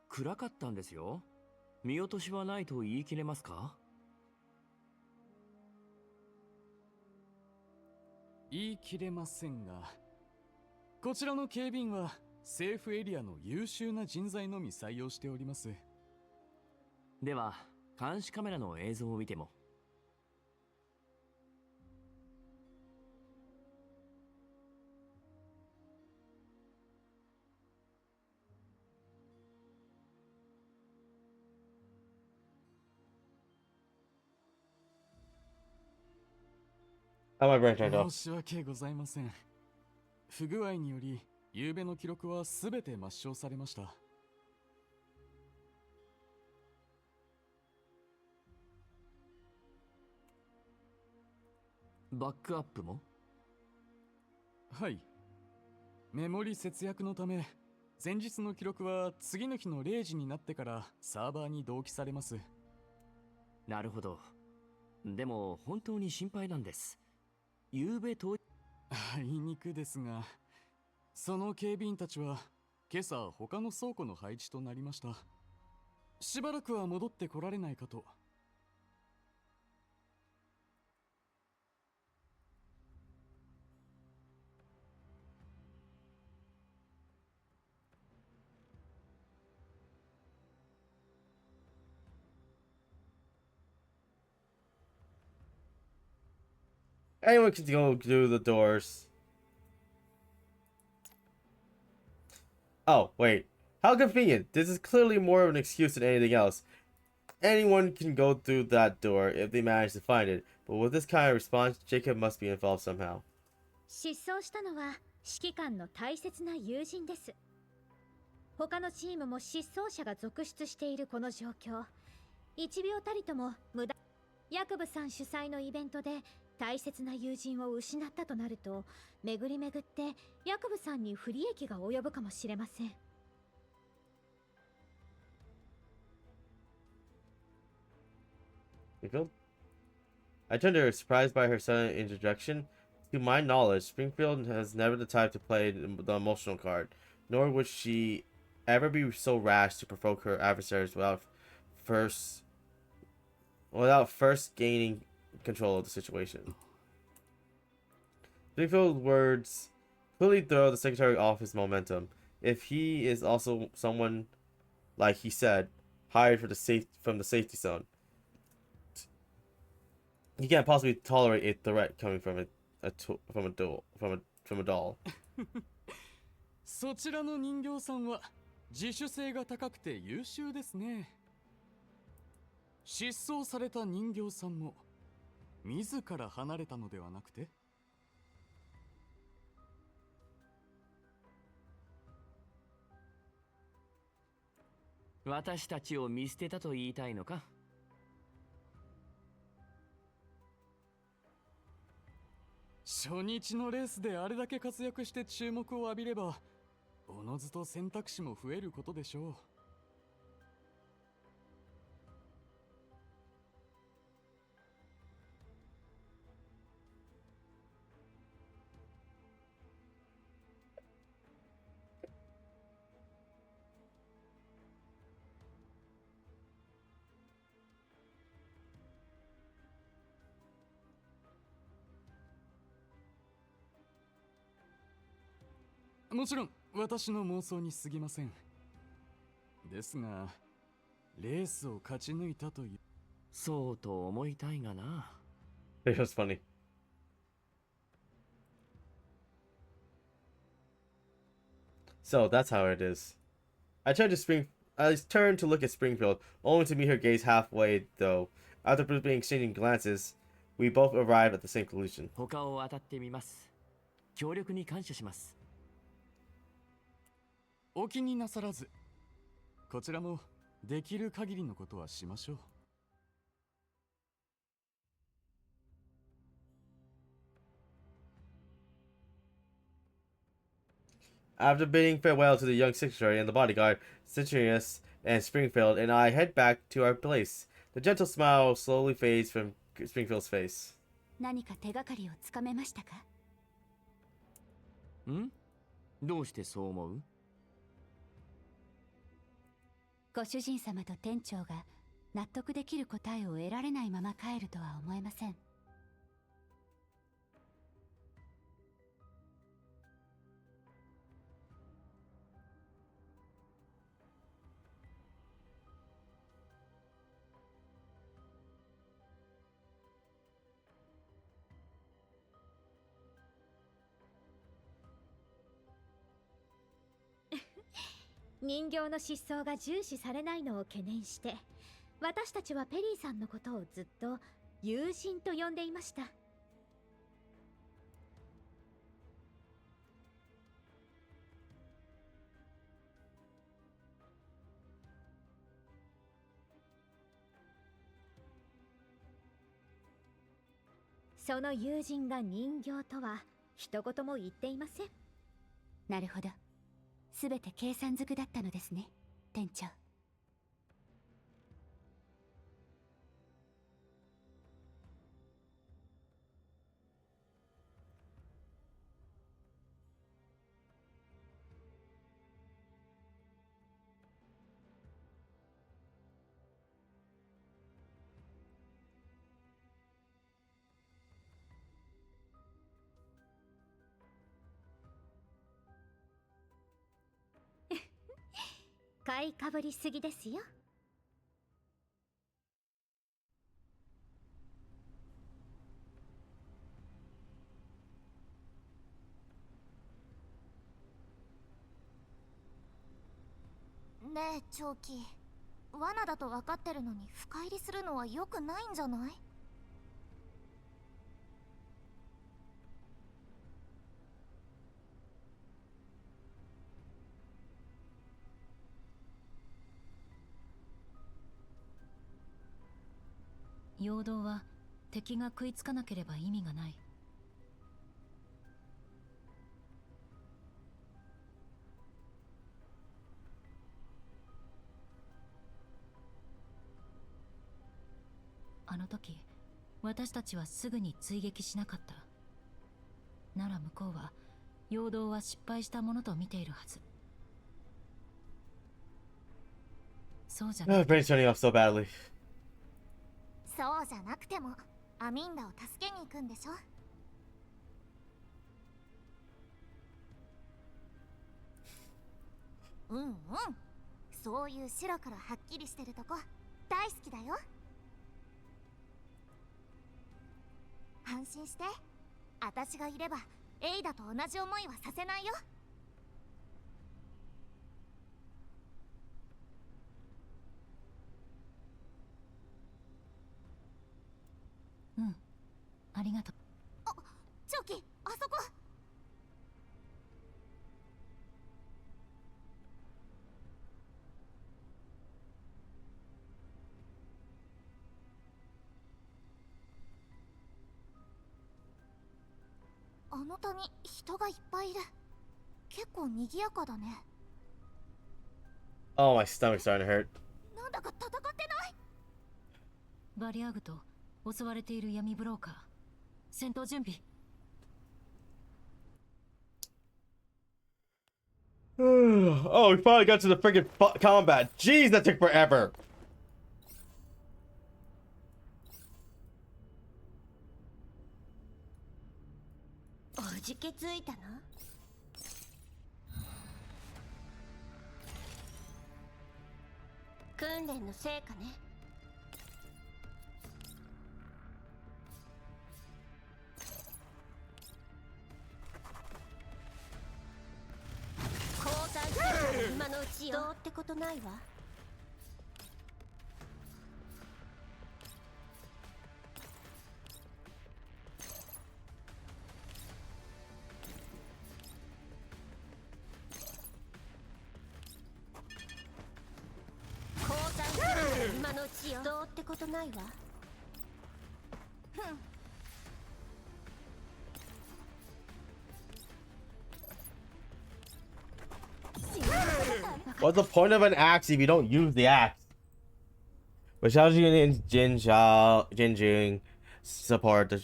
暗かったんですよ。見落としはないと言い切れますか？言い切れませんが、こちらの警備員は政府エリアの優秀な人材のみ採用しております。では、監視カメラの映像を見ても。How my brain turned off. 申し訳ございません。不具合により、昨べの記録はすべて抹消されました。バックアップも？はい。メモリ節約のため、前日の記録は次の日の0時になってからサーバーに同期されます。なるほど。でも本当に心配なんです。昨べとあいにくですが、その警備員たちは今朝他の倉庫の配置となりました。しばらくは戻ってこられないかと。Anyone can go through the doors. Oh, wait. How convenient. This is clearly more of an excuse than anything else. Anyone can go through that door if they manage to find it. But with this kind of response, Jacob must be involved somehow. 失踪したのは指揮官の大切な友人です。他のチームも失踪者が続出しているこの状況。1秒たりとも無駄。ヤクブさん主催のイベントで大切な友人を失ったとなると、巡り巡ってヤクブさんに不利益が及ぶかもしれません。Springfield? I turned to her, surprised by her sudden interjection. To my knowledge, Springfield has never the type to play the emotional card, nor would she ever be so rash to provoke her adversaries first without first gaining control of the situation. Springfield's words clearly throw the secretary off his momentum. If he is also someone, like he said, hired for from the safety zone, he can't possibly tolerate a threat coming from a doll. そちらの人形さんは自主性が高くて優秀ですね。失踪された人形さんも自ら離れたのではなくて？私たちを見捨てたと言いたいのか？初日のレースであれだけ活躍して注目を浴びれば、おのずと選択肢も増えることでしょう。もちろん私の妄想に過ぎません。ですが、レースを勝ち抜いたという。そうと思いたいがな。It was funny. So that's how it is. I turned to look at Springfield, only to meet her gaze halfway, though. After briefly exchanging glances, we both arrived at the same conclusion. 他を当たってみます。協力に感謝します。お気になさらず、こちらもできる限りのことはしましょう。After bidding farewell to the young secretary and the bodyguard, Centurius and Springfield and I head back to our place. The gentle smile slowly fades from Springfield's face. 何か手がかりをつかめましたか？ん？どうしてそう思う？ご主人様と店長が納得できる答えを得られないまま帰るとは思えません。人形の失踪が重視されないのを懸念して、私たちはペリーさんのことをずっと友人と呼んでいました。その友人が人形とは一言も言っていません。なるほど。すべて計算づくだったのですね、店長。買いかぶりすぎですよ。ねえ長期、罠だと分かってるのに深入りするのは良くないんじゃない？陽動は敵が食いつかなければ意味がない。あの時私たちはすぐに追撃しなかった。なら向こうは陽動は失敗したものと見ているはず。そうじゃな Oh, くて brain's turning off so badly. そうじゃなくてもアミンダを助けに行くんでしょ？うんうん、そういう白黒はっきりしてるとこ大好きだよ。安心して、私がいればエイダと同じ思いはさせないよ。うん、ありがとう。チョキ、あそこ。あの谷、人がいっぱいいる。結構賑やかだね。Oh, my stomach's starting to hurt. なんだか戦ってない？バリアーグと襲われている闇ブローカー。戦闘準備。Oh, we finally got to the freaking combat. Jeez, that took forever. おじけついたの？訓練の成果ね。交代して今のうちよ。どうってことないわ。交代して今のうちよ。どうってことないわ。ふん。What's the point of an axe if you don't use the axe? But Xiaojun and Jinjing support the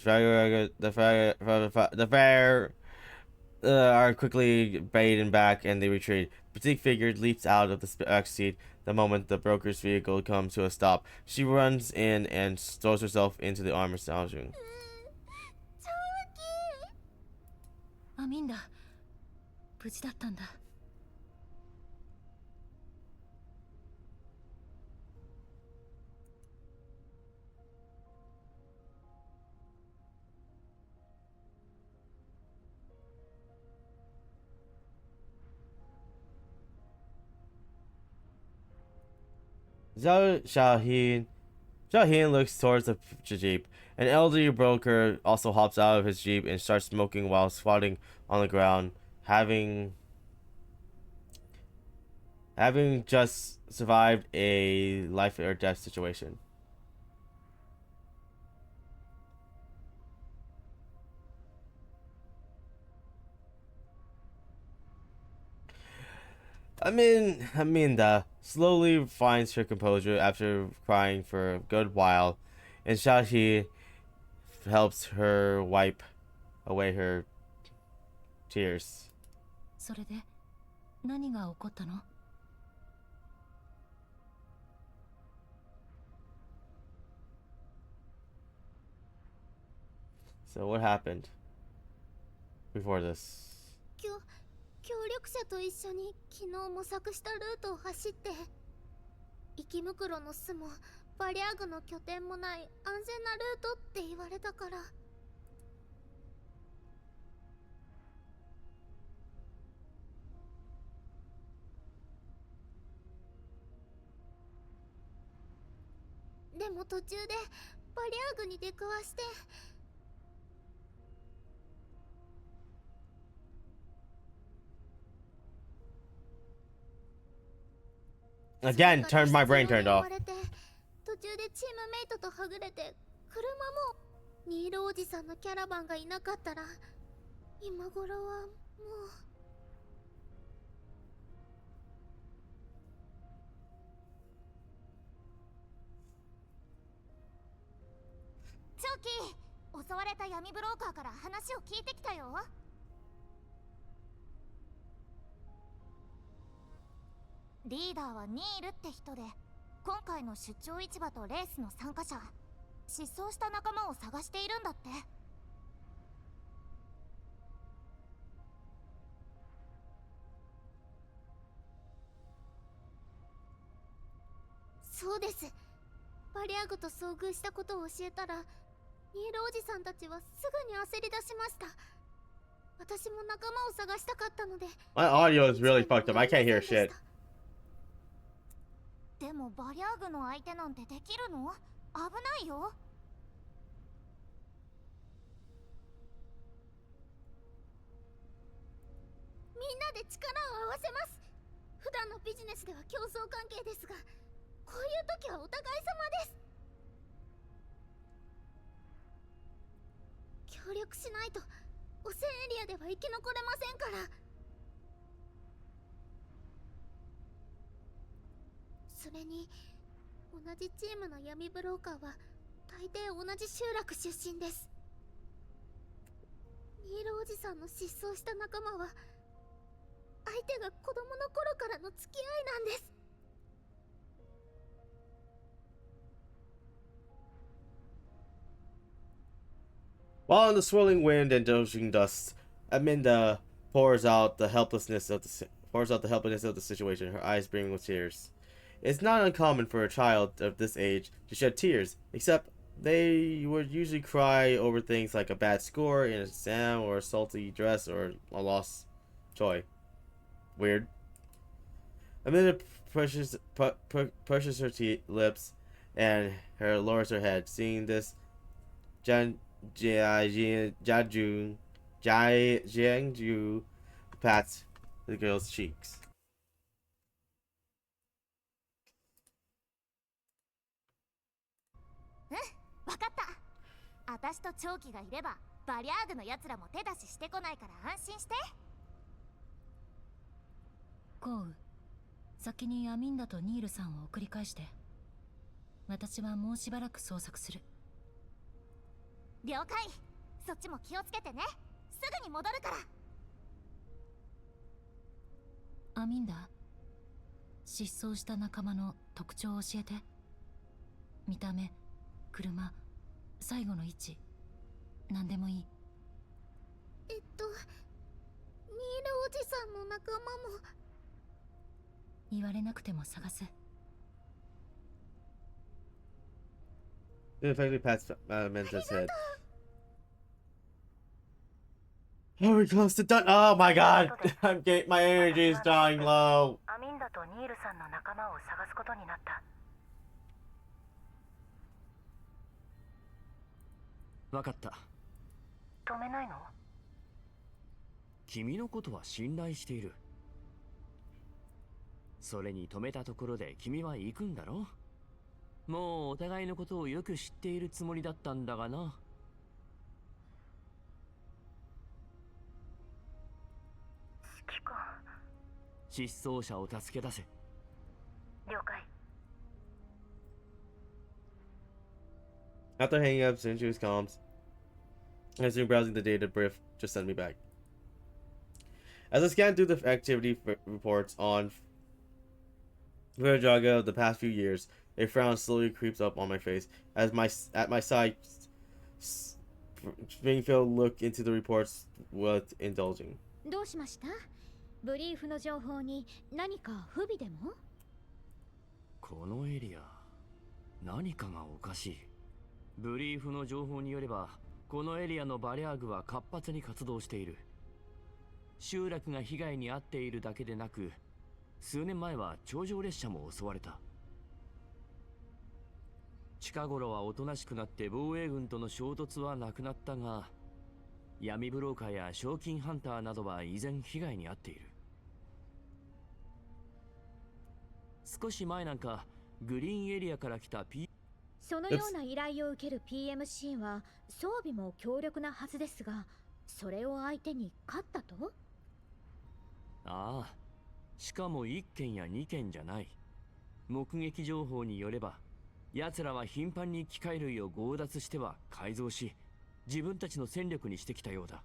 fair are quickly baited back and they retreat. The petite figure leaps out of the back seat the moment the broker's vehicle comes to a stop. She runs in and throws herself into the arms of Xiaojun. アミンダ、無事だったんだ。Xiaohin looks towards the jeep. An elderly broker also hops out of his jeep and starts smoking while squatting on the ground, having just survived a life or death situation. Aminda slowly finds her composure after crying for a good while, and Shahi helps her wipe away her tears. それで何が起こったの？ So what happened before this? 協力者と一緒に昨日模索したルートを走って、池袋の巣もバリアグの拠点もない安全なルートって言われたから。でも途中でバリアグに出くわして。Again, my brain turned off. 途中でチームメイトとはぐれて、車もニールおじさんのキャラバンがいなかったら、今頃はもう。チョキ、襲われた闇ブローカーから話を聞いてきたよ。リーダーはニールって人で、今回の出張市場とレースの参加者、失踪した仲間を探しているんだって。そうです。バリアグと遭遇したことを教えたら、ニールおじさんたちはすぐに焦り出しました。私も仲間を探したかったので。My audio is really fucked up. I can't hear shit. でもバリアグの相手なんてできるの？危ないよ。みんなで力を合わせます。普段のビジネスでは競争関係ですが、こういう時はお互い様です。協力しないと汚染エリアでは生き残れませんから。それに同じチームの闇ブローカーは大抵同じ集落出身です。ニールおじさんの失踪した仲間は相手が子供の頃からの付き合いなんです。While in the swirling wind and dozing dust, Aminda pours out the helplessness of the situation, her eyes brimming with tears. It's not uncommon for a child of this age to shed tears, except they would usually cry over things like a bad score in an exam or a salty dress or a lost toy. Weird. Amanda pushes her lips and lowers her head. Seeing this, Jiangju pats the girl's cheeks. わかった。私と長期がいればバリャーグのやつらも手出ししてこないから安心して。コウ、先にアミンダとニールさんを送り返して。私はもうしばらく捜索する。了解。そっちも気をつけてね。すぐに戻るから。アミンダ、失踪した仲間の特徴を教えて。見た目、車、最後の位置、何でもいい。ニールおじさんの仲間も。言われなくても探す。It effectively pats Menza's head. Are we close to done? Oh my god! My energy is dying low. アミンダとニールさんの仲間を探すことになった。わかった。止めないの？君のことは信頼している。それに止めたところで君は行くんだろ？もうお互いのことをよく知っているつもりだったんだがな。指揮官。失踪者を助け出せ。了解。After hanging up, Senju's comms, I resumed browsing the data Brief just sent me back. As I scanned through the activity reports on Virajaga of the past few years, a frown slowly creeps up on my face. As at my side, Springfield looked into the reports with indulging. どうしました？ブリーフの情報に何か不備でも？このエリア、何かがおかしい。ブリーフの情報によれば、このエリアのバリャーグは活発に活動している。集落が被害に遭っているだけでなく、数年前は頂上列車も襲われた。近頃はおとなしくなって防衛軍との衝突はなくなったが、闇ブローカーや賞金ハンターなどは依然被害に遭っている。少し前なんかグリーンエリアから来た そのような依頼を受ける PMC は装備も強力なはずですが、それを相手に勝ったと？ああ、しかも1件や2件じゃない。目撃情報によれば、奴らは頻繁に機械類を強奪しては改造し、自分たちの戦力にしてきたようだ。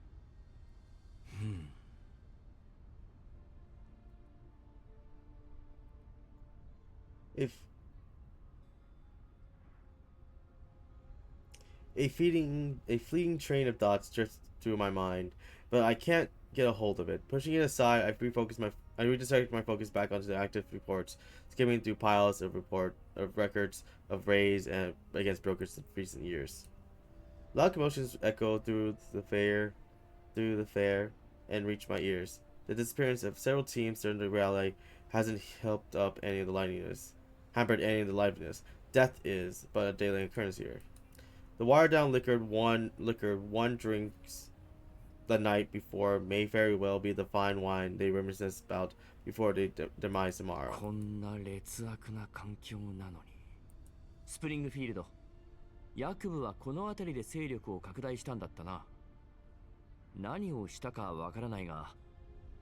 A fleeting train of thoughts drifts through my mind, but I can't get a hold of it. Pushing it aside, I redirect my focus back onto the active reports, skimming through piles of records of raids and against brokers in recent years. Loud commotions echo through the fair, and reach my ears. The disappearance of several teams during the rally hasn't hampered any of the liveliness. Death is but a daily occurrence here. The watered down liquor one drinks the night before may very well be the fine wine they reminisce about before they demise tomorrow. こんな劣悪な環境なのに。スプリングフィールド、ヤクブはこの辺りで勢力を拡大したんだったな。何をしたかわからないが、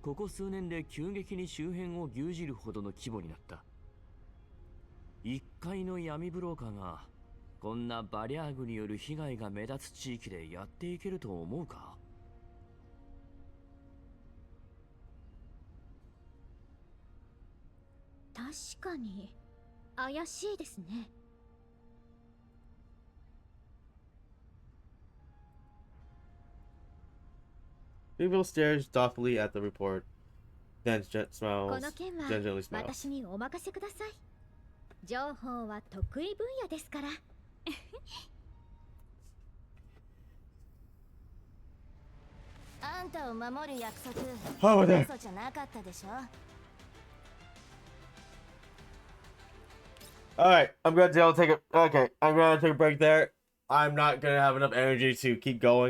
ここ数年で急激に周辺を牛耳るほどの規模になった。一階の闇ブローカーがこんなバリャーグによる被害が目立つ地域でやっていけると思うか？確かに怪しいですね。People stares thoughtfully at the report, then こ smiles, の件は then gently smiles. 私にお任せください。情報は得意分野ですから。あんたを守る約束 Oh, there. 嘘じゃなかったでしょ。 Alright, I'm gonna take a break there. I'm not gonna have enough energy to keep going.